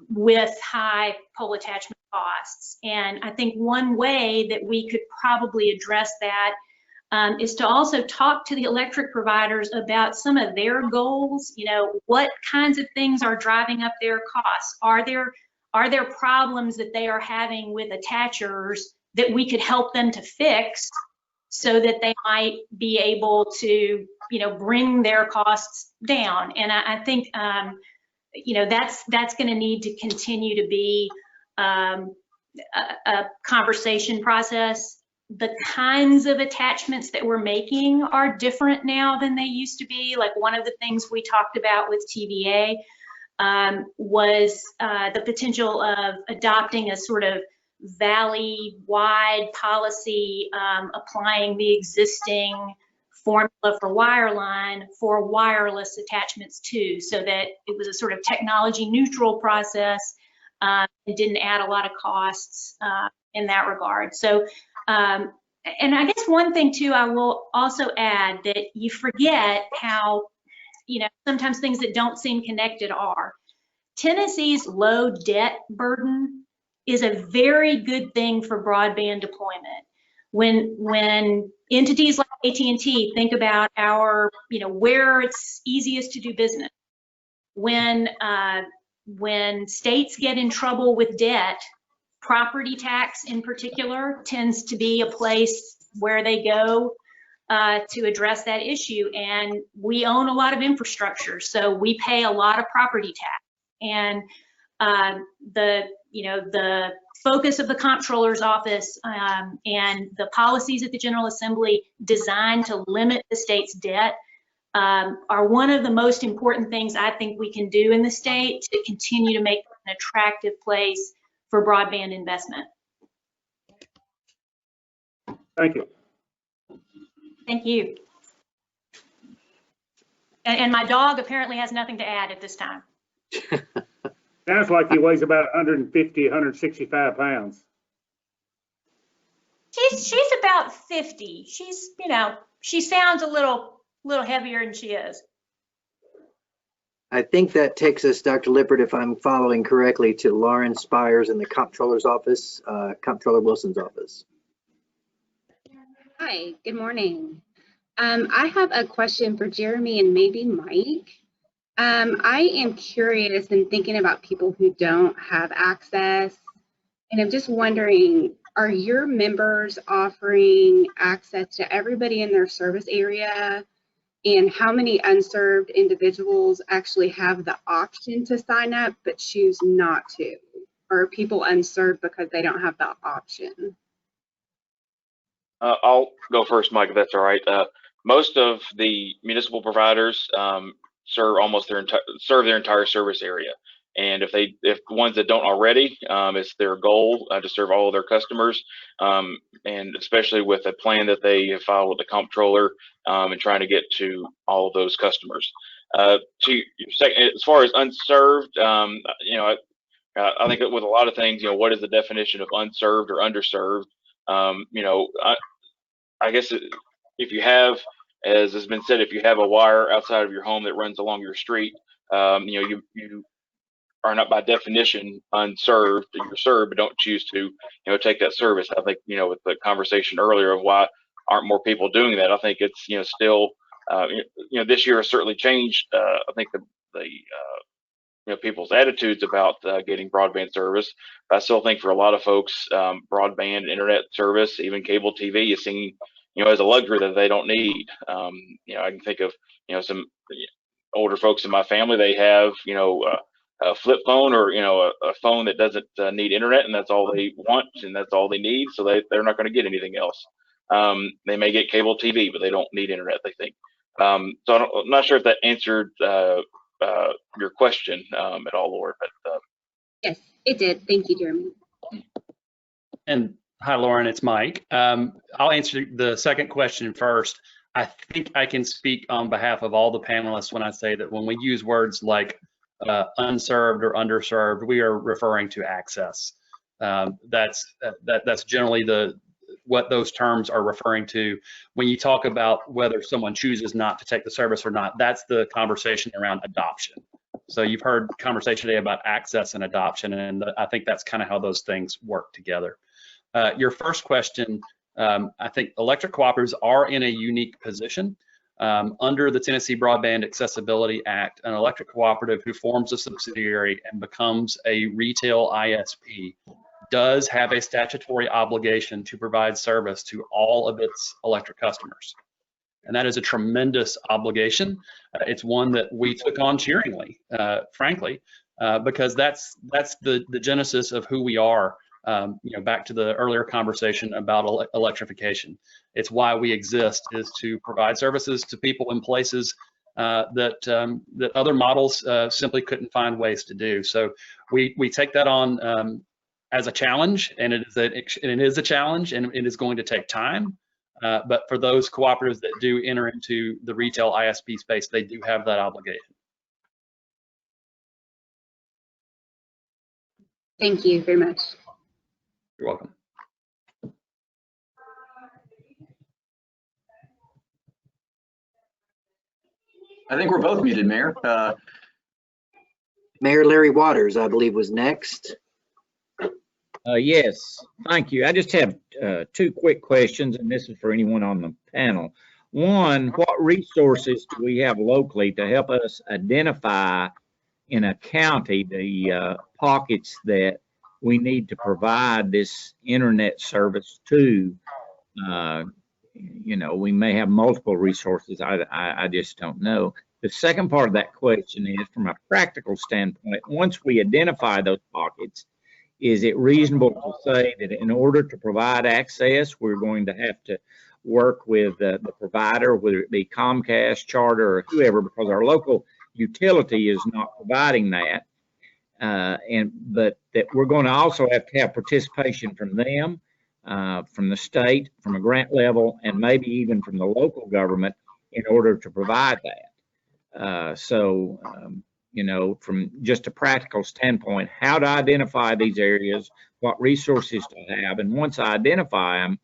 with high pole attachment costs. And I think one way that we could probably address that is to also talk to the electric providers about some of their goals. You know, what kinds of things are driving up their costs? Are there problems that they are having with attachers that we could help them to fix so that they might be able to, you know, bring their costs down? And I think, you know, that's going to need to continue to be a conversation process. The kinds of attachments that we're making are different now than they used to be. Like one of the things we talked about with TVA was the potential of adopting a sort of valley-wide policy, applying the existing formula for wireline for wireless attachments too, so that it was a sort of technology neutral process. It didn't add a lot of costs in that regard. So, and I guess one thing too, I will also add that you forget how, you know, sometimes things that don't seem connected are. Tennessee's low debt burden is a very good thing for broadband deployment. When entities like AT&T think about our, you know, where it's easiest to do business, when states get in trouble with debt, property tax in particular tends to be a place where they go to address that issue. And we own a lot of infrastructure, so we pay a lot of property tax. And the focus of the Comptroller's office and the policies at the General Assembly designed to limit the state's debt are one of the most important things I think we can do in the state to continue to make it an attractive place for broadband investment. Thank you. Thank you. And my dog apparently has nothing to add at this time. Sounds like he weighs about 150, 165 pounds. She's about 50. She's, you know, she sounds a little heavier than she is. I think that takes us, Dr. Lippert, if I'm following correctly, to Lauren Spires in the Comptroller's office, Comptroller Wilson's office. Hi, good morning. I have a question for Jeremy and maybe Mike. I am curious in thinking about people who don't have access, and I'm just wondering, are your members offering access to everybody in their service area? And how many unserved individuals actually have the option to sign up but choose not to? Or are people unserved because they don't have the option? I'll go first, Mike, if that's all right. Most of the municipal providers serve their entire service area, and if ones that don't already, it's their goal to serve all of their customers, and especially with a plan that they have filed with the comptroller and trying to get to all of those customers. To your second, as far as unserved, you know, I think that with a lot of things, you know, what is the definition of unserved or underserved? You know, I guess if you have, as has been said, if you have a wire outside of your home that runs along your street, you know, you are not by definition unserved. You're served, but don't choose to, you know, take that service. I think, you know, with the conversation earlier of why aren't more people doing that, I think it's, you know, still, you know, this year has certainly changed. I think the you know, people's attitudes about getting broadband service. But I still think for a lot of folks, broadband internet service, even cable TV, is seen, you know, as a luxury that they don't need. You know, I can think of, you know, some older folks in my family. They have, you know, a flip phone or, you know, a phone that doesn't need internet, and that's all they want and that's all they need. So they're not going to get anything else. They may get cable TV, but they don't need internet, they think. So I'm not sure if that answered your question at all, Laura. But yes, it did. Thank you, Jeremy. And hi, Lauren, it's Mike. I'll answer the second question first. I think I can speak on behalf of all the panelists when I say that when we use words like unserved or underserved, we are referring to access. That's generally what those terms are referring to. When you talk about whether someone chooses not to take the service or not, that's the conversation around adoption. So you've heard conversation today about access and adoption, and I think that's kind of how those things work together. Your first question, I think electric cooperatives are in a unique position. Under the Tennessee Broadband Accessibility Act, an electric cooperative who forms a subsidiary and becomes a retail ISP does have a statutory obligation to provide service to all of its electric customers. And that is a tremendous obligation. It's one that we took on cheeringly, frankly, because that's the genesis of who we are. Back to the earlier conversation about electrification. It's why we exist, is to provide services to people in places that other models simply couldn't find ways to do. So we take that on as a challenge, and it is a challenge, and it is going to take time. But for those cooperatives that do enter into the retail ISP space, they do have that obligation. Thank you very much. You're welcome. I think we're both muted, Mayor. Mayor Larry Waters, I believe, was next. Yes, thank you. I just have two quick questions, and this is for anyone on the panel. One, what resources do we have locally to help us identify in a county the pockets that we need to provide this internet service to? We may have multiple resources. I just don't know. The second part of that question is, from a practical standpoint, once we identify those pockets, is it reasonable to say that in order to provide access, we're going to have to work with the provider, whether it be Comcast, Charter, or whoever, because our local utility is not providing that, but that we're going to also have to have participation from them, from the state, from a grant level, and maybe even from the local government in order to provide that. From just a practical standpoint, how to identify these areas, what resources to have, and once I identify them,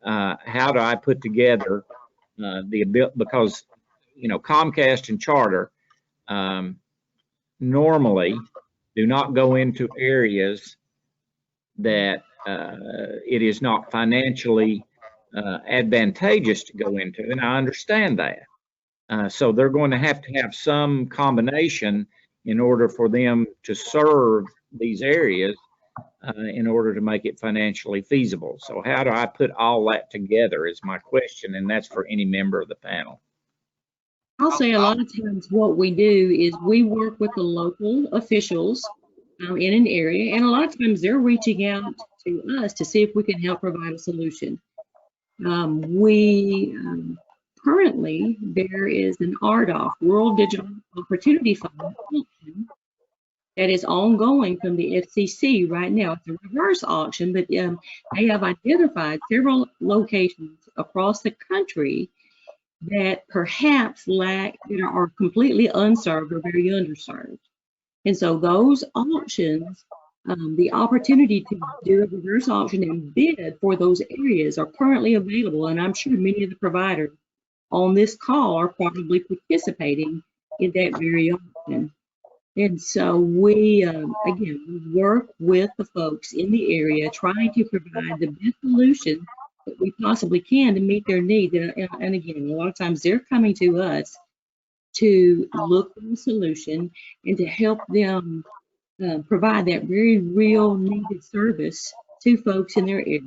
how do I put together because Comcast and Charter normally do not go into areas that it is not financially advantageous to go into, and I understand that. So they're going to have some combination in order for them to serve these areas in order to make it financially feasible. So how do I put all that together is my question, and that's for any member of the panel. I'll say a lot of times what we do is we work with the local officials in an area, and a lot of times they're reaching out to us to see if we can help provide a solution. Currently, there is an RDOF, World Digital Opportunity Fund, that is ongoing from the FCC right now. It's a reverse auction, but they have identified several locations across the country that perhaps are completely unserved or very underserved. And so those auctions, the opportunity to do a reverse auction and bid for those areas are currently available. And I'm sure many of the providers on this call are probably participating in that very auction. And so we, again, we work with the folks in the area trying to provide the best solution that we possibly can to meet their needs. And again, a lot of times they're coming to us to look for a solution and to help them provide that very real needed service to folks in their area.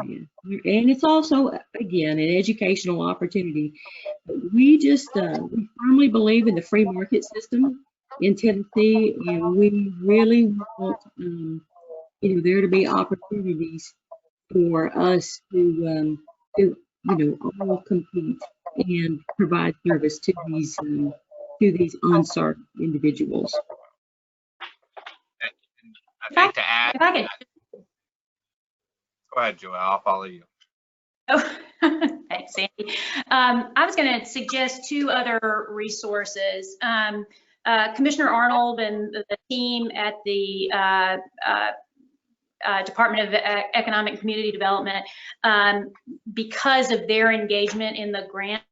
And it's also, again, an educational opportunity. We just, we firmly believe in the free market system in Tennessee, and we really want, there to be opportunities for us to all compete and provide service to these unserved individuals. I think to add, if I could. go ahead, Joelle, I'll follow you. Oh, okay. Thanks, Sandy. I was going to suggest two other resources. Commissioner Arnold and the team at the Department of Economic and Community Development, because of their engagement in the grant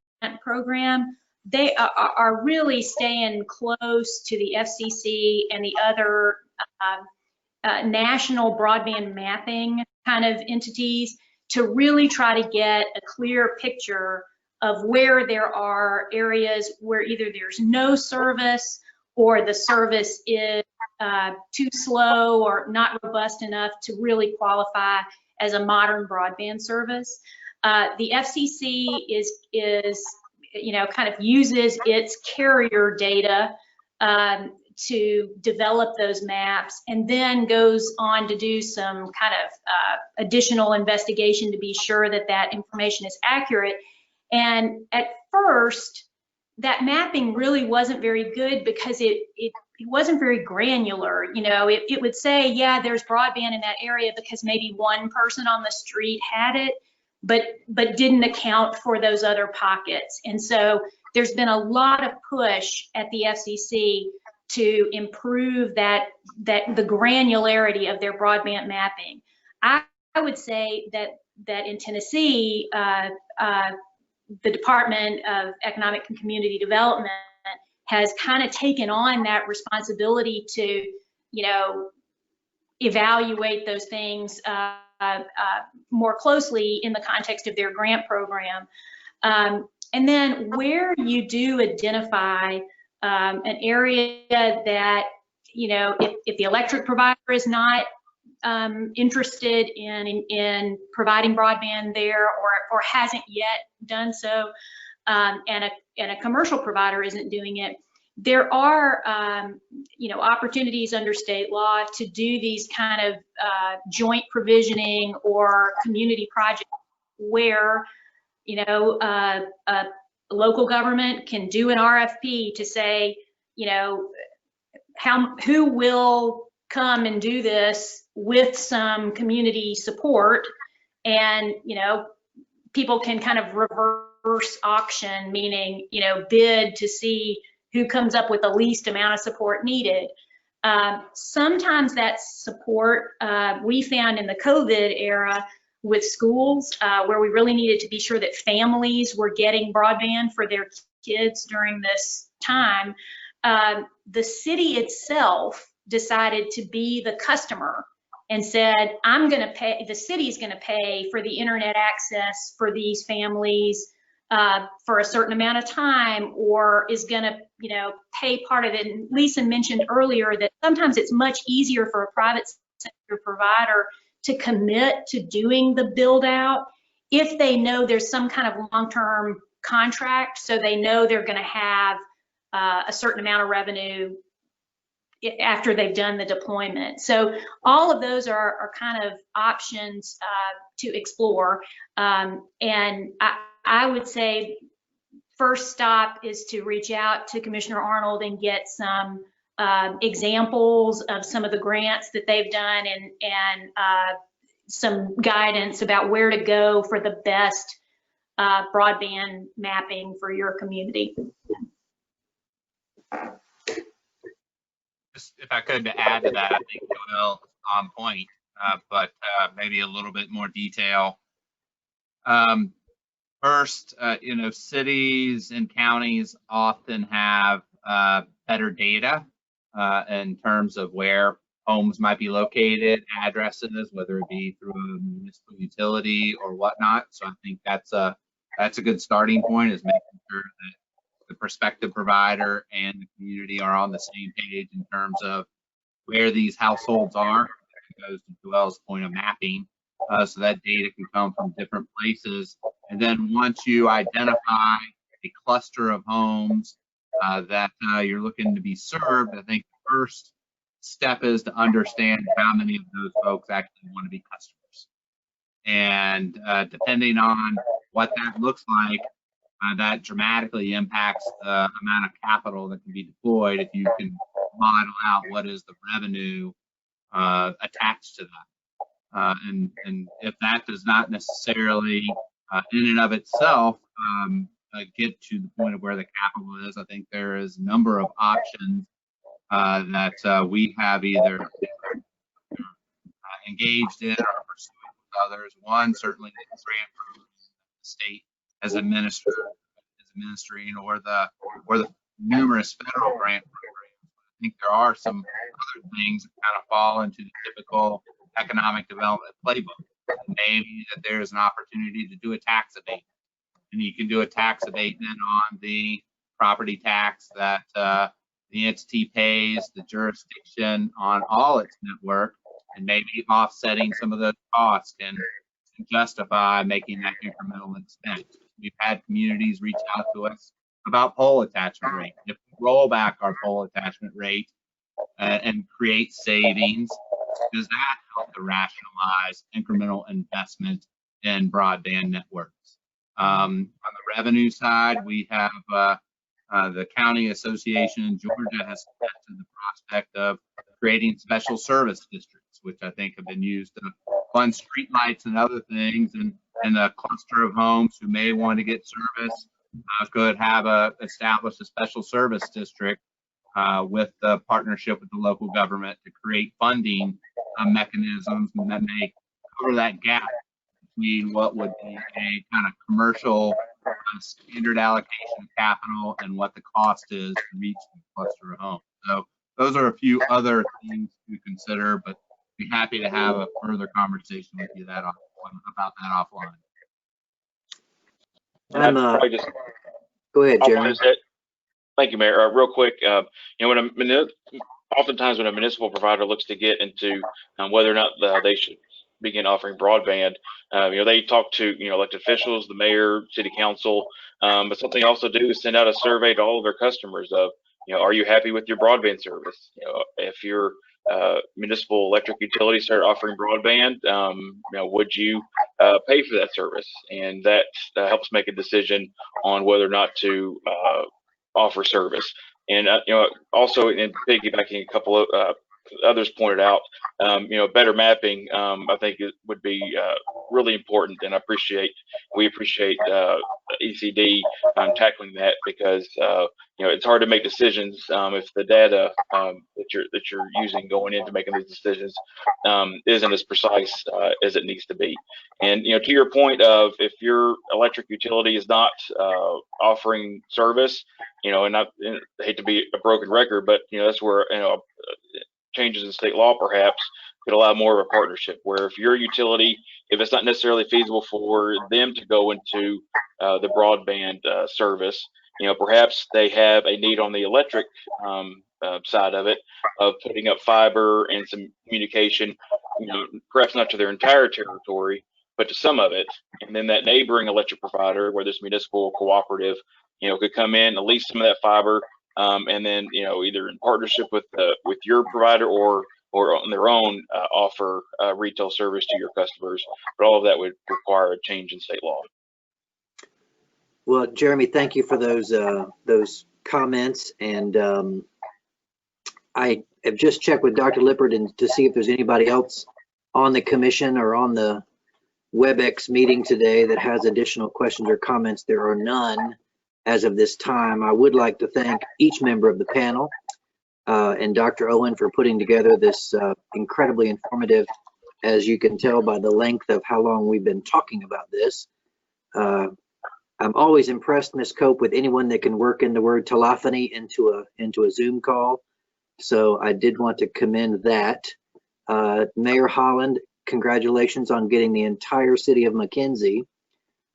program, they are really staying close to the FCC and the other national broadband mapping kind of entities to really try to get a clear picture of where there are areas where either there's no service or the service is too slow or not robust enough to really qualify as a modern broadband service. The FCC is kind of uses its carrier data to develop those maps, and then goes on to do some kind of additional investigation to be sure that that information is accurate. And at first, that mapping really wasn't very good because it wasn't very granular. It would say, yeah, there's broadband in that area because maybe one person on the street had it, but didn't account for those other pockets. And so there's been a lot of push at the FCC to improve the granularity of their broadband mapping. I would say that in Tennessee, the Department of Economic and Community Development has kind of taken on that responsibility to, evaluate those things more closely in the context of their grant program. And then where you do identify an area that, if the electric provider is not interested in providing broadband there or hasn't yet done so, and a commercial provider isn't doing it, there are opportunities under state law to do these kind of joint provisioning or community projects where a local government can do an RFP to say, who will come and do this with some community support, and people can kind of reverse auction, meaning bid to see who comes up with the least amount of support needed. Sometimes that support we found in the COVID era with schools, where we really needed to be sure that families were getting broadband for their kids during this time. The city itself decided to be the customer and said, the city's gonna pay for the internet access for these families for a certain amount of time, or is gonna, pay part of it. And Lisa mentioned earlier that sometimes it's much easier for a private sector provider to commit to doing the build out if they know there's some kind of long-term contract, so they know they're gonna have a certain amount of revenue after they've done the deployment. So all of those are kind of options to explore. And I would say first stop is to reach out to Commissioner Arnold and get some examples of some of the grants that they've done, and some guidance about where to go for the best broadband mapping for your community. Just if I could add to that, I think Joelle is on point, but maybe a little bit more detail. First, cities and counties often have better data in terms of where homes might be located, addresses, whether it be through a municipal utility or whatnot. So I think that's a good starting point, is making sure that the prospective provider and the community are on the same page in terms of where these households are. It goes to Joelle's point of mapping, so that data can come from different places. And then once you identify a cluster of homes that you're looking to be served, I think the first step is to understand how many of those folks actually want to be customers. And depending on what that looks like, that dramatically impacts the amount of capital that can be deployed if you can model out what is the revenue attached to that. And if that does not necessarily in and of itself get to the point of where the capital is. I think there is a number of options that we have either engaged in or pursuing with others. One, certainly the grant programs the state as administering, or the numerous federal grant programs. I think there are some other things that kind of fall into the typical economic development playbook. Maybe that there's an opportunity to do a tax abatement, and you can do a tax abatement on the property tax that the entity pays the jurisdiction on all its network, and maybe offsetting some of those costs can justify making that incremental expense. We've had communities reach out to us about pole attachment rate. If we roll back our pole attachment rate and create savings, does that help to rationalize incremental investment in broadband networks? On the revenue side, we have the County Association in Georgia has suggested the prospect of creating special service districts, which I think have been used to fund streetlights and other things, and a cluster of homes who may want to get service could have establish a special service district with the partnership with the local government to create funding mechanisms that may cover that gap between what would be a kind of commercial standard allocation of capital and what the cost is to reach the cluster of homes. So those are a few other things to consider, but be happy to have a further conversation with you about that offline. Go ahead, Jeremy. Thank you, Mayor. Real quick, oftentimes when a municipal provider looks to get into whether or not they should begin offering broadband, they talk to elected officials, the mayor, city council, but something they also do is send out a survey to all of their customers of, are you happy with your broadband service? If your municipal electric utility started offering broadband, would you pay for that service? And that helps make a decision on whether or not to offer service. And also in piggybacking a couple of others pointed out, better mapping, I think it would be really important, and we appreciate ECD tackling that, because it's hard to make decisions if the data that you're using going into making these decisions isn't as precise as it needs to be. And to your point of, if your electric utility is not offering service, and I hate to be a broken record, but that's where changes in state law perhaps could allow more of a partnership, where if your utility, if it's not necessarily feasible for them to go into the broadband service, perhaps they have a need on the electric side of it, of putting up fiber and some communication, perhaps not to their entire territory, but to some of it. And then that neighboring electric provider, whether it's municipal, cooperative, could come in, at least some of that fiber, and then either in partnership with your provider or on their own offer retail service to your customers. But all of that would require a change in state law. Well, Jeremy, thank you for those comments, and I have just checked with Dr. Lippert to see if there's anybody else on the commission or on the WebEx meeting today that has additional questions or comments. There are none as of this time. I would like to thank each member of the panel and Dr. Owen for putting together this incredibly informative, as you can tell by the length of how long we've been talking about this. I'm always impressed, Ms. Cope, with anyone that can work in the word telephony into a Zoom call. So I did want to commend that. Mayor Holland, congratulations on getting the entire city of McKenzie.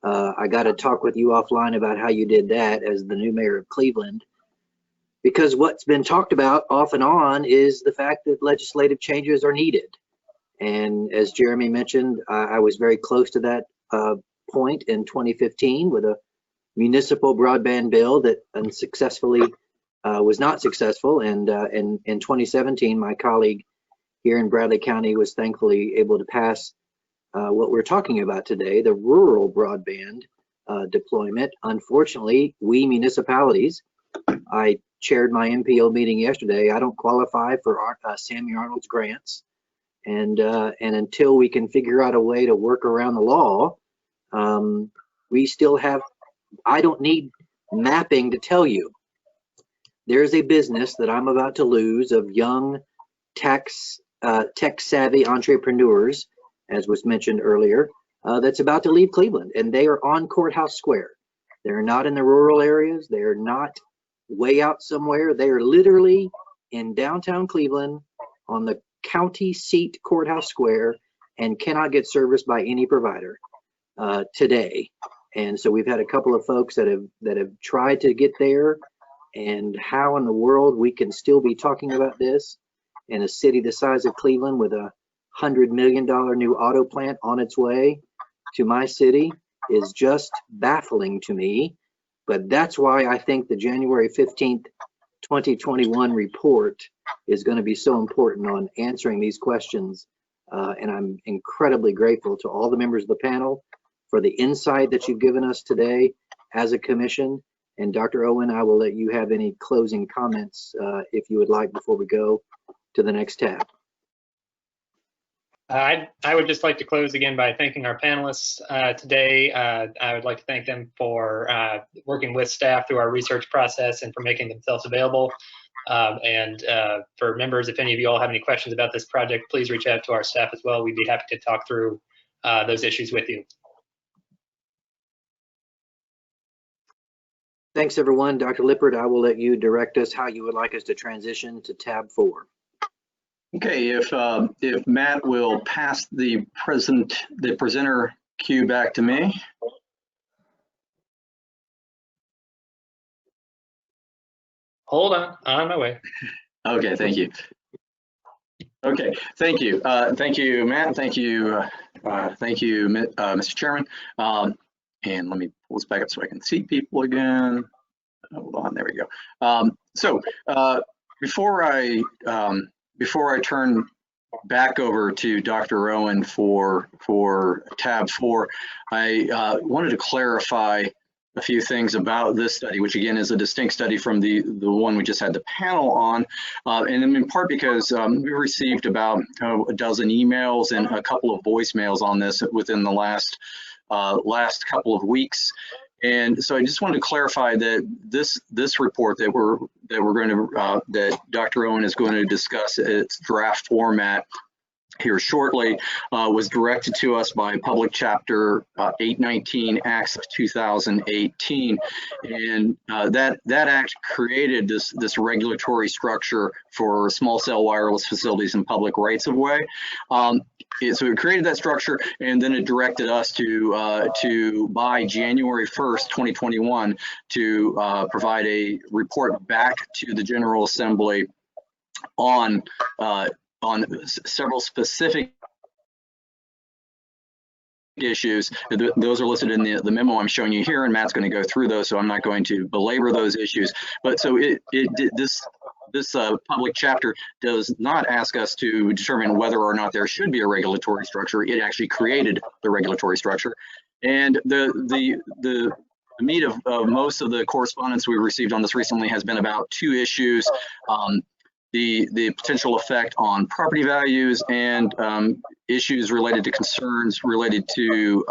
I got to talk with you offline about how you did that as the new mayor of Cleveland, because what's been talked about off and on is the fact that legislative changes are needed. And as Jeremy mentioned, I was very close to that point in 2015 with a municipal broadband bill that unsuccessfully was not successful. And in 2017, my colleague here in Bradley County was thankfully able to pass what we're talking about today, the rural broadband deployment. Unfortunately, we municipalities, I chaired my MPO meeting yesterday, I don't qualify for Sammy Arnold's grants. And until we can figure out a way to work around the law, We still have, I don't need mapping to tell you. There's a business that I'm about to lose of young tech-savvy entrepreneurs, as was mentioned earlier, that's about to leave Cleveland, and they are on Courthouse Square. They're not in the rural areas. They're not way out somewhere. They are literally in downtown Cleveland on the county seat Courthouse Square and cannot get service by any provider today. And so we've had a couple of folks that have tried to get there, and how in the world we can still be talking about this in a city the size of Cleveland with a $100 million new auto plant on its way to my city is just baffling to me. But that's why I think the January 15th, 2021 report is going to be so important on answering these questions. And I'm incredibly grateful to all the members of the panel for the insight that you've given us today as a commission. And Dr. Owen, I will let you have any closing comments if you would like before we go to the next tab. I would just like to close again by thanking our panelists today. I would like to thank them for working with staff through our research process and for making themselves available. And for members, if any of you all have any questions about this project, please reach out to our staff as well. We'd be happy to talk through those issues with you. Thanks, everyone. Dr. Lippert, I will let you direct us how you would like us to transition to tab 4. Okay, if Matt will pass the presenter cue back to me. Hold on my way. Okay, thank you. Okay, thank you. Thank you, Matt. Thank you, Mr. Chairman. And let me pull this back up so I can see people again. Hold on, there we go. Before I turn back over to Dr. Owen for tab 4, I wanted to clarify a few things about this study, which again is a distinct study from the one we just had the panel on, and in part because we received about a dozen emails and a couple of voicemails on this within the last couple of weeks. And so I just wanted to clarify that this report that that Dr. Owen is going to discuss its draft format here shortly was directed to us by Public Chapter 819 Acts of 2018, and that act created this regulatory structure for small cell wireless facilities and public rights of way. So it created that structure, and then it directed us to by January 1st, 2021, to provide a report back to the General Assembly on several specific issues. Those are listed in the memo I'm showing you here, and Matt's going to go through those, so I'm not going to belabor those issues. But so this public chapter does not ask us to determine whether or not there should be a regulatory structure. It actually created the regulatory structure. And the meat of most of the correspondence we received on this recently has been about two issues. The potential effect on property values and issues related to concerns related to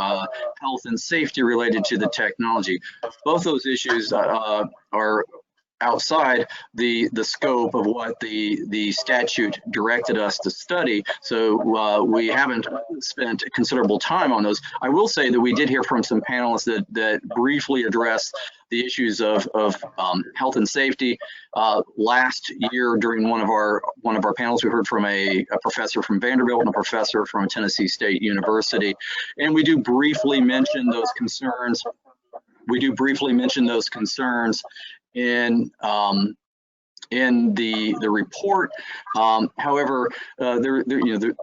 health and safety related to the technology. Both those issues are outside the scope of what the statute directed us to study. So we haven't spent considerable time on those. I will say that we did hear from some panelists that briefly addressed the issues of health and safety. Last year during one of our panels, we heard from a professor from Vanderbilt and a professor from Tennessee State University, and we do briefly mention those concerns. In the report. However, the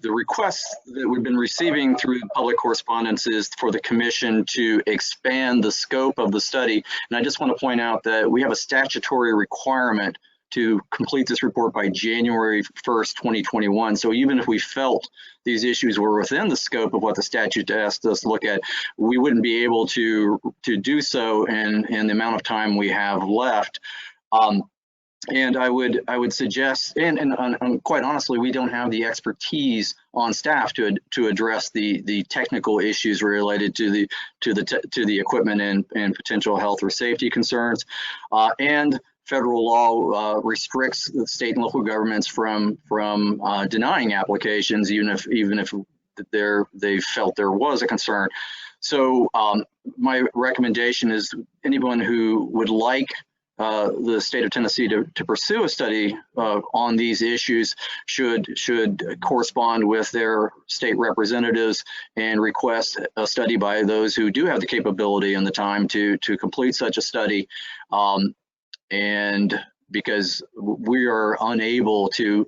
requests that we've been receiving through public correspondence is for the commission to expand the scope of the study. And I just want to point out that we have a statutory requirement to complete this report by January 1st, 2021. So even if we felt these issues were within the scope of what the statute asked us to look at, we wouldn't be able to do so in the amount of time we have left. And I would suggest, and quite honestly, we don't have the expertise on staff to address the technical issues related to the equipment and potential health or safety concerns. And federal law restricts the state and local governments from denying applications, even if they felt there was a concern. So my recommendation is anyone who would like the state of Tennessee to pursue a study on these issues should correspond with their state representatives and request a study by those who do have the capability and the time to complete such a study. And because we are unable to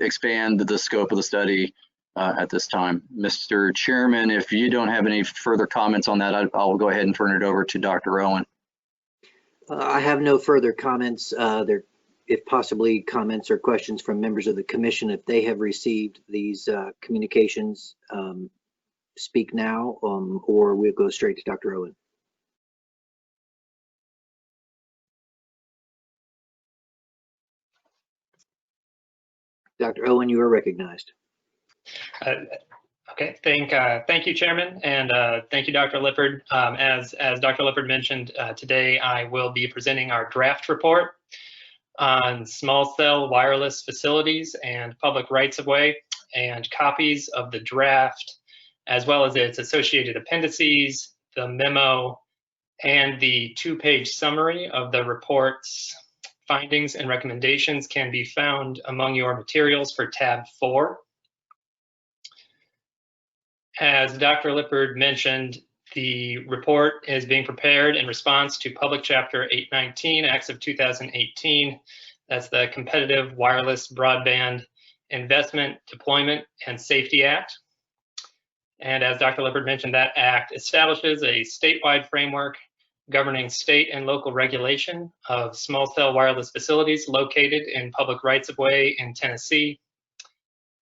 expand the scope of the study at this time. Mr. Chairman, if you don't have any further comments on that, I'll go ahead and turn it over to Dr. Owen. I have no further comments. If possibly comments or questions from members of the commission, if they have received these communications, speak now, or we'll go straight to Dr. Owen. Dr. Owen, you are recognized. Okay, thank you, Chairman, and thank you, Dr. Lippard. As Dr. Lippard mentioned, today I will be presenting our draft report on small cell wireless facilities and public rights-of-way, and copies of the draft, as well as its associated appendices, the memo, and the two-page summary of the report's findings and recommendations can be found among your materials for tab 4. As Dr. Lippard mentioned, the report is being prepared in response to Public Chapter 819, Acts of 2018. That's the Competitive Wireless Broadband Investment, Deployment, and Safety Act. And as Dr. Lippard mentioned, that act establishes a statewide framework governing state and local regulation of small cell wireless facilities located in public rights-of-way in Tennessee.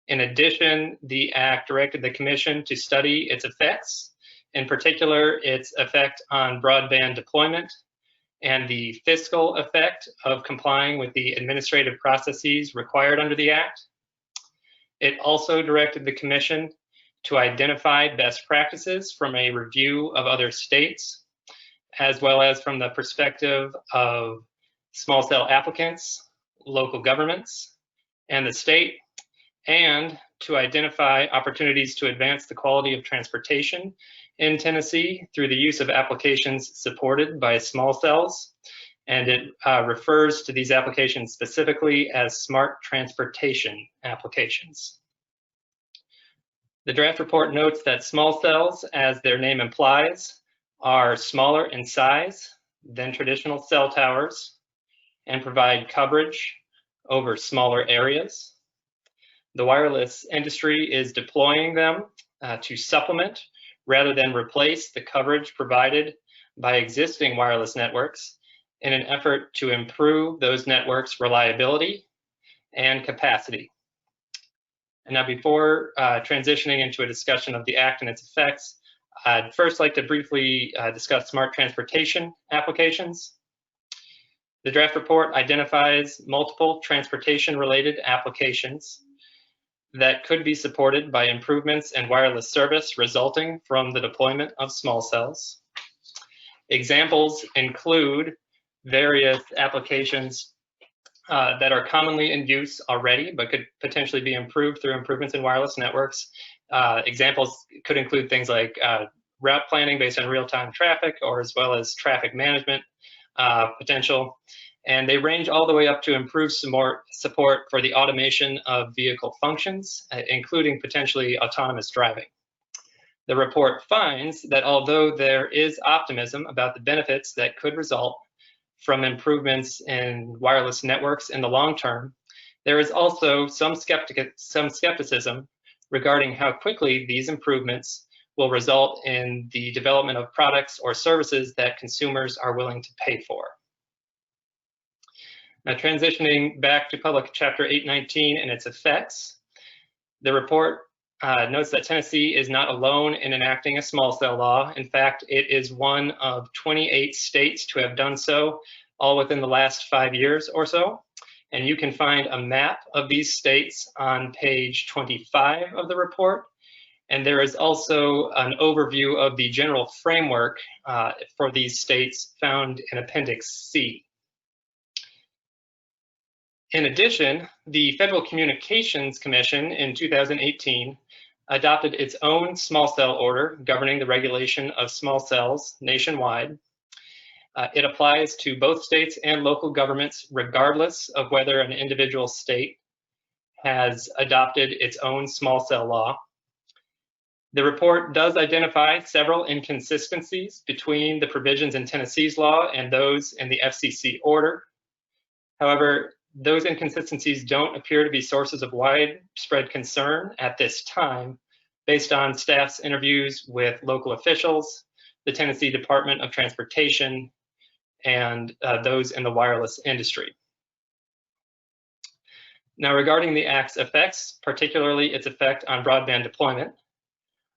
In addition, the act directed the commission to study its effects, in particular, its effect on broadband deployment and the fiscal effect of complying with the administrative processes required under the act. It also directed the commission to identify best practices from a review of other states, as well as from the perspective of small cell applicants, local governments, and the state, and to identify opportunities to advance the quality of transportation in Tennessee through the use of applications supported by small cells. And it refers to these applications specifically as smart transportation applications. The draft report notes that small cells, as their name implies, are smaller in size than traditional cell towers and provide coverage over smaller areas. The wireless industry is deploying them to supplement rather than replace the coverage provided by existing wireless networks in an effort to improve those networks' reliability and capacity. And now, before transitioning into a discussion of the act and its effects, I'd first like to briefly discuss smart transportation applications. The draft report identifies multiple transportation-related applications that could be supported by improvements in wireless service resulting from the deployment of small cells. Examples include various applications that are commonly in use already, but could potentially be improved through improvements in wireless networks. Examples could include things like route planning based on real-time traffic, or as well as traffic management potential. And they range all the way up to improve some more support for the automation of vehicle functions, including potentially autonomous driving. The report finds that although there is optimism about the benefits that could result from improvements in wireless networks in the long term, there is also some skepticism regarding how quickly these improvements will result in the development of products or services that consumers are willing to pay for. Now, transitioning back to Public Chapter 819 and its effects, the report notes that Tennessee is not alone in enacting a small cell law. In fact, it is one of 28 states to have done so, all within the last 5 years or so. And you can find a map of these states on page 25 of the report. And there is also an overview of the general framework for these states found in Appendix C. In addition, the Federal Communications Commission in 2018 adopted its own small cell order governing the regulation of small cells nationwide. It applies to both states and local governments, regardless of whether an individual state has adopted its own small cell law. The report does identify several inconsistencies between the provisions in Tennessee's law and those in the FCC order. However, those inconsistencies don't appear to be sources of widespread concern at this time, based on staff's interviews with local officials, the Tennessee Department of Transportation, and those in the wireless industry. Now, regarding the Act's effects, particularly its effect on broadband deployment,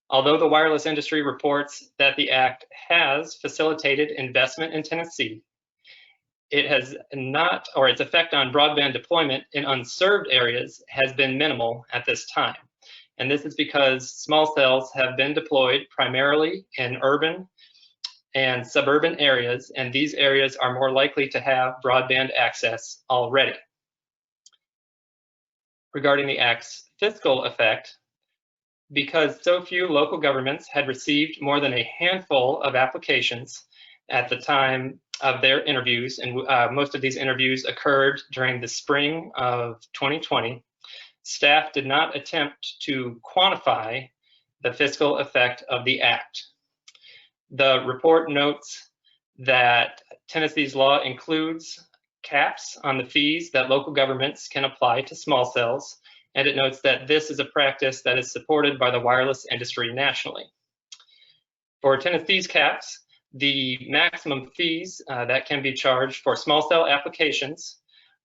although the wireless industry reports that the Act has facilitated investment in Tennessee, it has not, or its effect on broadband deployment in unserved areas has been minimal at this time. And this is because small cells have been deployed primarily in urban and suburban areas, and these areas are more likely to have broadband access already. Regarding the Act's fiscal effect, because so few local governments had received more than a handful of applications at the time of their interviews, and most of these interviews occurred during the spring of 2020, staff did not attempt to quantify the fiscal effect of the Act. The report notes that Tennessee's law includes caps on the fees that local governments can apply to small cells, and it notes that this is a practice that is supported by the wireless industry nationally. For Tennessee's caps, the maximum fees that can be charged for small cell applications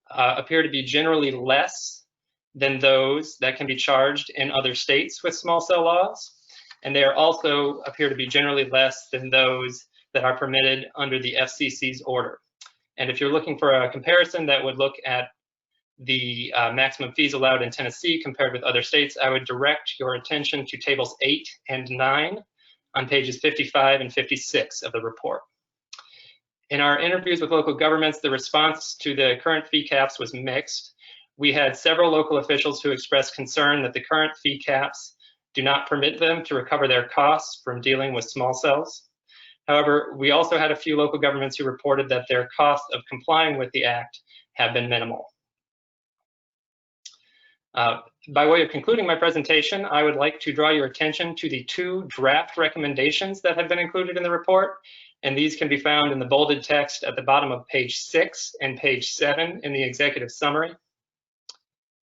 appear to be generally less than those that can be charged in other states with small cell laws, and they are also appear to be generally less than those that are permitted under the FCC's order. And if you're looking for a comparison that would look at the maximum fees allowed in Tennessee compared with other states, I would direct your attention to tables 8 and 9 on pages 55 and 56 of the report. In our interviews with local governments, the response to the current fee caps was mixed. We had several local officials who expressed concern that the current fee caps do not permit them to recover their costs from dealing with small cells. However, we also had a few local governments who reported that their costs of complying with the Act have been minimal. By way of concluding my presentation, I would like to draw your attention to the 2 draft recommendations that have been included in the report, and these can be found in the bolded text at the bottom of page 6 and page 7 in the executive summary.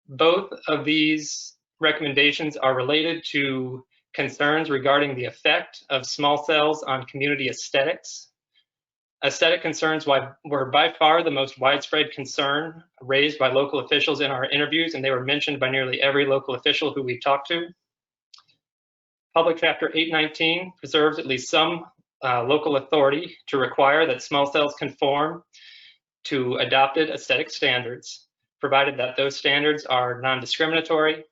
Both of these recommendations are related to concerns regarding the effect of small cells on community aesthetics. Aesthetic concerns were by far the most widespread concern raised by local officials in our interviews, and they were mentioned by nearly every local official who we talked to. Public Chapter 819 preserves at least some local authority to require that small cells conform to adopted aesthetic standards, provided that those standards are non-discriminatory,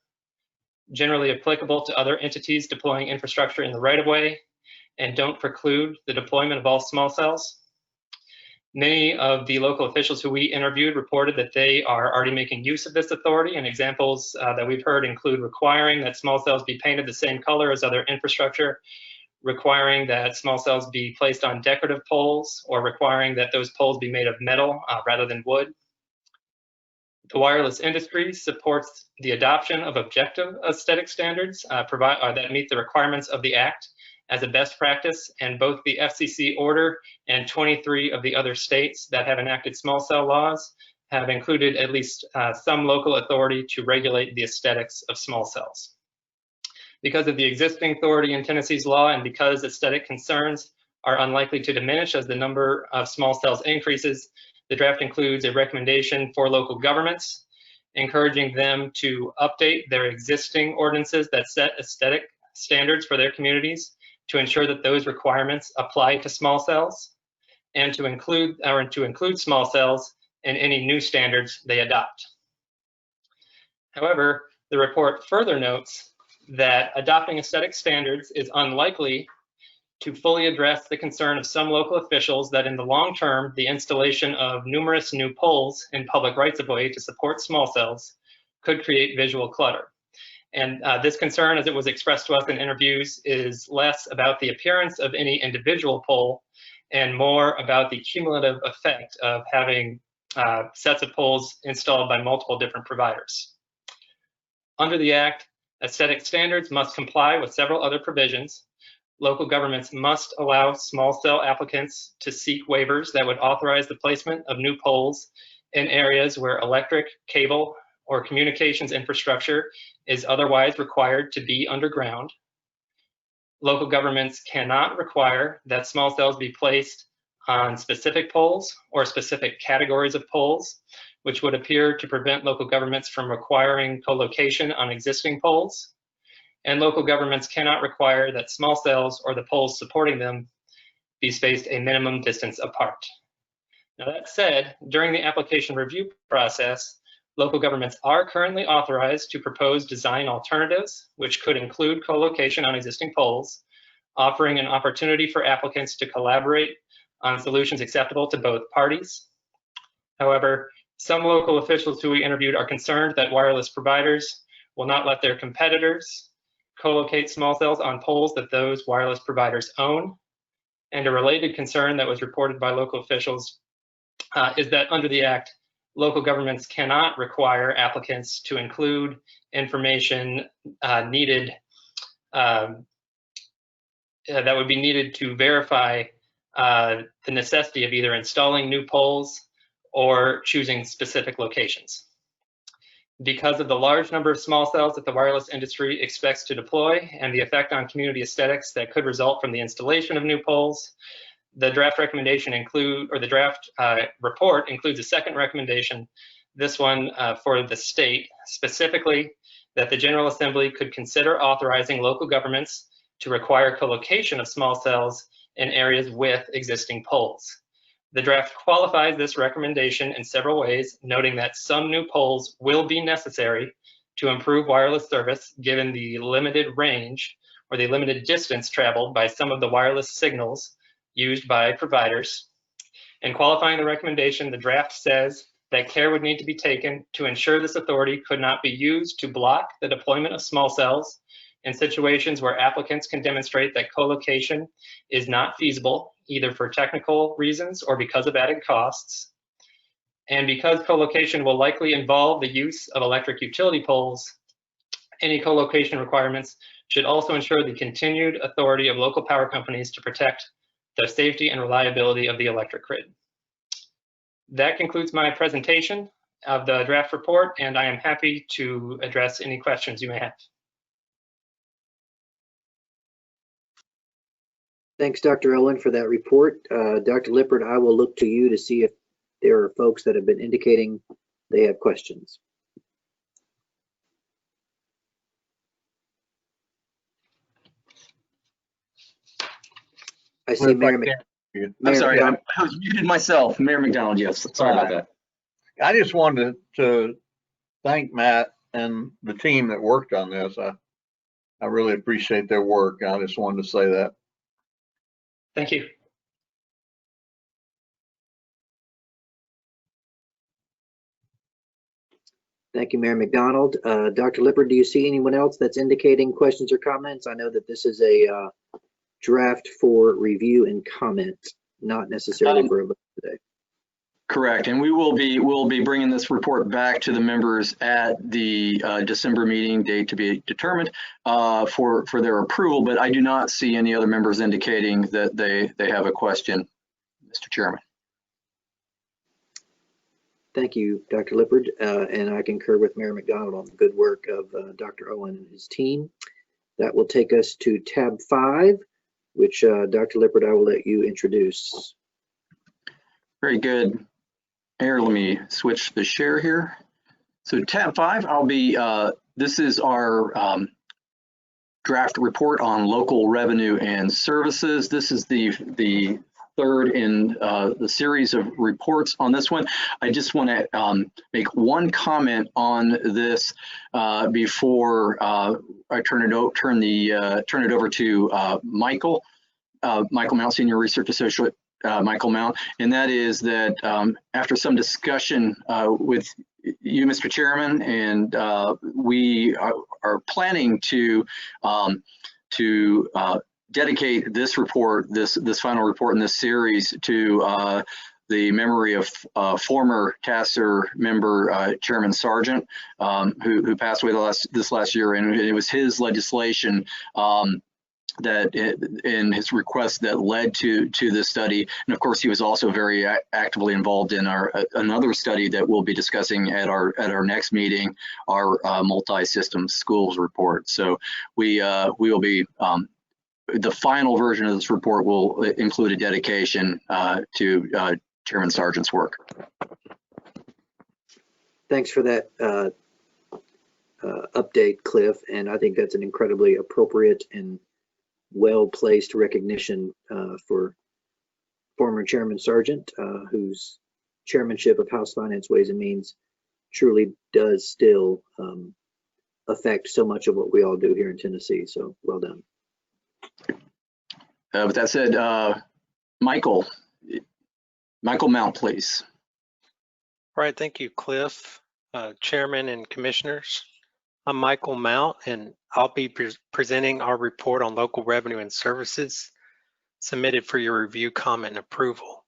generally applicable to other entities deploying infrastructure in the right-of-way, and don't preclude the deployment of all small cells. Many of the local officials who we interviewed reported that they are already making use of this authority, and examples that we've heard include requiring that small cells be painted the same color as other infrastructure, requiring that small cells be placed on decorative poles, or requiring that those poles be made of metal rather than wood. The wireless industry supports the adoption of objective aesthetic standards that meet the requirements of the Act as a best practice, and both the FCC order and 23 of the other states that have enacted small cell laws have included at least some local authority to regulate the aesthetics of small cells. Because of the existing authority in Tennessee's law, and because aesthetic concerns are unlikely to diminish as the number of small cells increases, the draft includes a recommendation for local governments, encouraging them to update their existing ordinances that set aesthetic standards for their communities to ensure that those requirements apply to small cells, and to include small cells in any new standards they adopt. However, the report further notes that adopting aesthetic standards is unlikely to fully address the concern of some local officials that in the long term, the installation of numerous new poles in public rights-of-way to support small cells could create visual clutter. And this concern, as it was expressed to us in interviews, is less about the appearance of any individual pole and more about the cumulative effect of having sets of poles installed by multiple different providers. Under the Act, aesthetic standards must comply with several other provisions. Local governments must allow small cell applicants to seek waivers that would authorize the placement of new poles in areas where electric, cable, or communications infrastructure is otherwise required to be underground. Local governments cannot require that small cells be placed on specific poles or specific categories of poles, which would appear to prevent local governments from requiring co-location on existing poles. And local governments cannot require that small cells or the poles supporting them be spaced a minimum distance apart. Now that said, during the application review process, local governments are currently authorized to propose design alternatives, which could include co-location on existing poles, offering an opportunity for applicants to collaborate on solutions acceptable to both parties. However, some local officials who we interviewed are concerned that wireless providers will not let their competitors co-locate small cells on poles that those wireless providers own. And a related concern that was reported by local officials is that under the Act, local governments cannot require applicants to include information needed that would be needed to verify the necessity of either installing new poles or choosing specific locations. Because of the large number of small cells that the wireless industry expects to deploy and the effect on community aesthetics that could result from the installation of new poles, the draft recommendation the draft report includes a second recommendation, this one for the state, specifically that the General Assembly could consider authorizing local governments to require co-location of small cells in areas with existing poles. The draft qualifies this recommendation in several ways, noting that some new poles will be necessary to improve wireless service given the limited range or the limited distance traveled by some of the wireless signals used by providers. In qualifying the recommendation, the draft says that care would need to be taken to ensure this authority could not be used to block the deployment of small cells in situations where applicants can demonstrate that co-location is not feasible, either for technical reasons or because of added costs. And because co-location will likely involve the use of electric utility poles, any co-location requirements should also ensure the continued authority of local power companies to protect the safety and reliability of the electric grid. That concludes my presentation of the draft report, and I am happy to address any questions you may have. Thanks, Dr. Owen, for that report. Dr. Lippert, I will look to you to see if there are folks that have been indicating they have questions. I see Mayor McDonald. I'm sorry, I was muted myself. Mayor McDonald, yes. Sorry about that. I just wanted to thank Matt and the team that worked on this. I really appreciate their work. I just wanted to say that. Thank you. Thank you, Mayor McDonald. Dr. Lippert, do you see anyone else that's indicating questions or comments? I know that this is a draft for review and comment, not necessarily for a vote today. Correct, and we'll be bringing this report back to the members at the December meeting date to be determined for their approval, but I do not see any other members indicating that they have a question, Mr. Chairman. Thank you, Dr. Lippert, and I concur with Mayor McDonald on the good work of Dr. Owen and his team. That will take us to tab 5, which Dr. Lippert, I will let you introduce. Very good. Mayor, let me switch the share here. So tab 5, this is our draft report on local revenue and services. This is the third in the series of reports on this one. I just want to make one comment on this before I turn it over to Michael Mount, Senior Research Associate Michael Mount, and that is that after some discussion with you, Mr. Chairman, and we are planning to dedicate this report, this final report in this series, to the memory of former TACIR member Chairman Sargent, who passed away this last year, and it was his legislation that in his request that led to this study. And of course, he was also very actively involved in our another study that we'll be discussing at our next meeting, our multi-system schools report. So we will be the final version of this report will include a dedication to Chairman Sargent's work. Thanks for that update, Cliff. And I think that's an incredibly appropriate and well-placed recognition for former Chairman Sargent, whose chairmanship of House Finance, Ways and Means truly does still affect so much of what we all do here in Tennessee. So well done. With that said, Michael Mount, please. All right, thank you, Cliff, Chairman and Commissioners. I'm Michael Mount, and I'll be presenting our report on local revenue and services submitted for your review, comment, and approval.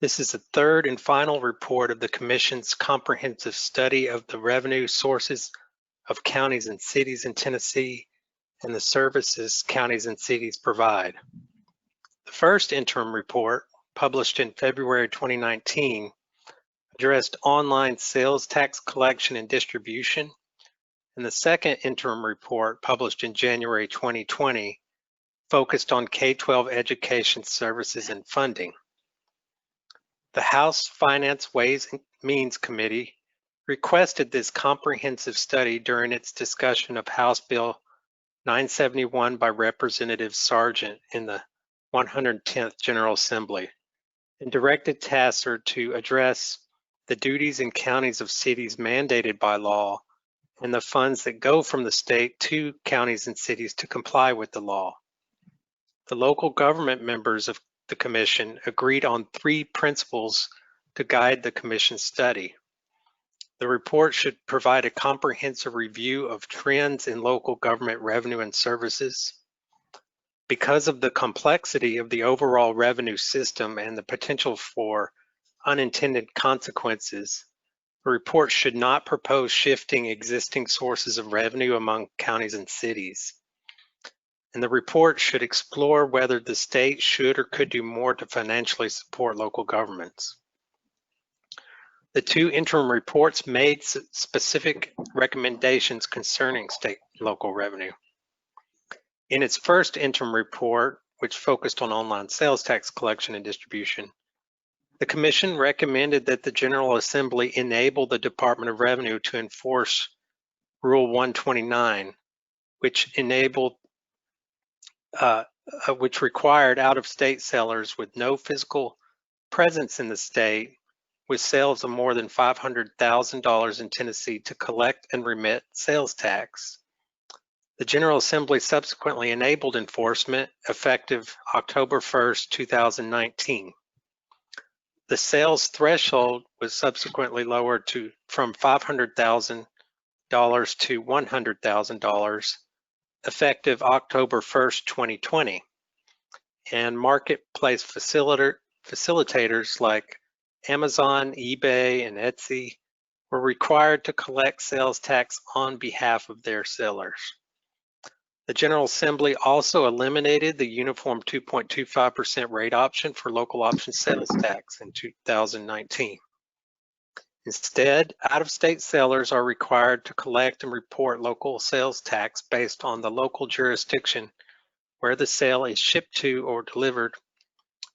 This is the third and final report of the Commission's comprehensive study of the revenue sources of counties and cities in Tennessee and the services counties and cities provide. The first interim report, published in February 2019, addressed online sales tax collection and distribution, and the second interim report, published in January 2020, focused on K-12 education services and funding. The House Finance, Ways and Means Committee requested this comprehensive study during its discussion of House Bill 971 by Representative Sargent in the 110th General Assembly, and directed TACIR to address the duties and counties of cities mandated by law and the funds that go from the state to counties and cities to comply with the law. The local government members of the Commission agreed on 3 principles to guide the Commission's study. The report should provide a comprehensive review of trends in local government revenue and services. Because of the complexity of the overall revenue system and the potential for unintended consequences, the report should not propose shifting existing sources of revenue among counties and cities. And the report should explore whether the state should or could do more to financially support local governments. The 2 interim reports made specific recommendations concerning state and local revenue. In its first interim report, which focused on online sales tax collection and distribution, the Commission recommended that the General Assembly enable the Department of Revenue to enforce Rule 129, which required out-of-state sellers with no physical presence in the state with sales of more than $500,000 in Tennessee to collect and remit sales tax. The General Assembly subsequently enabled enforcement effective October 1st, 2019. The sales threshold was subsequently lowered from $500,000 to $100,000 effective October 1st, 2020. And marketplace facilitators like Amazon, eBay, and Etsy were required to collect sales tax on behalf of their sellers. The General Assembly also eliminated the uniform 2.25% rate option for local option sales tax in 2019. Instead, out-of-state sellers are required to collect and report local sales tax based on the local jurisdiction where the sale is shipped to or delivered.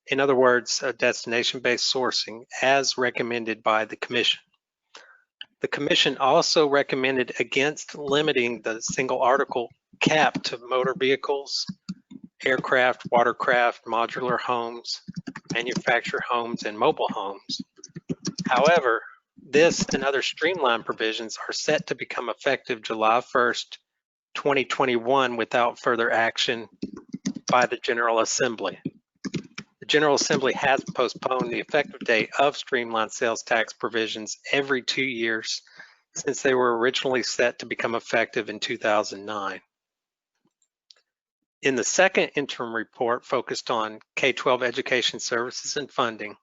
In other words, destination-based sourcing, as recommended by the Commission. The Commission also recommended against limiting the single article cap to motor vehicles, aircraft, watercraft, modular homes, manufactured homes, and mobile homes. However, this and other streamlined provisions are set to become effective July 1st, 2021 without further action by the General Assembly. The General Assembly has postponed the effective date of streamlined sales tax provisions every 2 years since they were originally set to become effective in 2009. In the second interim report focused on K-12 education services and funding,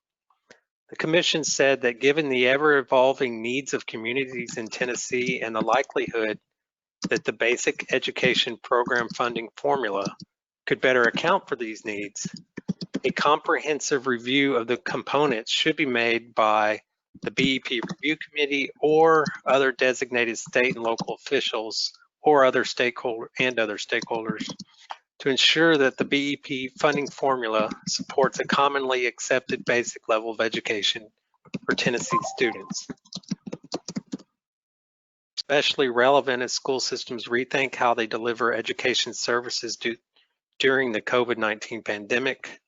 the Commission said that given the ever-evolving needs of communities in Tennessee and the likelihood that the basic education program funding formula could better account for these needs, a comprehensive review of the components should be made by the BEP Review Committee or other designated state and local officials or other stakeholders to ensure that the BEP funding formula supports a commonly accepted basic level of education for Tennessee students. Especially relevant as school systems rethink how they deliver education services during the COVID-19 pandemic.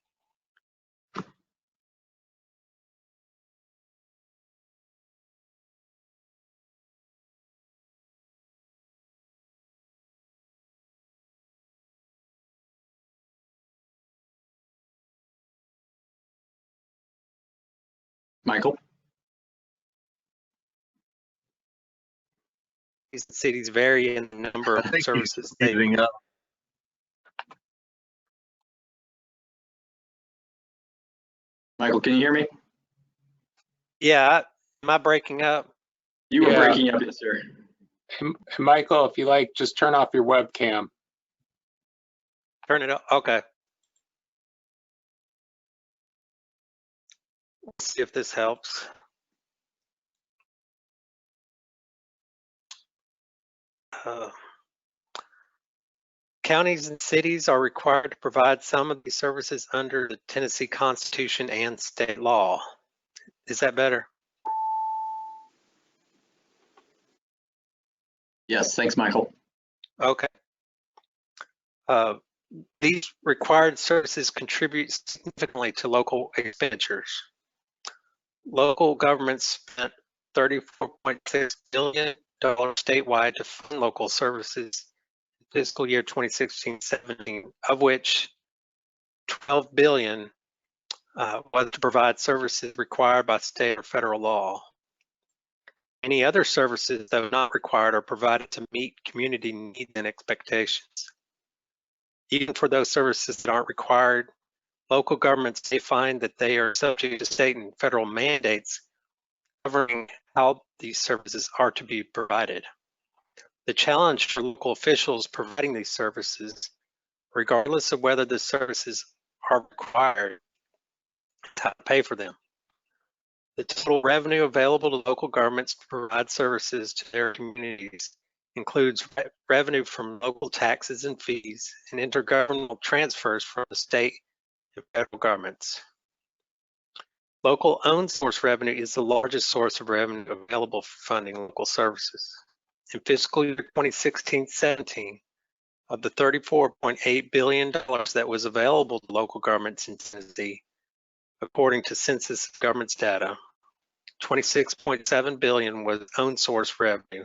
Michael? These cities vary in the number of services they up. Michael, can you hear me? Yeah, am I breaking up? You were breaking up, yes, sir. Michael, if you like, just turn off your webcam. Turn it up, okay. Let's see if this helps. Counties and cities are required to provide some of these services under the Tennessee Constitution and state law. Is that better? Yes, thanks, Michael. Okay. These required services contribute significantly to local expenditures. Local governments spent $34.6 billion statewide to fund local services in fiscal year 2016-17, of which $12 billion was to provide services required by state or federal law. Any other services that are not required are provided to meet community needs and expectations. Even for those services that aren't required, local governments may find that they are subject to state and federal mandates governing how these services are to be provided. The challenge for local officials providing these services, regardless of whether the services are required, is how to pay for them. The total revenue available to local governments to provide services to their communities includes revenue from local taxes and fees and intergovernmental transfers from the state and federal governments. Local owned source revenue is the largest source of revenue available for funding local services. In fiscal year 2016-17, of the $34.8 billion that was available to local governments in Tennessee, according to Census Government's data, $26.7 billion was own source revenue,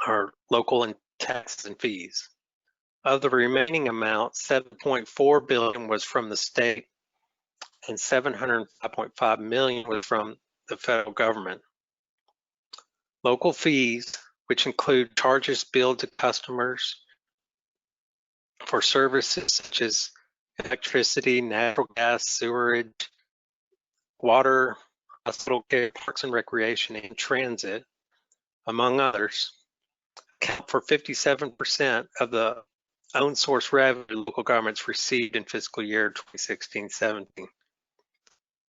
or local and taxes and fees. Of the remaining amount, $7.4 billion was from the state and $705.5 million was from the federal government. Local fees, which include charges billed to customers for services such as electricity, natural gas, sewerage, water, hospital care, parks and recreation, and transit, among others, account for 57% of the own source revenue local governments received in fiscal year 2016-17.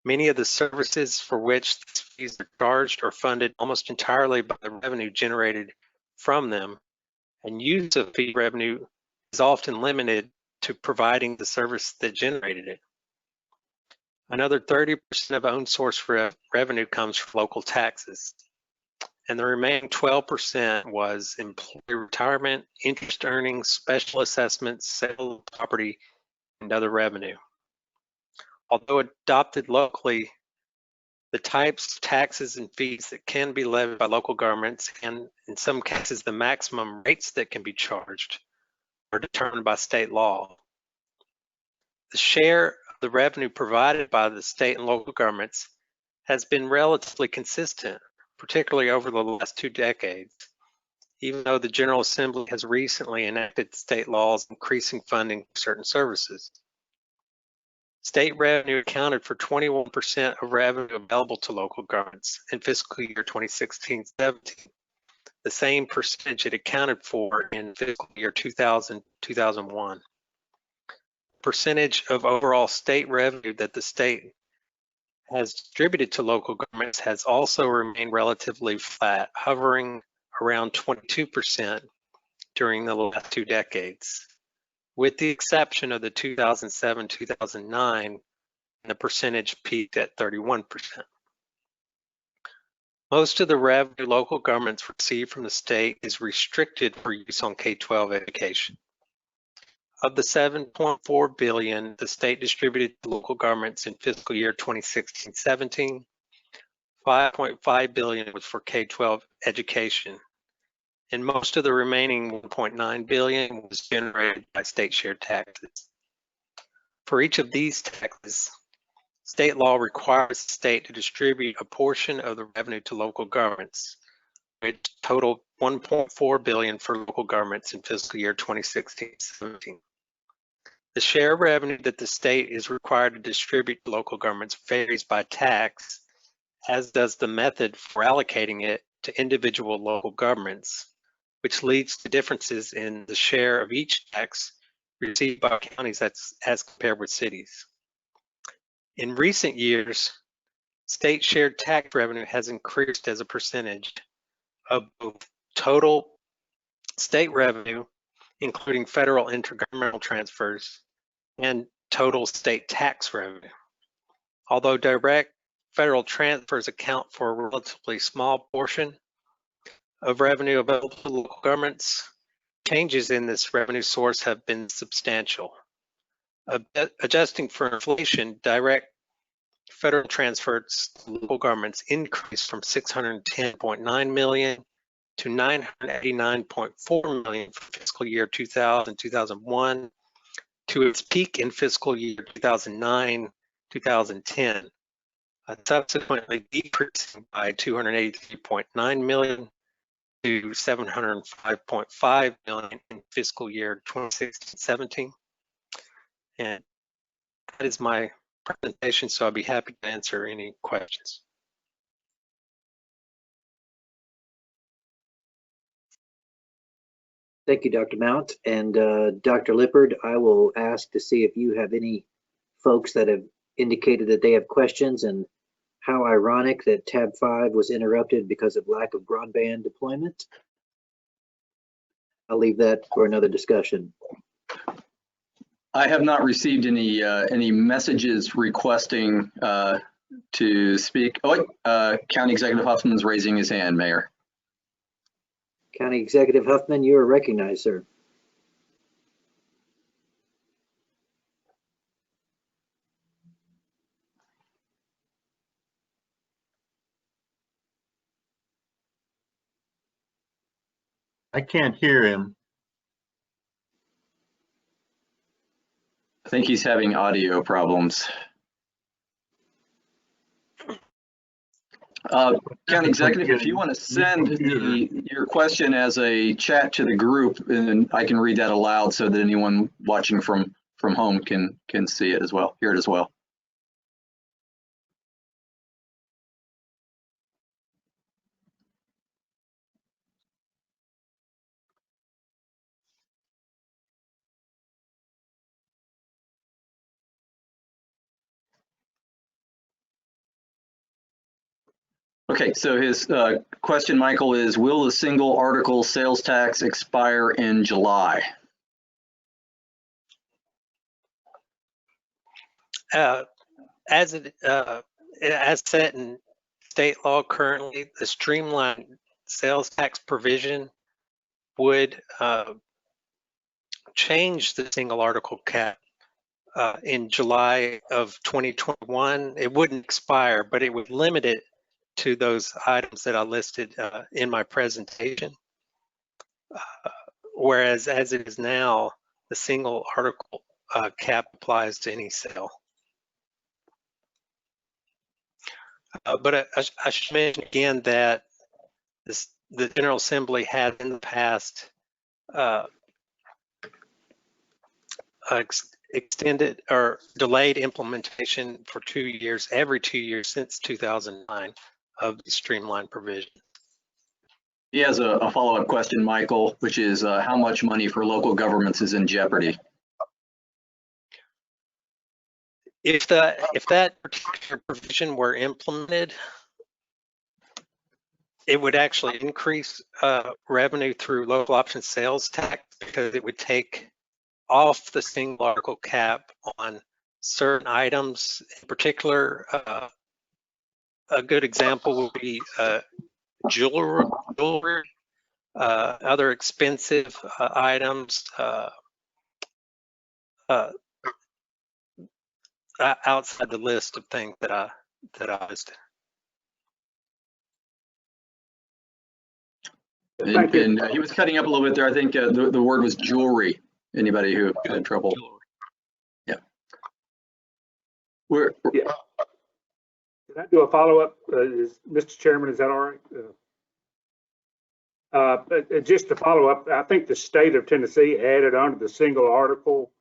Many of the services for which these fees are charged are funded almost entirely by the revenue generated from them, and use of fee revenue is often limited to providing the service that generated it. Another 30% of own source revenue comes from local taxes, and the remaining 12% was employee retirement, interest earnings, special assessments, sale of property, and other revenue. Although adopted locally, the types of taxes and fees that can be levied by local governments, and in some cases the maximum rates that can be charged, are determined by state law. The share of the revenue provided by the state and local governments has been relatively consistent, particularly over the last 2 decades, even though the General Assembly has recently enacted state laws increasing funding for certain services. State revenue accounted for 21% of revenue available to local governments in fiscal year 2016-17, the same percentage it accounted for in fiscal year 2000-2001. Percentage of overall state revenue that the state has distributed to local governments has also remained relatively flat, hovering around 22% during the last 2 decades, with the exception of the 2007-2009, and the percentage peaked at 31%. Most of the revenue local governments receive from the state is restricted for use on K-12 education. Of the $7.4 billion the state distributed to local governments in fiscal year 2016-17, $5.5 billion was for K-12 education, and most of the remaining $1.9 billion was generated by state shared taxes. For each of these taxes, state law requires the state to distribute a portion of the revenue to local governments, which totaled $1.4 billion for local governments in fiscal year 2016-17. The share of revenue that the state is required to distribute to local governments varies by tax, as does the method for allocating it to individual local governments, which leads to differences in the share of each tax received by counties as compared with cities. In recent years, state shared tax revenue has increased as a percentage of both total state revenue, including federal intergovernmental transfers, and total state tax revenue. Although direct federal transfers account for a relatively small portion of revenue available to local governments, changes in this revenue source have been substantial. Adjusting for inflation, direct federal transfers to local governments increased from $610.9 million to $989.4 million for fiscal year 2000-2001 to its peak in fiscal year 2009-2010, subsequently decreasing by $283.9 million to $705.5 million in fiscal year 2016-17. And that is my presentation, so I'll be happy to answer any questions. Thank you, Dr. Mount. And Dr. Lippard, I will ask to see if you have any folks that have indicated that they have questions, and how ironic that tab 5 was interrupted because of lack of broadband deployment. I'll leave that for another discussion. I have not received any messages requesting to speak. Oh, wait, County Executive Huffman's raising his hand, Mayor. County Executive Huffman, you are recognized, sir. I can't hear him. I think he's having audio problems. County Executive, if you want to send your question as a chat to the group, and then I can read that aloud so that anyone watching from home can see it as well, hear it as well. Okay, so his question, Michael, is will the single article sales tax expire in July? As set in state law currently, the streamlined sales tax provision would change the single article cap in July of 2021, it wouldn't expire, but it would limit it to those items that I listed in my presentation. Whereas as it is now, the single article cap applies to any sale. But I should mention again that the General Assembly had in the past extended or delayed implementation for 2 years, every 2 years since 2009 of the streamlined provision. He has a follow-up question, Michael, which is how much money for local governments is in jeopardy? If that particular provision were implemented, it would actually increase revenue through local option sales tax, because it would take off the single article cap on certain items. In particular, a good example would be jewelry, other expensive items outside the list of things that I listed. And he was cutting up a little bit there. I think the word was jewelry. Anybody who had trouble? Yeah. Can I do a follow-up? Mr. Chairman, is that all right? Just to follow up, I think the state of Tennessee added onto the single article.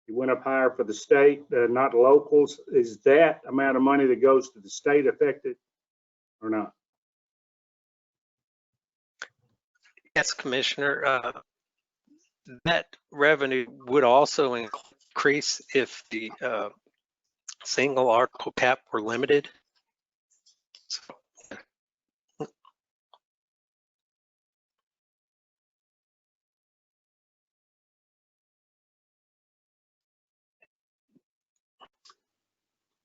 It went up higher for the state, not locals. Is that amount of money that goes to the state affected or not? Yes, Commissioner. That revenue would also increase if the single article cap were limited.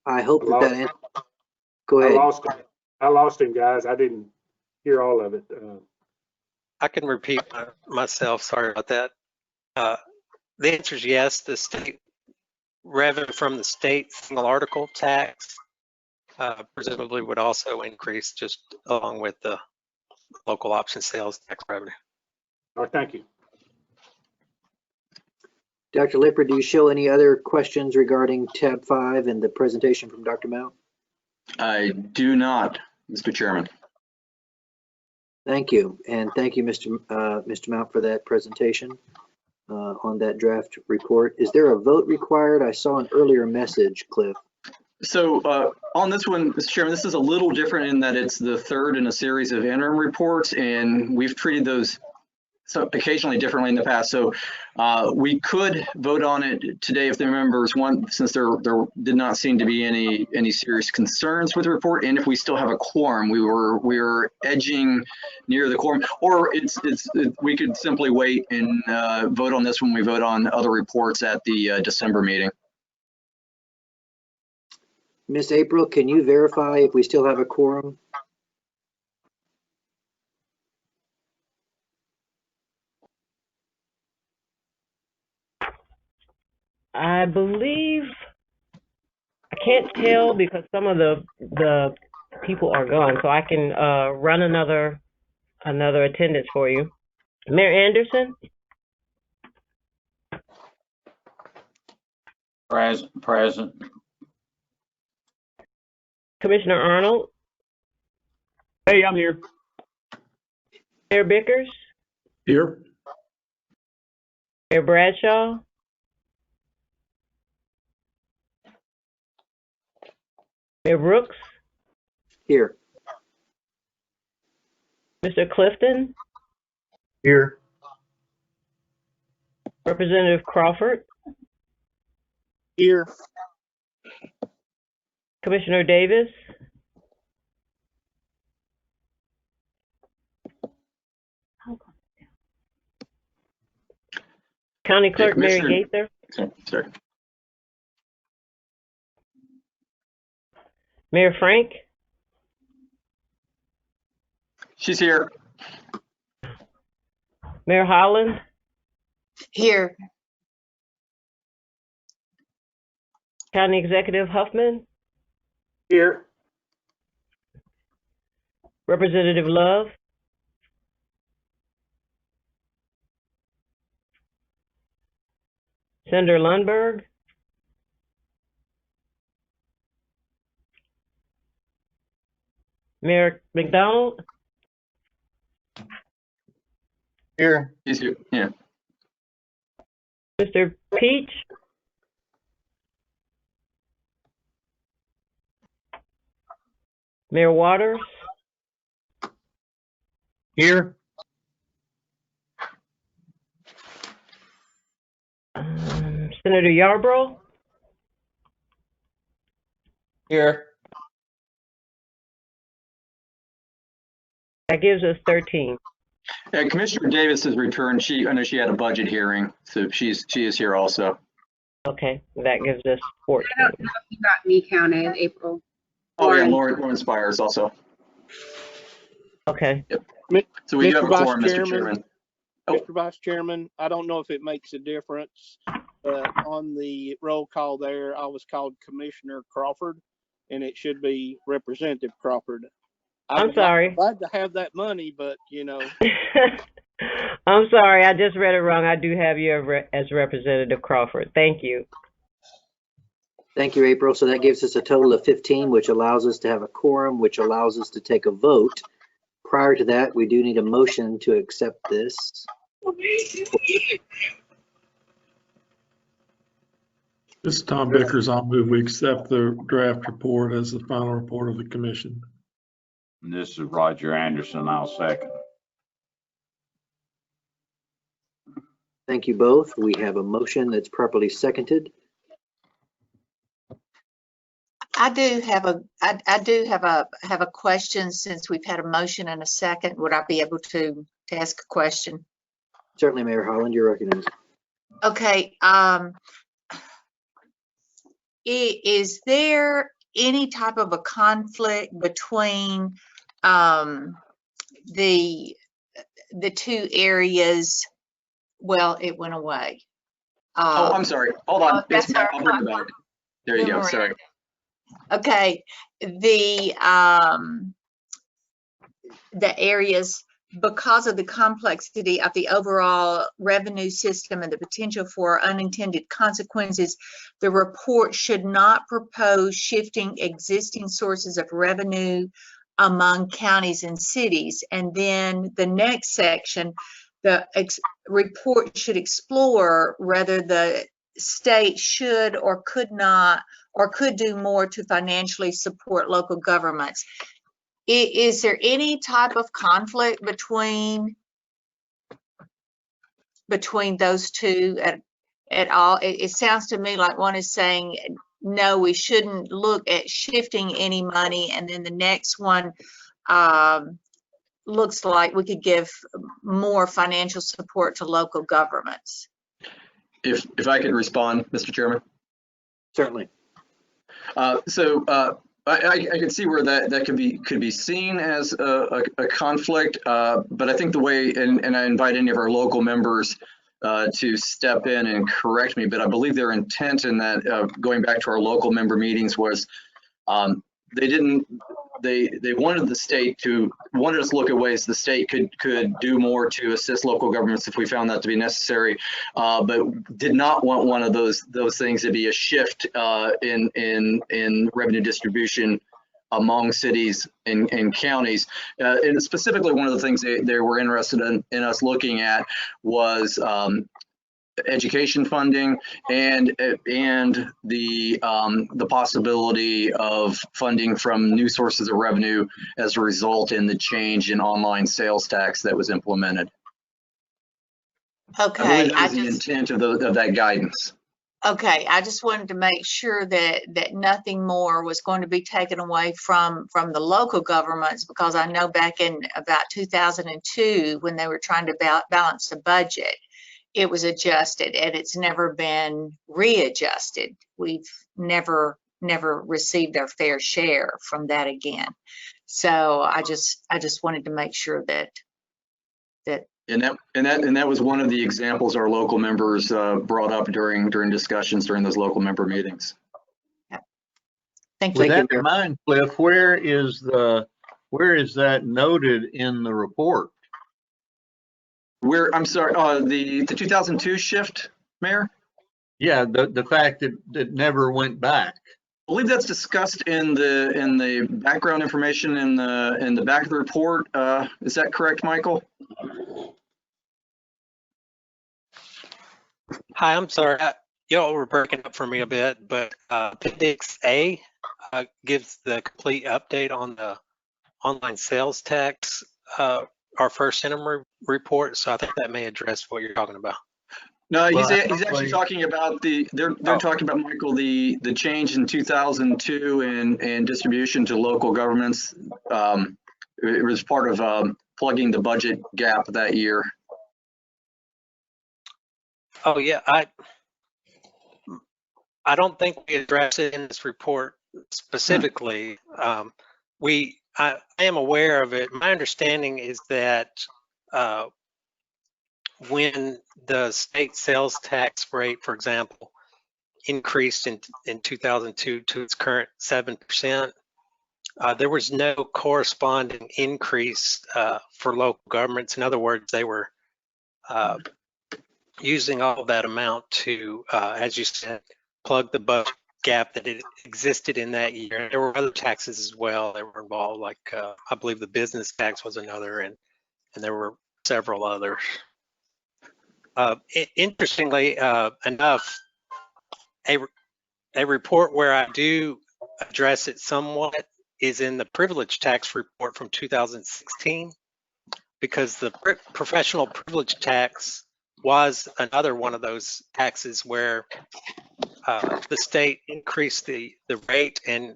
I hope that answers. Go ahead. I lost him, guys. I didn't hear all of it. I can repeat myself. Sorry about that. The answer is yes. The state revenue from the state single article tax presumably would also increase just along with the local option sales tax revenue. All right, thank you. Dr. Lippert, do you show any other questions regarding tab 5 and the presentation from Dr. Mount? I do not, Mr. Chairman. Thank you, and thank you, Mr. Mount, for that presentation on that draft report. Is there a vote required? I saw an earlier message, Cliff. So on this one, Mr. Chairman, this is a little different in that it's the third in a series of interim reports, and we've treated those occasionally differently in the past. So we could vote on it today if the members want, since there did not seem to be any serious concerns with the report, and if we still have a quorum. We were edging near the quorum, or we could simply wait and vote on this when we vote on other reports at the December meeting. Miss April, can you verify if we still have a quorum? I believe, I can't tell because some of the people are gone, so I can run another attendance for you. Mayor Anderson? Present. Commissioner Arnold? Hey, I'm here. Mayor Bickers? Here. Mayor Bradshaw? Mayor Brooks? Here. Mr. Clifton? Here. Representative Crawford? Here. Commissioner Davis? County Clerk Mary Gaither? Sorry. Mayor Frank? She's here. Mayor Holland? Here. County Executive Huffman, Here. Representative Love, Senator Lundberg, Mayor McDonald, Here. He's here. Yeah. Mr. Peach, Mayor Waters, Here. Senator Yarborough, Here. that gives us 13. Commissioner Davis has returned. I know she had a budget hearing, so she is here also. Okay, that gives us 14. I don't know if you got me counted, April. Oh yeah, Lauren Spires also. Okay. Yep. So we do have a quorum, Mr. Chairman. Chairman. Oh. Mr. Vice Chairman, I don't know if it makes a difference, but on the roll call there, I was called Commissioner Crawford, and it should be Representative Crawford. I'm sorry. Glad to have that money, but you know. I'm sorry, I just read it wrong. I do have you as Representative Crawford. Thank you. Thank you, April. So that gives us a total of 15, which allows us to have a quorum, which allows us to take a vote. Prior to that, we do need a motion to accept this. This is Tom Vickers. I'll move we accept the draft report as the final report of the commission. And this is Roger Anderson. I'll second. Thank you both. We have a motion that's properly seconded. I do have a question. Since we've had a motion and a second, would I be able to ask a question? Certainly, Mayor Holland, you're recognized. Okay. Is there any type of a conflict between the two areas? Well, it went away. Oh, I'm sorry. Hold on. That's I'll bring it back. There you go. Sorry. Okay. The areas, because of the complexity of the overall revenue system and the potential for unintended consequences, the report should not propose shifting existing sources of revenue among counties and cities. And then the next section, the report should explore whether the state should or could not or could do more to financially support local governments. Is there any type of conflict between those two at all? It sounds to me like one is saying, no, we shouldn't look at shifting any money, and then the next one looks like we could give more financial support to local governments. If I could respond, Mr. Chairman. Certainly. I can see where that could be seen as a conflict, but I think the way, and I invite any of our local members to step in and correct me, but I believe their intent in that, going back to our local member meetings, was they wanted us to look at ways the state could do more to assist local governments if we found that to be necessary, but did not want one of those things to be a shift in revenue distribution among cities and counties. And specifically, one of the things they were interested in us looking at was education funding and the possibility of funding from new sources of revenue as a result in the change in online sales tax that was implemented. Okay, I believe that was the intent of that guidance. Okay, I just wanted to make sure that nothing more was going to be taken away from the local governments, because I know back in about 2002, when they were trying to balance the budget, it was adjusted and it's never been readjusted. We've never received our fair share from that again. So I just wanted to make sure that. And that was one of the examples our local members brought up during discussions during those local member meetings. Thank With you. that in mind, Cliff, where is that noted in the report? I'm sorry, the 2002 shift, Mayor? Yeah, the fact that it never went back. I believe that's discussed in the background information in the back of the report. Is that correct, Michael? Hi, I'm sorry. Y'all were breaking up for me a bit, but Appendix A gives the complete update on the online sales tax, our first interim report. So I think that may address what you're talking about. No, he's actually talking about they're talking about, Michael, the change in 2002 and distribution to local governments. It was part of plugging the budget gap that year. Oh yeah, I don't think we address it in this report specifically. I am aware of it. My understanding is that when the state sales tax rate, for example, increased in 2002 to its current 7%, there was no corresponding increase for local governments. In other words, they were using all of that amount to, as you said, plug the budget gap that it existed in that year. And there were other taxes as well that were involved, like I believe the business tax was another, and there were several others. Interestingly enough, a report where I do address it somewhat is in the privilege tax report from 2016, because the professional privilege tax was another one of those taxes where the state increased the rate, and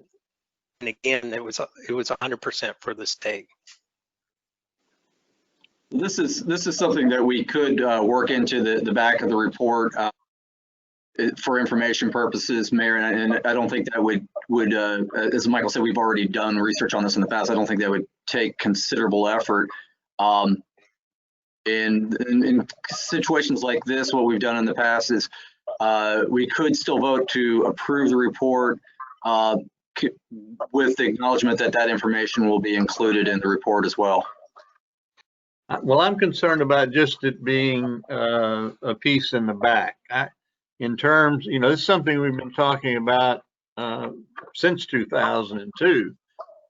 again it was 100% for the state. This is something that we could work into the back of the report for information purposes, Mayor, and I don't think that would as Michael said, we've already done research on this in the past. I don't think that would take considerable effort. In situations like this, what we've done in the past is we could still vote to approve the report with the acknowledgement that that information will be included in the report as well. Well, I'm concerned about just it being a piece in the back. In terms, this is something we've been talking about since 2002,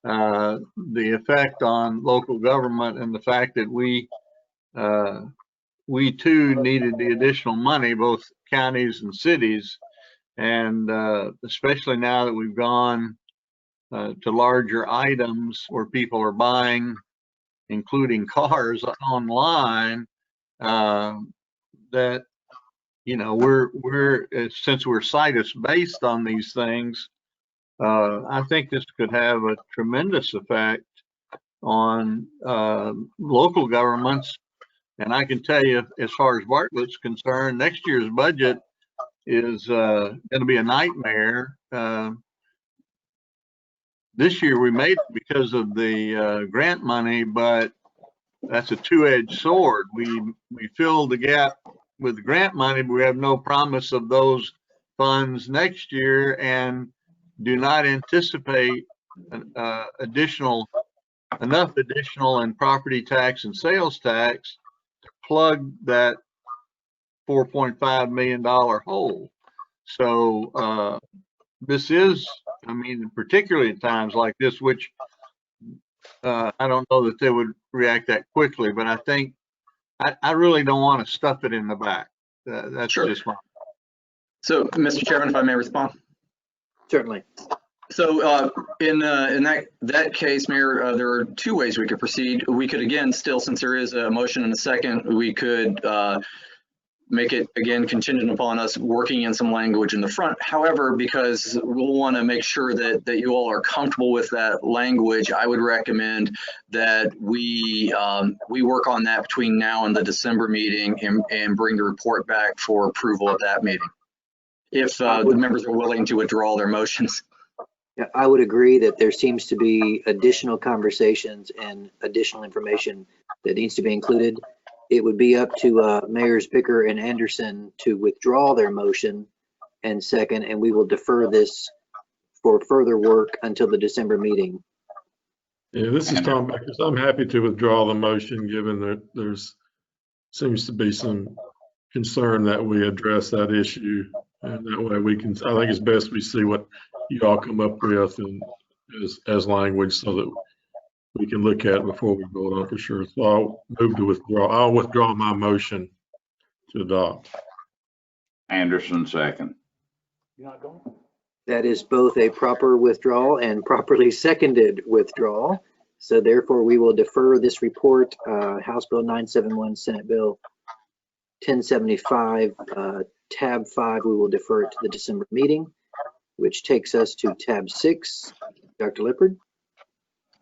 the effect on local government and the fact that we too needed the additional money, both counties and cities, and especially now that we've gone to larger items where people are buying, including cars, online, that we're since we're situs based on these things, I think this could have a tremendous effect on local governments. And I can tell you, as far as Bartlett's concerned, next year's budget is going to be a nightmare. This year we made it because of the grant money, but that's a two-edged sword. We filled the gap with grant money, but we have no promise of those funds next year, and do not anticipate enough additional in property tax and sales tax to plug that $4.5 million hole. So this is, particularly at times like this, which I don't know that they would react that quickly, but I think I really don't want to stuff it in the back. That's sure. Just my. So, Mr. Chairman, if I may respond. Certainly. So in that case, Mayor, there are two ways we could proceed. We could, again, still, since there is a motion and a second, we could make it, again, contingent upon us working in some language in the front. However, because we'll want to make sure that you all are comfortable with that language, I would recommend that we work on that between now and the December meeting and bring the report back for approval at that meeting, if the members are willing to withdraw their motions. Yeah, I would agree that there seems to be additional conversations and additional information that needs to be included. It would be up to Mayors Bicker and Anderson to withdraw their motion and second, and we will defer this for further work until the December meeting. Yeah, this is Tom Beckers. I'm happy to withdraw the motion, given that there's seems to be some concern that we address that issue. And that way we can, I think it's best we see what you all come up with and as language so that we can look at it before we vote on for sure. So I'll move to withdraw. I'll withdraw my motion to adopt. Anderson, second. You're not going? That is both a proper withdrawal and properly seconded withdrawal. So therefore, we will defer this report, House Bill 971, Senate Bill 1075, tab 5, we will defer it to the December meeting, which takes us to tab 6. Dr. Lippard.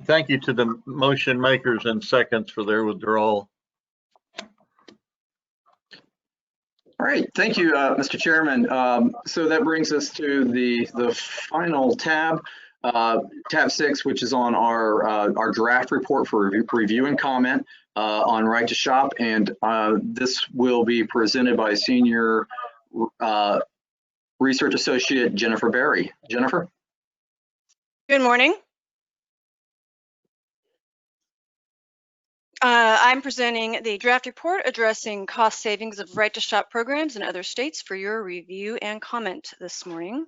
Thank you to the motion makers and seconds for their withdrawal. All right, thank you, Mr. Chairman. So that brings us to the final tab, tab 6, which is on our draft report for review and comment on right to shop, and this will be presented by Senior Research Associate Jennifer Berry. Jennifer. Good morning. I'm presenting the draft report addressing cost savings of right to shop programs in other states for your review and comment this morning.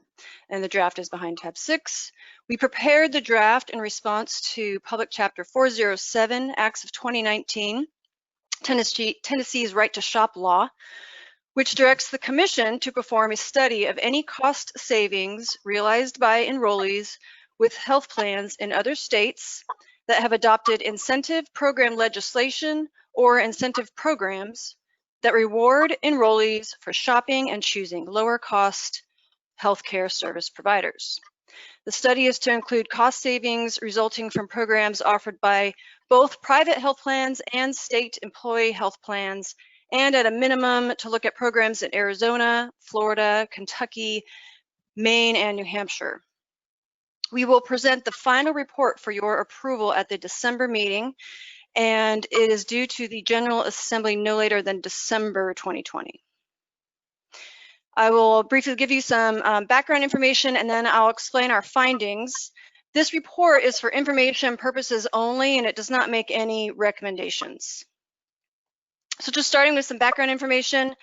And the draft is behind tab 6. We prepared the draft in response to Public Chapter 407, Acts of 2019, Tennessee's right to shop law, which directs the Commission to perform a study of any cost savings realized by enrollees with health plans in other states that have adopted incentive program legislation or incentive programs that reward enrollees for shopping and choosing lower cost healthcare service providers. The study is to include cost savings resulting from programs offered by both private health plans and state employee health plans, and at a minimum to look at programs in Arizona, Florida, Kentucky, Maine, and New Hampshire. We will present the final report for your approval at the December meeting, and it is due to the General Assembly no later than December 2020. I will briefly give you some background information, and then I'll explain our findings. This report is for information purposes only, and it does not make any recommendations. So just starting with some background information,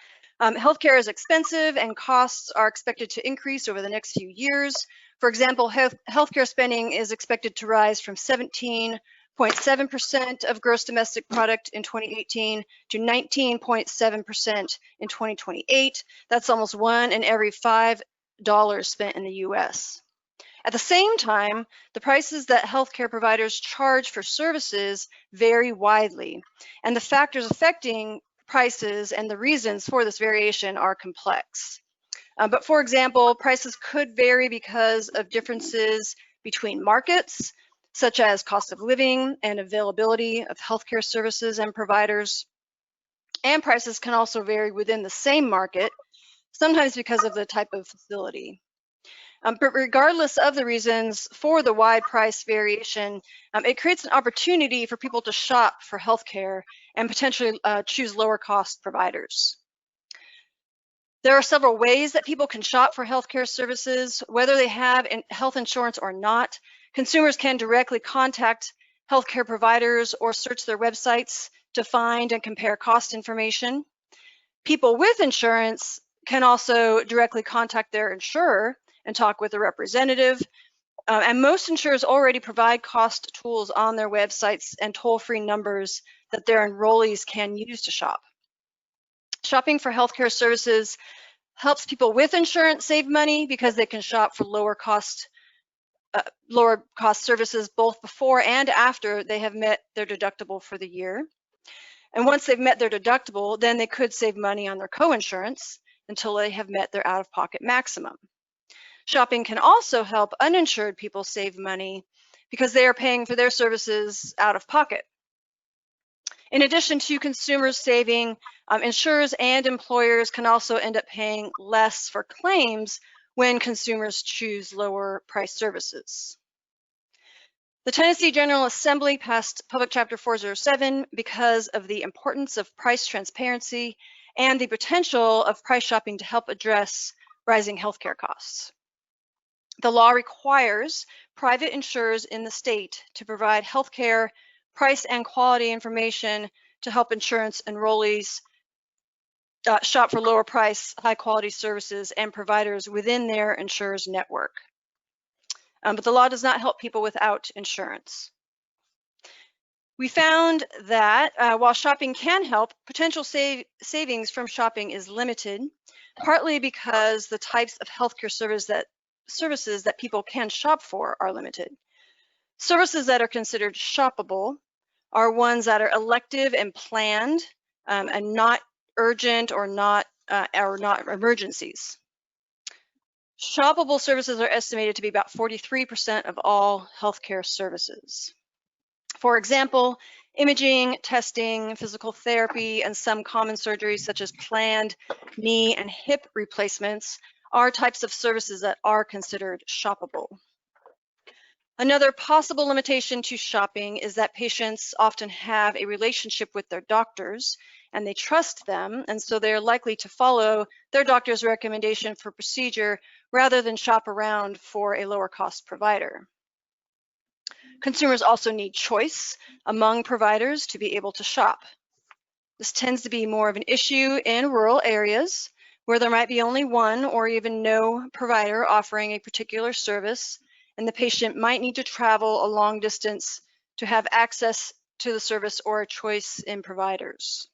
healthcare is expensive and costs are expected to increase over the next few years. For example, healthcare spending is expected to rise from 17.7% of gross domestic product in 2018 to 19.7% in 2028. That's almost $1 in every $5 spent in the US. At the same time, the prices that healthcare providers charge for services vary widely, and the factors affecting prices and the reasons for this variation are complex. But for example, prices could vary because of differences between markets, such as cost of living and availability of healthcare services and providers. And prices can also vary within the same market, sometimes because of the type of facility. But regardless of the reasons for the wide price variation, it creates an opportunity for people to shop for healthcare and potentially choose lower cost providers. There are several ways that people can shop for healthcare services, whether they have health insurance or not. Consumers can directly contact healthcare providers or search their websites to find and compare cost information. People with insurance can also directly contact their insurer and talk with a representative. And most insurers already provide cost tools on their websites and toll-free numbers that their enrollees can use to shop. Shopping for healthcare services helps people with insurance save money because they can shop for lower cost services both before and after they have met their deductible for the year. And once they've met their deductible, then they could save money on their co-insurance until they have met their out-of-pocket maximum. Shopping can also help uninsured people save money because they are paying for their services out of pocket. In addition to consumers saving, insurers and employers can also end up paying less for claims when consumers choose lower price services. The Tennessee General Assembly passed Public Chapter 407 because of the importance of price transparency and the potential of price shopping to help address rising healthcare costs. The law requires private insurers in the state to provide healthcare price and quality information to help insurance enrollees shop for lower price, high quality services and providers within their insurer's network. But the law does not help people without insurance. We found that while shopping can help, potential savings from shopping is limited, partly because the types of healthcare services that people can shop for are limited. Services that are considered shoppable are ones that are elective and planned and not urgent or not emergencies. Shoppable services are estimated to be about 43% of all healthcare services. For example, imaging, testing, physical therapy, and some common surgeries such as planned knee and hip replacements are types of services that are considered shoppable. Another possible limitation to shopping is that patients often have a relationship with their doctors and they trust them, and so they're likely to follow their doctor's recommendation for procedure rather than shop around for a lower cost provider. Consumers also need choice among providers to be able to shop. This tends to be more of an issue in rural areas where there might be only one or even no provider offering a particular service, and the patient might need to travel a long distance to have access to the service or a choice in providers.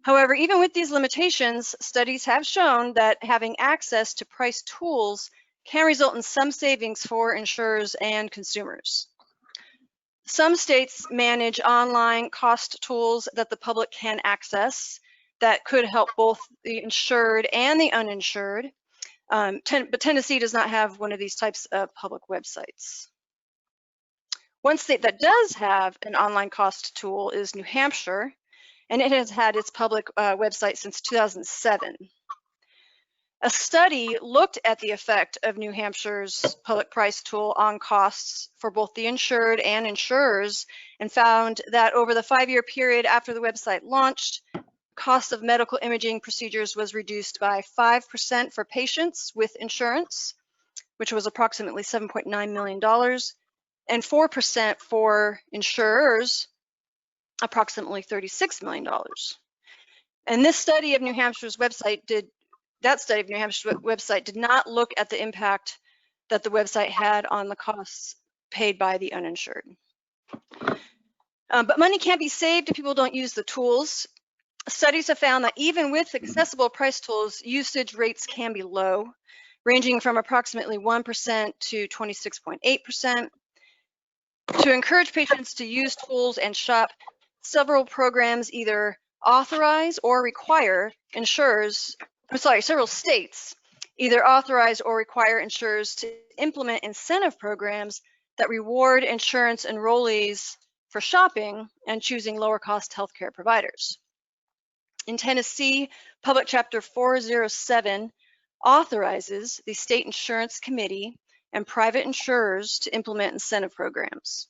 However, even with these limitations, studies have shown that having access to price tools can result in some savings for insurers and consumers. Some states manage online cost tools that the public can access that could help both the insured and the uninsured, but Tennessee does not have one of these types of public websites. One state that does have an online cost tool is New Hampshire, and it has had its public website since 2007. A study looked at the effect of New Hampshire's public price tool on costs for both the insured and insurers and found that over the 5-year period after the website launched, cost of medical imaging procedures was reduced by 5% for patients with insurance, which was approximately $7.9 million, and 4% for insurers, approximately $36 million. And this study of New Hampshire's website did not look at the impact that the website had on the costs paid by the uninsured. But money can't be saved if people don't use the tools. Studies have found that even with accessible price tools, usage rates can be low, ranging from approximately 1% to 26.8%. To encourage patients to use tools and shop, several programs either authorize or require several states either authorize or require insurers to implement incentive programs that reward insurance enrollees for shopping and choosing lower cost healthcare providers. In Tennessee, Public Chapter 407 authorizes the State Insurance Committee and private insurers to implement incentive programs.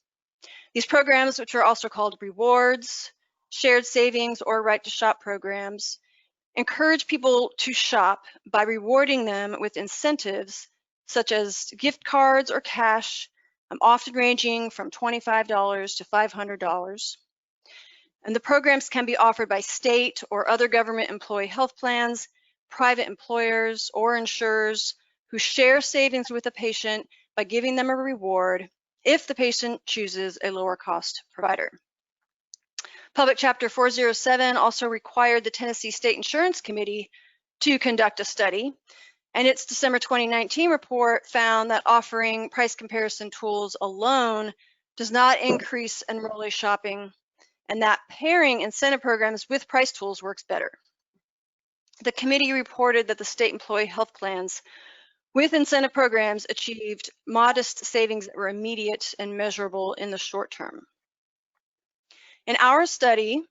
These programs, which are also called rewards, shared savings, or right to shop programs, encourage people to shop by rewarding them with incentives such as gift cards or cash, often ranging from $25 to $500. And the programs can be offered by state or other government employee health plans, private employers, or insurers who share savings with the patient by giving them a reward if the patient chooses a lower cost provider. Public Chapter 407 also required the Tennessee State Insurance Committee to conduct a study, and its December 2019 report found that offering price comparison tools alone does not increase enrollee shopping, and that pairing incentive programs with price tools works better. The committee reported that the state employee health plans with incentive programs achieved modest savings that were immediate and measurable in the short term. In our study,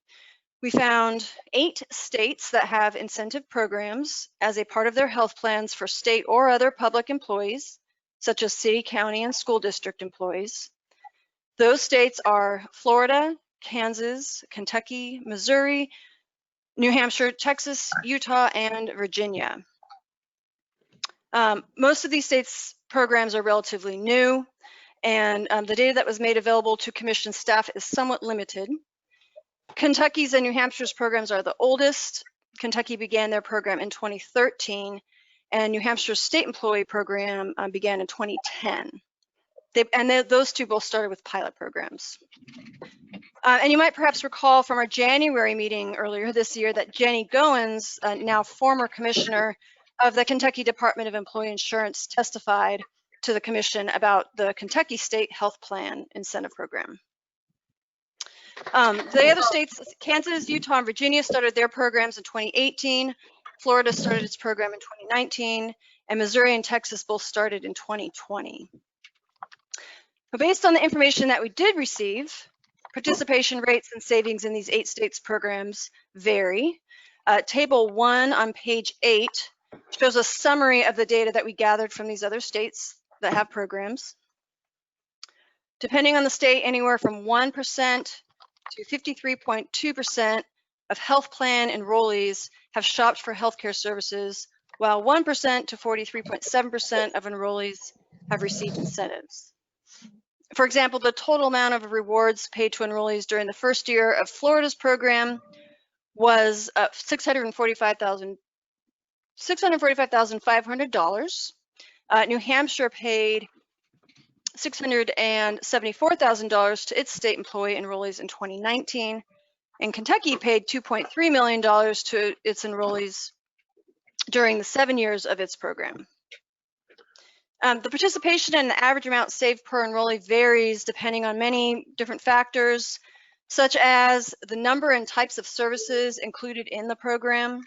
we found 8 states that have incentive programs as a part of their health plans for state or other public employees, such as city, county, and school district employees. Those states are Florida, Kansas, Kentucky, Missouri, New Hampshire, Texas, Utah, and Virginia. Most of these states' programs are relatively new, and the data that was made available to Commission staff is somewhat limited. Kentucky's and New Hampshire's programs are the oldest. Kentucky began their program in 2013, and New Hampshire's state employee program began in 2010. Those two both started with pilot programs. And you might perhaps recall from our January meeting earlier this year that Jenny Goins, now former commissioner of the Kentucky Department of Employee Insurance, testified to the commission about the Kentucky State Health Plan Incentive Program. The other states, Kansas, Utah, and Virginia, started their programs in 2018. Florida started its program in 2019, and Missouri and Texas both started in 2020. But based on the information that we did receive, participation rates and savings in these 8 states' programs vary. Table 1 on page 8 shows a summary of the data that we gathered from these other states that have programs. Depending on the state, anywhere from 1% to 53.2% of health plan enrollees have shopped for healthcare services, while 1% to 43.7% of enrollees have received incentives. For example, the total amount of rewards paid to enrollees during the first year of Florida's program was $645,500. New Hampshire paid $674,000 to its state employee enrollees in 2019, and Kentucky paid $2.3 million to its enrollees during the 7 years of its program. The participation and the average amount saved per enrollee varies depending on many different factors, such as the number and types of services included in the program,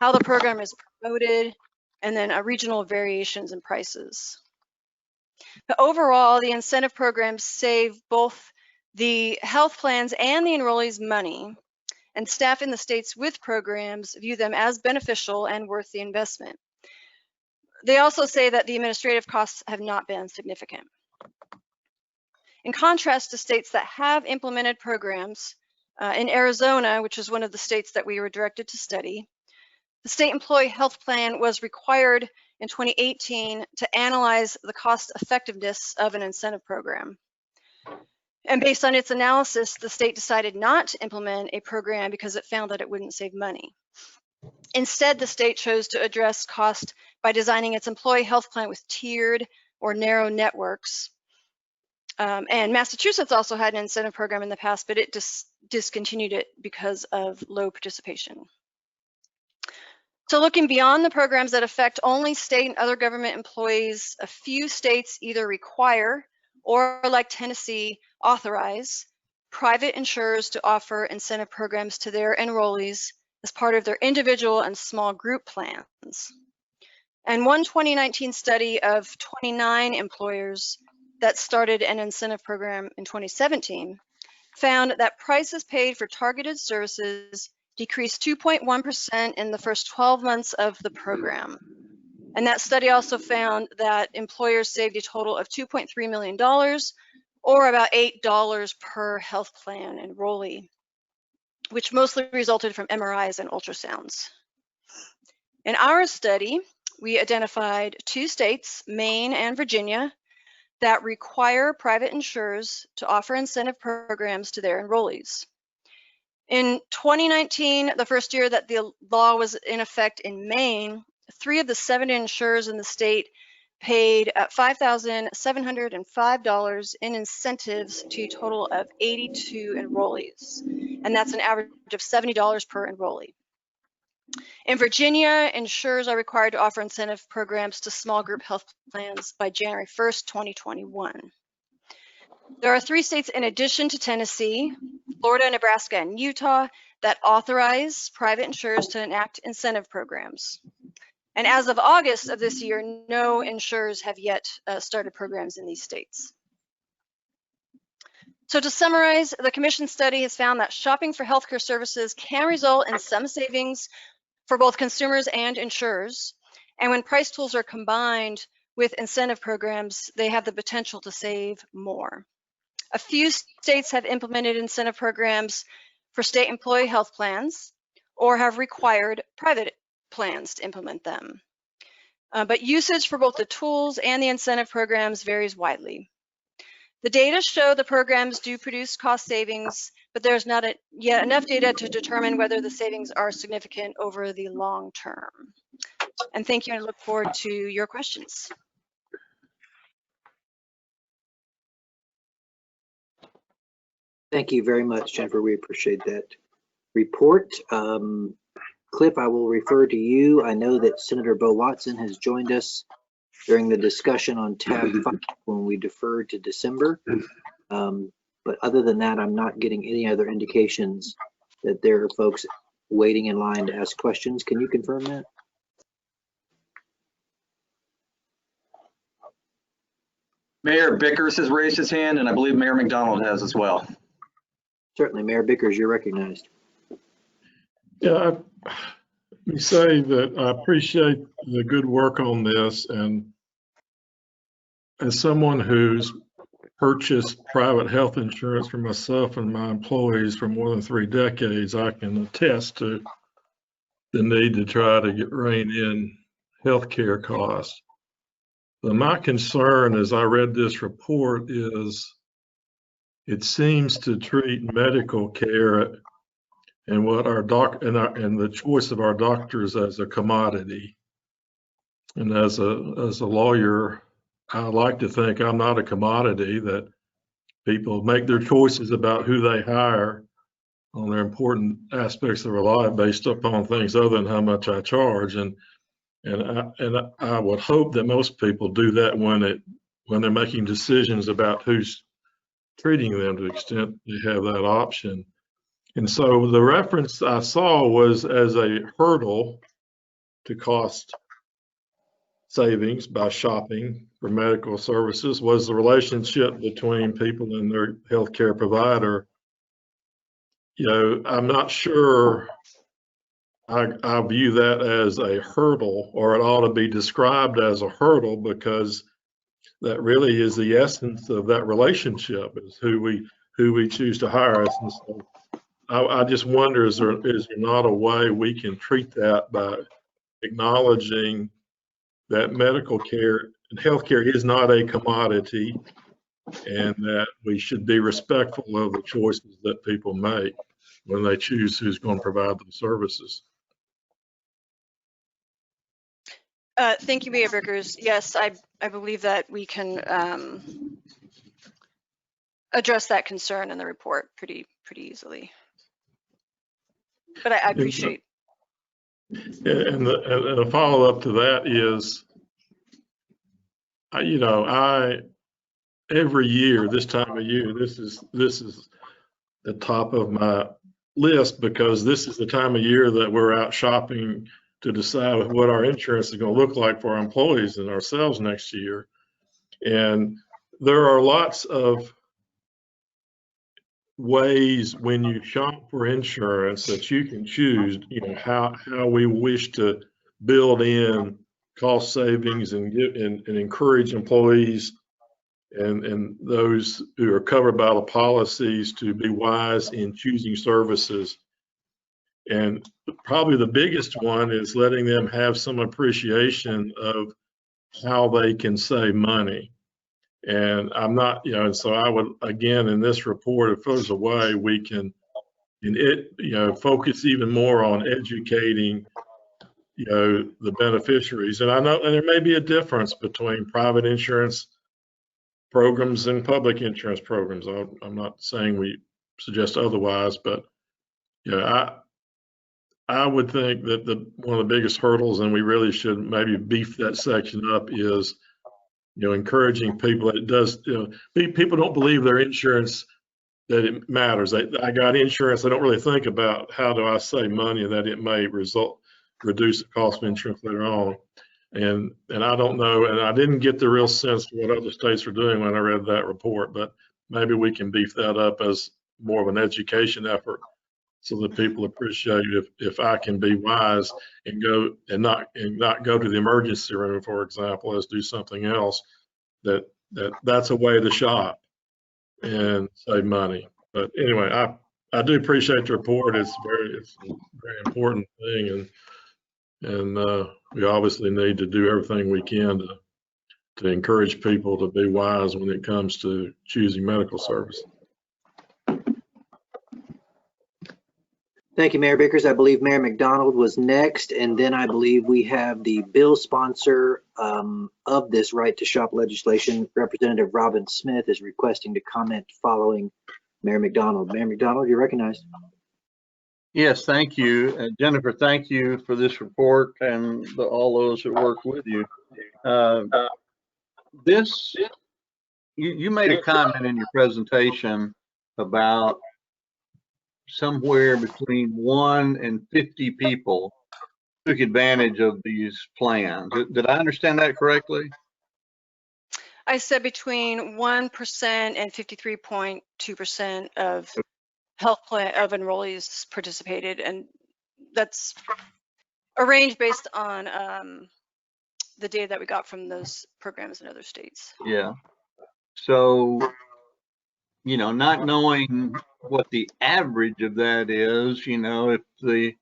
how the program is promoted, and then regional variations in prices. But overall, the incentive programs save both the health plans and the enrollees money, and staff in the states with programs view them as beneficial and worth the investment. They also say that the administrative costs have not been significant. In contrast to states that have implemented programs, in Arizona, which is one of the states that we were directed to study, the state employee health plan was required in 2018 to analyze the cost effectiveness of an incentive program. And based on its analysis, the state decided not to implement a program because it found that it wouldn't save money. Instead, the state chose to address cost by designing its employee health plan with tiered or narrow networks. And Massachusetts also had an incentive program in the past, but it discontinued it because of low participation. So looking beyond the programs that affect only state and other government employees, a few states either require or, like Tennessee, authorize private insurers to offer incentive programs to their enrollees as part of their individual and small group plans. And one 2019 study of 29 employers that started an incentive program in 2017 found that prices paid for targeted services decreased 2.1% in the first 12 months of the program. And that study also found that employers saved a total of $2.3 million, or about $8 per health plan enrollee, which mostly resulted from MRIs and ultrasounds. In our study, we identified 2 states, Maine and Virginia, that require private insurers to offer incentive programs to their enrollees. In 2019, the first year that the law was in effect in Maine, 3 of the 7 insurers in the state paid $5,705 in incentives to a total of 82 enrollees, and that's an average of $70 per enrollee. In Virginia, insurers are required to offer incentive programs to small group health plans by January 1st, 2021. There are 3 states in addition to Tennessee, Florida, Nebraska, and Utah, that authorize private insurers to enact incentive programs. And as of August of this year, no insurers have yet started programs in these states. So to summarize, the Commission study has found that shopping for healthcare services can result in some savings for both consumers and insurers. And when price tools are combined with incentive programs, they have the potential to save more. A few states have implemented incentive programs for state employee health plans or have required private plans to implement them. but usage for both the tools and the incentive programs varies widely. The data show the programs do produce cost savings, but there's not yet enough data to determine whether the savings are significant over the long term. And thank you, and I look forward to your questions. Thank you very much, Jennifer. We appreciate that report. Cliff, I will refer to you. I know that Senator Bo Watson has joined us during the discussion on tab 5 when we deferred to December. But other than that, I'm not getting any other indications that there are folks waiting in line to ask questions. Can you confirm that? Mayor Bickers has raised his hand, and I believe Mayor McDonald has as well. Certainly, Mayor Bickers, you're recognized. Yeah, let me say that I appreciate the good work on this, and as someone who's purchased private health insurance for myself and my employees for more than 3 decades, I can attest to the need to try to rein in healthcare costs. But my concern as I read this report is it seems to treat medical care and what our and the choice of our doctors as a commodity. And as a lawyer, I like to think I'm not a commodity, that people make their choices about who they hire on their important aspects of their life based upon things other than how much I charge. And I would hope that most people do that when they're making decisions about who's treating them, to the extent they have that option. And so the reference I saw was as a hurdle to cost savings by shopping for medical services was the relationship between people and their healthcare provider. You know, I'm not sure I view that as a hurdle, or it ought to be described as a hurdle, because that really is the essence of that relationship, is who we choose to hire us. And so I just wonder, is there not a way we can treat that by acknowledging that medical care and healthcare is not a commodity, and that we should be respectful of the choices that people make when they choose who's going to provide them services. Thank you, Mayor Bickers. Yes, I believe that we can address that concern in the report pretty easily. But I appreciate. And a follow up to that is, you know, every year, this time of year, this is the top of my list, because this is the time of year that we're out shopping to decide what our insurance is going to look like for our employees and ourselves next year. And there are lots of ways when you shop for insurance that you can choose, you know, how we wish to build in cost savings and encourage employees and those who are covered by the policies to be wise in choosing services. And probably the biggest one is letting them have some appreciation of how they can save money. And I'm not, you know, and so I would, again, in this report, if there's a way we can, you know, focus even more on educating, you know, the beneficiaries. And I know, and there may be a difference between private insurance programs and public insurance programs. I'm not saying we suggest otherwise, but, you know, I would think that one of the biggest hurdles, and we really should maybe beef that section up, is, you know, encouraging people that it does, you know, people don't believe their insurance, that it matters. I got insurance. They don't really think about how do I save money, and that it may reduce the cost of insurance later on. And I don't know, and I didn't get the real sense of what other states are doing when I read that report, but maybe we can beef that up as more of an education effort, so that people appreciate if I can be wise and go and not go to the emergency room, for example, let's do something else, that's a way to shop and save money. But anyway, I do appreciate the report. It's a very important thing, and And we obviously need to do everything we can to encourage people to be wise when it comes to choosing medical service. Thank you, Mayor Vickers. I believe Mayor McDonald was next, and then I believe we have the bill sponsor of this right to shop legislation. Representative Robin Smith is requesting to comment following Mayor McDonald. Mayor McDonald, you're recognized. Yes, thank you. Jennifer, thank you for this report and all those that work with you. You made a comment in your presentation about somewhere between 1 and 50 people took advantage of these plans. Did I understand that correctly? I said between 1% and 53.2% of health plan of enrollees participated, and that's a range based on the data that we got from those programs in other states. Yeah. So, you know, not knowing what the average of that is, you know, if the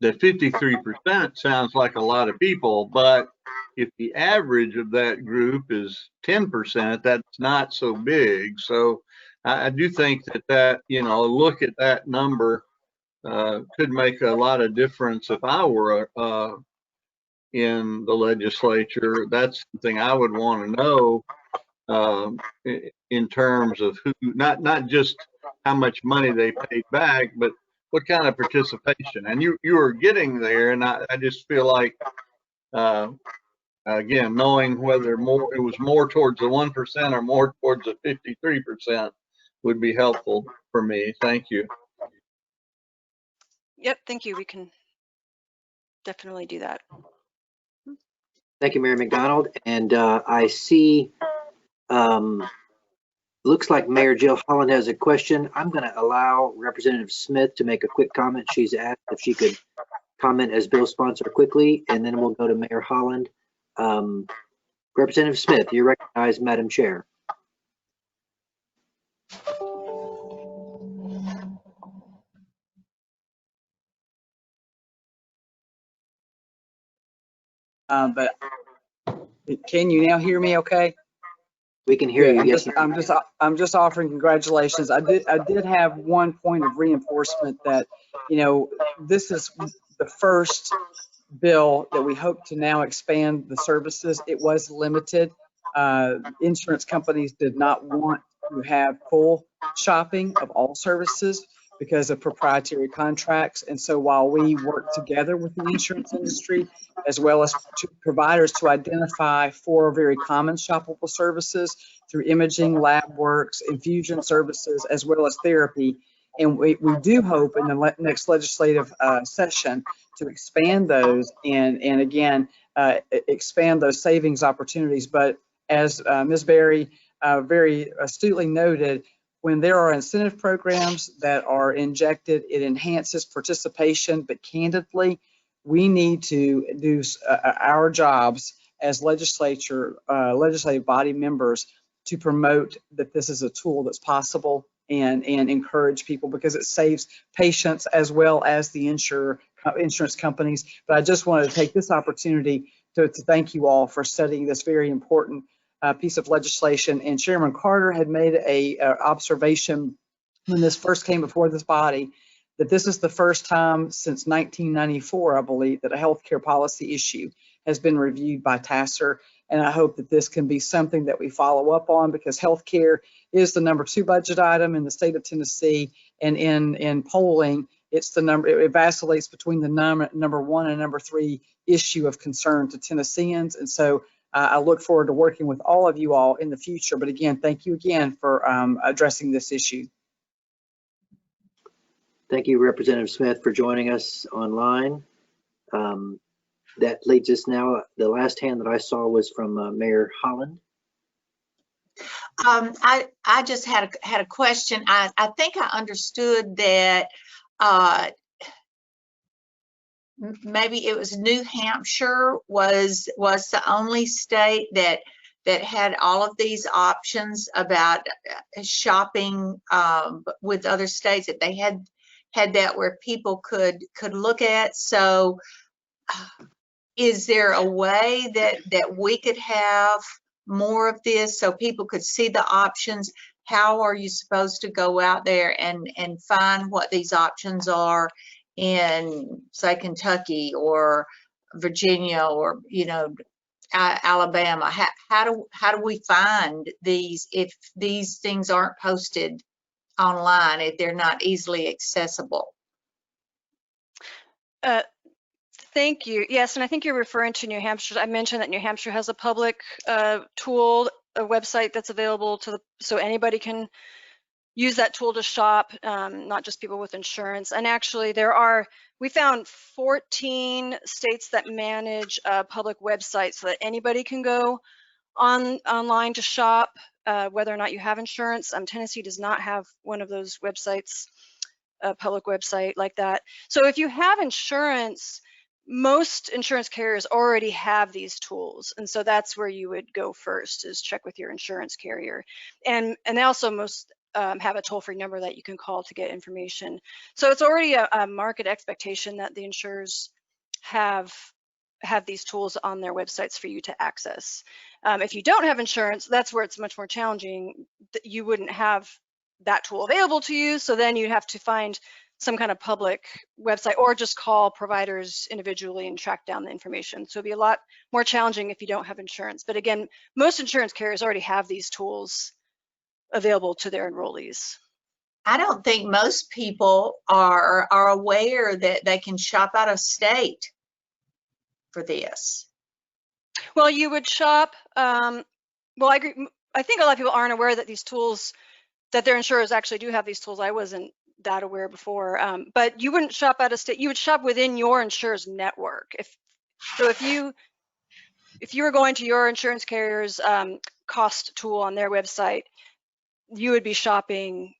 53% sounds like a lot of people, but if the average of that group is 10%, that's not so big. So I do think that, you know, look at that number could make a lot of difference. If I were in the legislature, that's something I would want to know in terms of who, not just how much money they paid back, but what kind of participation. And you are getting there, and I just feel like again, knowing whether it was more towards the 1% or more towards the 53% would be helpful for me. Thank you. Yep, thank you. We can definitely do that. Thank you, Mayor McDonald. And I see, looks like Mayor Jill Holland has a question. I'm going to allow Representative Smith to make a quick comment. She's asked if she could comment as bill sponsor quickly, and then we'll go to Mayor Holland. Representative Smith, you're recognized, Madam Chair. But can you now hear me okay? We can hear you. Yes, I'm just offering congratulations. I did have one point of reinforcement that, you know, this is the first bill that we hope to now expand the services. It was limited. Insurance companies did not want to have full shopping of all services because of proprietary contracts. And so while we work together with the insurance industry, as well as providers to identify 4 very common shoppable services through imaging, lab works, infusion services, as well as therapy. And we do hope in the next legislative session to expand those and again, expand those savings opportunities. But as Ms. Berry very astutely noted, when there are incentive programs that are injected, it enhances participation, but candidly, we need to do our jobs as legislative body members to promote that this is a tool that's possible and encourage people, because it saves patients as well as the insurance companies. But I just wanted to take this opportunity to thank you all for studying this very important piece of legislation. And Chairman Carter had made a observation when this first came before this body, that this is the first time since 1994, I believe, that a healthcare policy issue has been reviewed by TACIR. And I hope that this can be something that we follow up on, because healthcare is the #2 budget item in the state of Tennessee. And in polling, it's it vacillates between the number 1 and number 3 issue of concern to Tennesseans. And so I look forward to working with all of you all in the future. But again, thank you again for addressing this issue. Thank you, Representative Smith, for joining us online. That leads us now, the last hand that I saw was from Mayor Holland. I just had a question. I think I understood that maybe it was New Hampshire was the only state that had all of these options about shopping with other states, that they had that where people could look at. So is there a way that we could have more of this so people could see the options? How are you supposed to go out there and find what these options are in, say, Kentucky or Virginia or, you know, Alabama? How do we find these if these things aren't posted online, if they're not easily accessible? Thank you. Yes, and I think you're referring to New Hampshire. I mentioned that New Hampshire has a public tool, a website that's available to so anybody can use that tool to shop, not just people with insurance. And actually we found 14 states that manage a public website so that anybody can go online to shop, whether or not you have insurance. Tennessee does not have one of those websites, a public website like that. So if you have insurance, most insurance carriers already have these tools. And so that's where you would go first, is check with your insurance carrier. And they also most have a toll-free number that you can call to get information. So it's already a market expectation that the insurers have these tools on their websites for you to access. If you don't have insurance, that's where it's much more challenging. You wouldn't have that tool available to you, so then you'd have to find some kind of public website or just call providers individually and track down the information. So it'd be a lot more challenging if you don't have insurance. But again, most insurance carriers already have these tools available to their enrollees. I don't think most people are aware that they can shop out of state for this. Well, you would shop, well, I agree. I think a lot of people aren't aware that these tools, that their insurers actually do have these tools. I wasn't that aware before, but you wouldn't shop out of state. You would shop within your insurer's network. If you were going to your insurance carrier's cost tool on their website, you would be shopping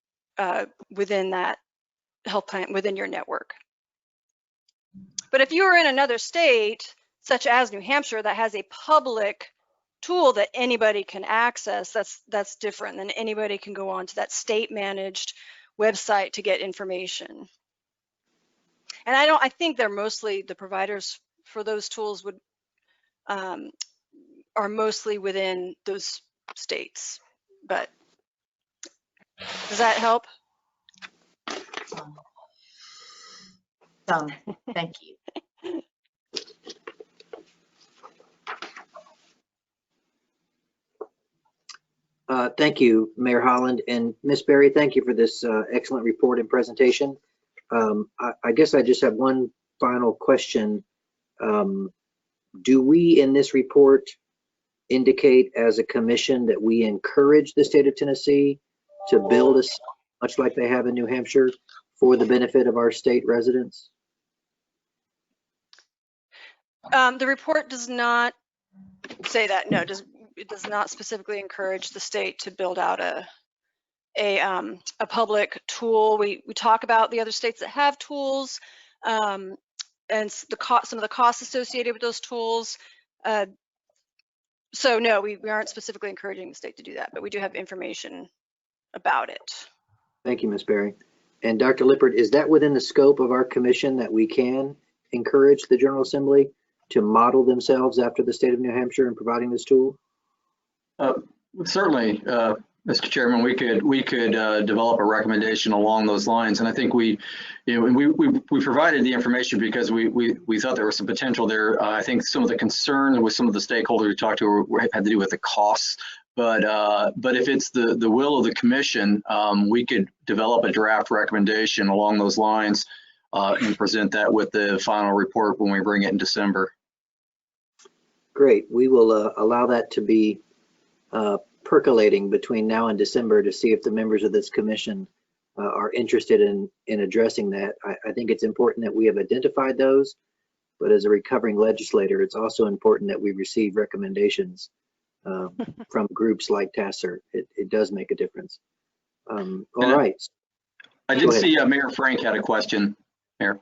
within that health plan, within your network. But if you were in another state, such as New Hampshire, that has a public tool that anybody can access, that's different. Than anybody can go on to that state managed website to get information. And I think they're mostly, the providers for those tools are mostly within those states. But does that help? Thank you. Thank you, Mayor Holland, and Ms. Berry, thank you for this excellent report and presentation. I guess I just have one final question. Do we in this report indicate as a commission that we encourage the state of Tennessee to build a, much like they have in New Hampshire, for the benefit of our state residents? The report does not say that. No, it does not specifically encourage the state to build out a public tool. We talk about the other states that have tools and some of the costs associated with those tools. So no, we aren't specifically encouraging the state to do that, but we do have information about it. Thank you, Ms. Berry. And Dr. Lippert, is that within the scope of our commission that we can encourage the General Assembly to model themselves after the state of New Hampshire in providing this tool? Certainly, Mr. Chairman, we could develop a recommendation along those lines, and I think we provided the information because we thought there was some potential there. I think some of the concern with some of the stakeholders we talked to had to do with the costs, but if it's the will of the commission, we could develop a draft recommendation along those lines and present that with the final report when we bring it in December. Great. We will allow that to be percolating between now and December to see if the members of this commission are interested in addressing that. I think it's important that we have identified those, but as a recovering legislator, it's also important that we receive recommendations from groups like TACIR. It does make a difference. All right. I did see Mayor Frank had a question. Mayor.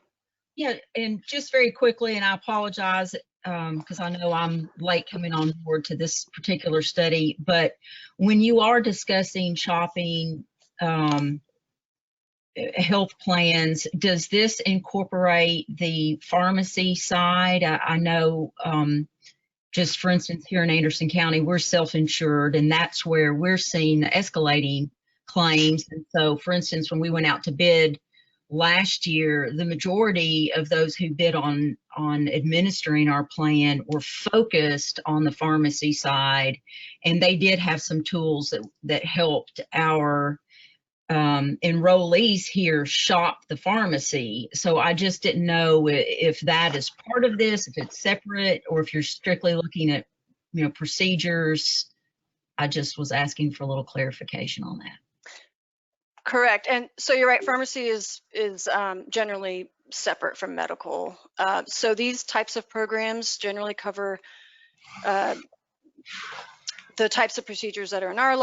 Yeah, and just very quickly, and I apologize because I know I'm late coming on board to this particular study, but when you are discussing shopping health plans, does this incorporate the pharmacy side? I know, just for instance, here in Anderson County, we're self-insured, and that's where we're seeing escalating claims. And so, for instance, when we went out to bid last year, the majority of those who bid on administering our plan were focused on the pharmacy side, and they did have some tools that helped our enrollees here shop the pharmacy. So I just didn't know if that is part of this, if it's separate, or if you're strictly looking at, procedures. I just was asking for a little clarification on that. Correct. And so you're right, pharmacy is generally separate from medical. So these types of programs generally cover the types of procedures that are in our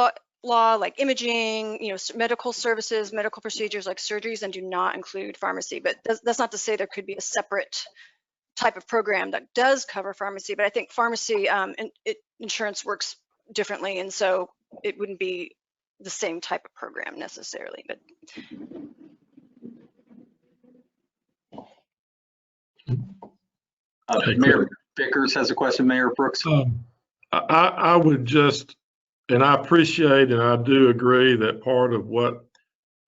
law, like imaging, medical services, medical procedures like surgeries, and do not include pharmacy. But that's not to say there could be a separate type of program that does cover pharmacy. But I think pharmacy insurance works differently, and so it wouldn't be the same type of program necessarily. But Mayor Vickers has a question. Mayor Brooks. I would just, and I appreciate and I do agree that part of what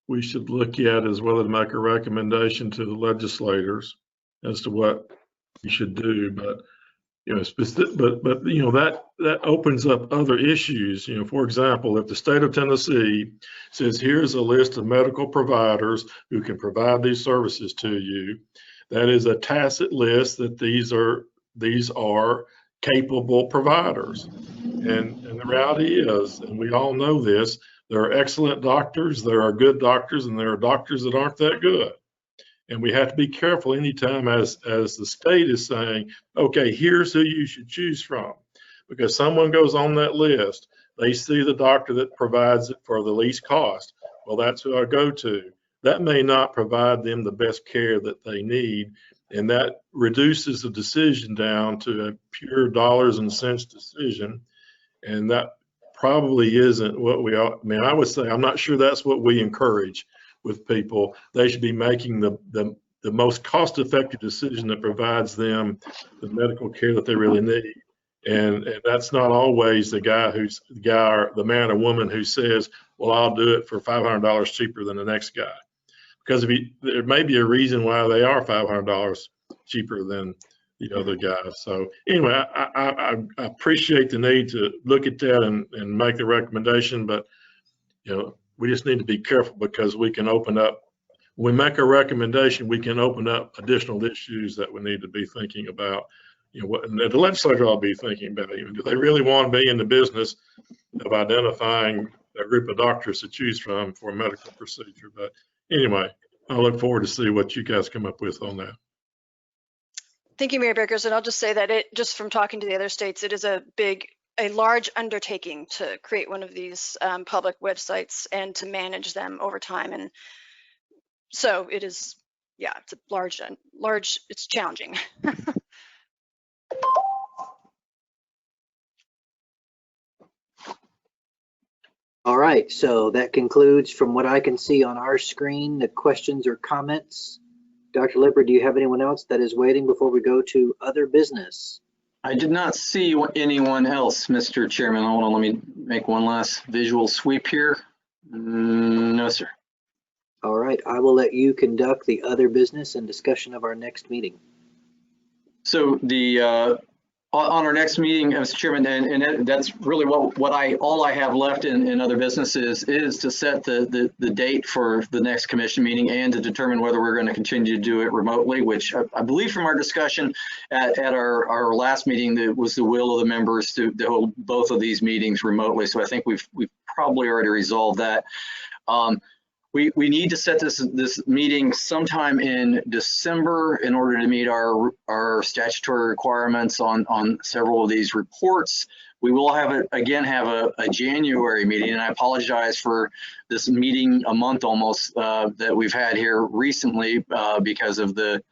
we should look at is whether to make a recommendation to the legislators as to what we should do. But that opens up other issues. For example, if the state of Tennessee says here's a list of medical providers who can provide these services to you, that is a tacit list that these are capable providers. And the reality is, and we all know this, there are excellent doctors, there are good doctors, and there are doctors that aren't that good. And we have to be careful anytime as the state is saying, okay, here's who you should choose from. Because someone goes on that list, they see the doctor that provides it for the least cost. Well, that's who I go to. That may not provide them the best care that they need. And that reduces the decision down to a pure dollars and cents decision. And that probably isn't what we ought. I mean, I would say, I'm not sure that's what we encourage with people. They should be making the most cost-effective decision that provides them the medical care that they really need. And that's not always the or the man or woman who says, well, I'll do it for $500 cheaper than the next guy. Because there may be a reason why they are $500 cheaper than the other guy. So anyway, I appreciate the need to look at that and make the recommendation, but we just need to be careful because we can open up, when we make a recommendation, we can open up additional issues that we need to be thinking about. What the legislature ought to be thinking about. Do they really want to be in the business of identifying a group of doctors to choose from for a medical procedure? But anyway, I look forward to see what you guys come up with on that. thank you, Mayor Vickers. And I'll just say that just from talking to the other states, it is a large undertaking to create one of these public websites and to manage them over time. And so it is, it's a large, it's challenging. All right, so that concludes, from what I can see on our screen, the questions or comments. Dr. Lippert, do you have anyone else that is waiting before we go to other business? I did not see anyone else, Mr. Chairman. Hold on, let me make one last visual sweep here. No, sir. All right, I will let you conduct the other business and discussion of our next meeting. So on our next meeting, Mr. Chairman, and that's really all I have left in other businesses is to set the date for the next commission meeting and to determine whether we're going to continue to do it remotely, which I believe from our discussion at our last meeting, that was the will of the members to hold both of these meetings remotely. So I think we've probably already resolved that. We need to set this meeting sometime in December in order to meet our statutory requirements on several of these reports. We will have a January meeting, and I apologize for this meeting a month almost that we've had here recently because of the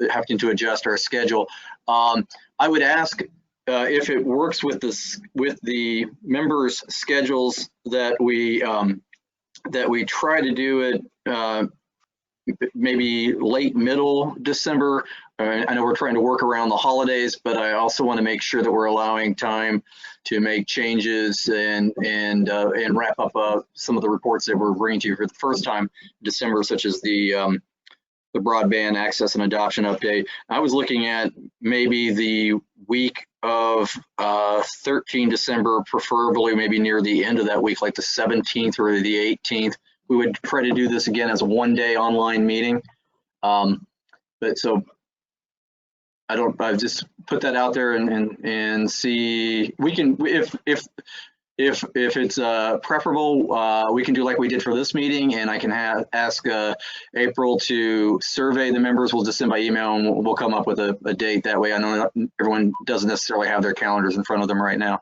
having to adjust our schedule. I would ask if it works with the members' schedules that we try to do it maybe late middle December. I know we're trying to work around the holidays, but I also want to make sure that we're allowing time to make changes and wrap up some of the reports that we're bringing to you for the first time in December, such as the broadband access and adoption update. I was looking at maybe the week of 13 December, preferably maybe near the end of that week, like the 17th or the 18th. We would try to do this again as a one-day online meeting. But so I've just put that out there and see, we can, if it's preferable, we can do like we did for this meeting, and I can ask April to survey the members. We'll just send by email and we'll come up with a date that way. I know everyone doesn't necessarily have their calendars in front of them right now.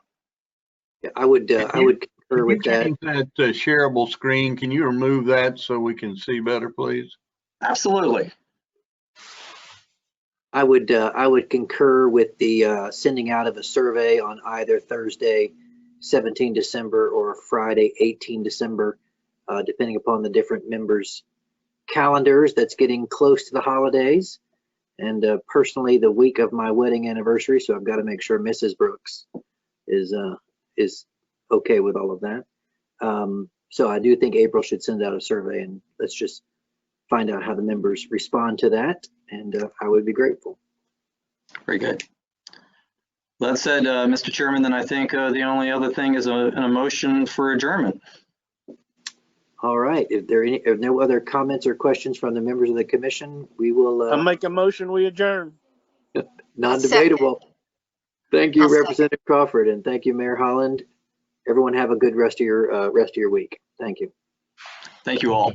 Yeah, I would concur with that. That shareable screen, can you remove that so we can see better, please? Absolutely. I would concur with the sending out of a survey on either Thursday, 17 December, or Friday, 18 December, depending upon the different members' calendars. That's getting close to the holidays. And personally, the week of my wedding anniversary, so I've got to make sure Mrs. Brooks is okay with all of that. So I do think April should send out a survey, and let's just find out how the members respond to that, and I would be grateful. Very good. That said, Mr. Chairman, then I think the only other thing is an motion for adjournment. All right. If there are no other comments or questions from the members of the commission, we will. I'll make a motion, we adjourn. Non-debatable. Thank you, Representative Crawford, and thank you, Mayor Holland. Everyone have a good rest of your week. Thank you. Thank you all.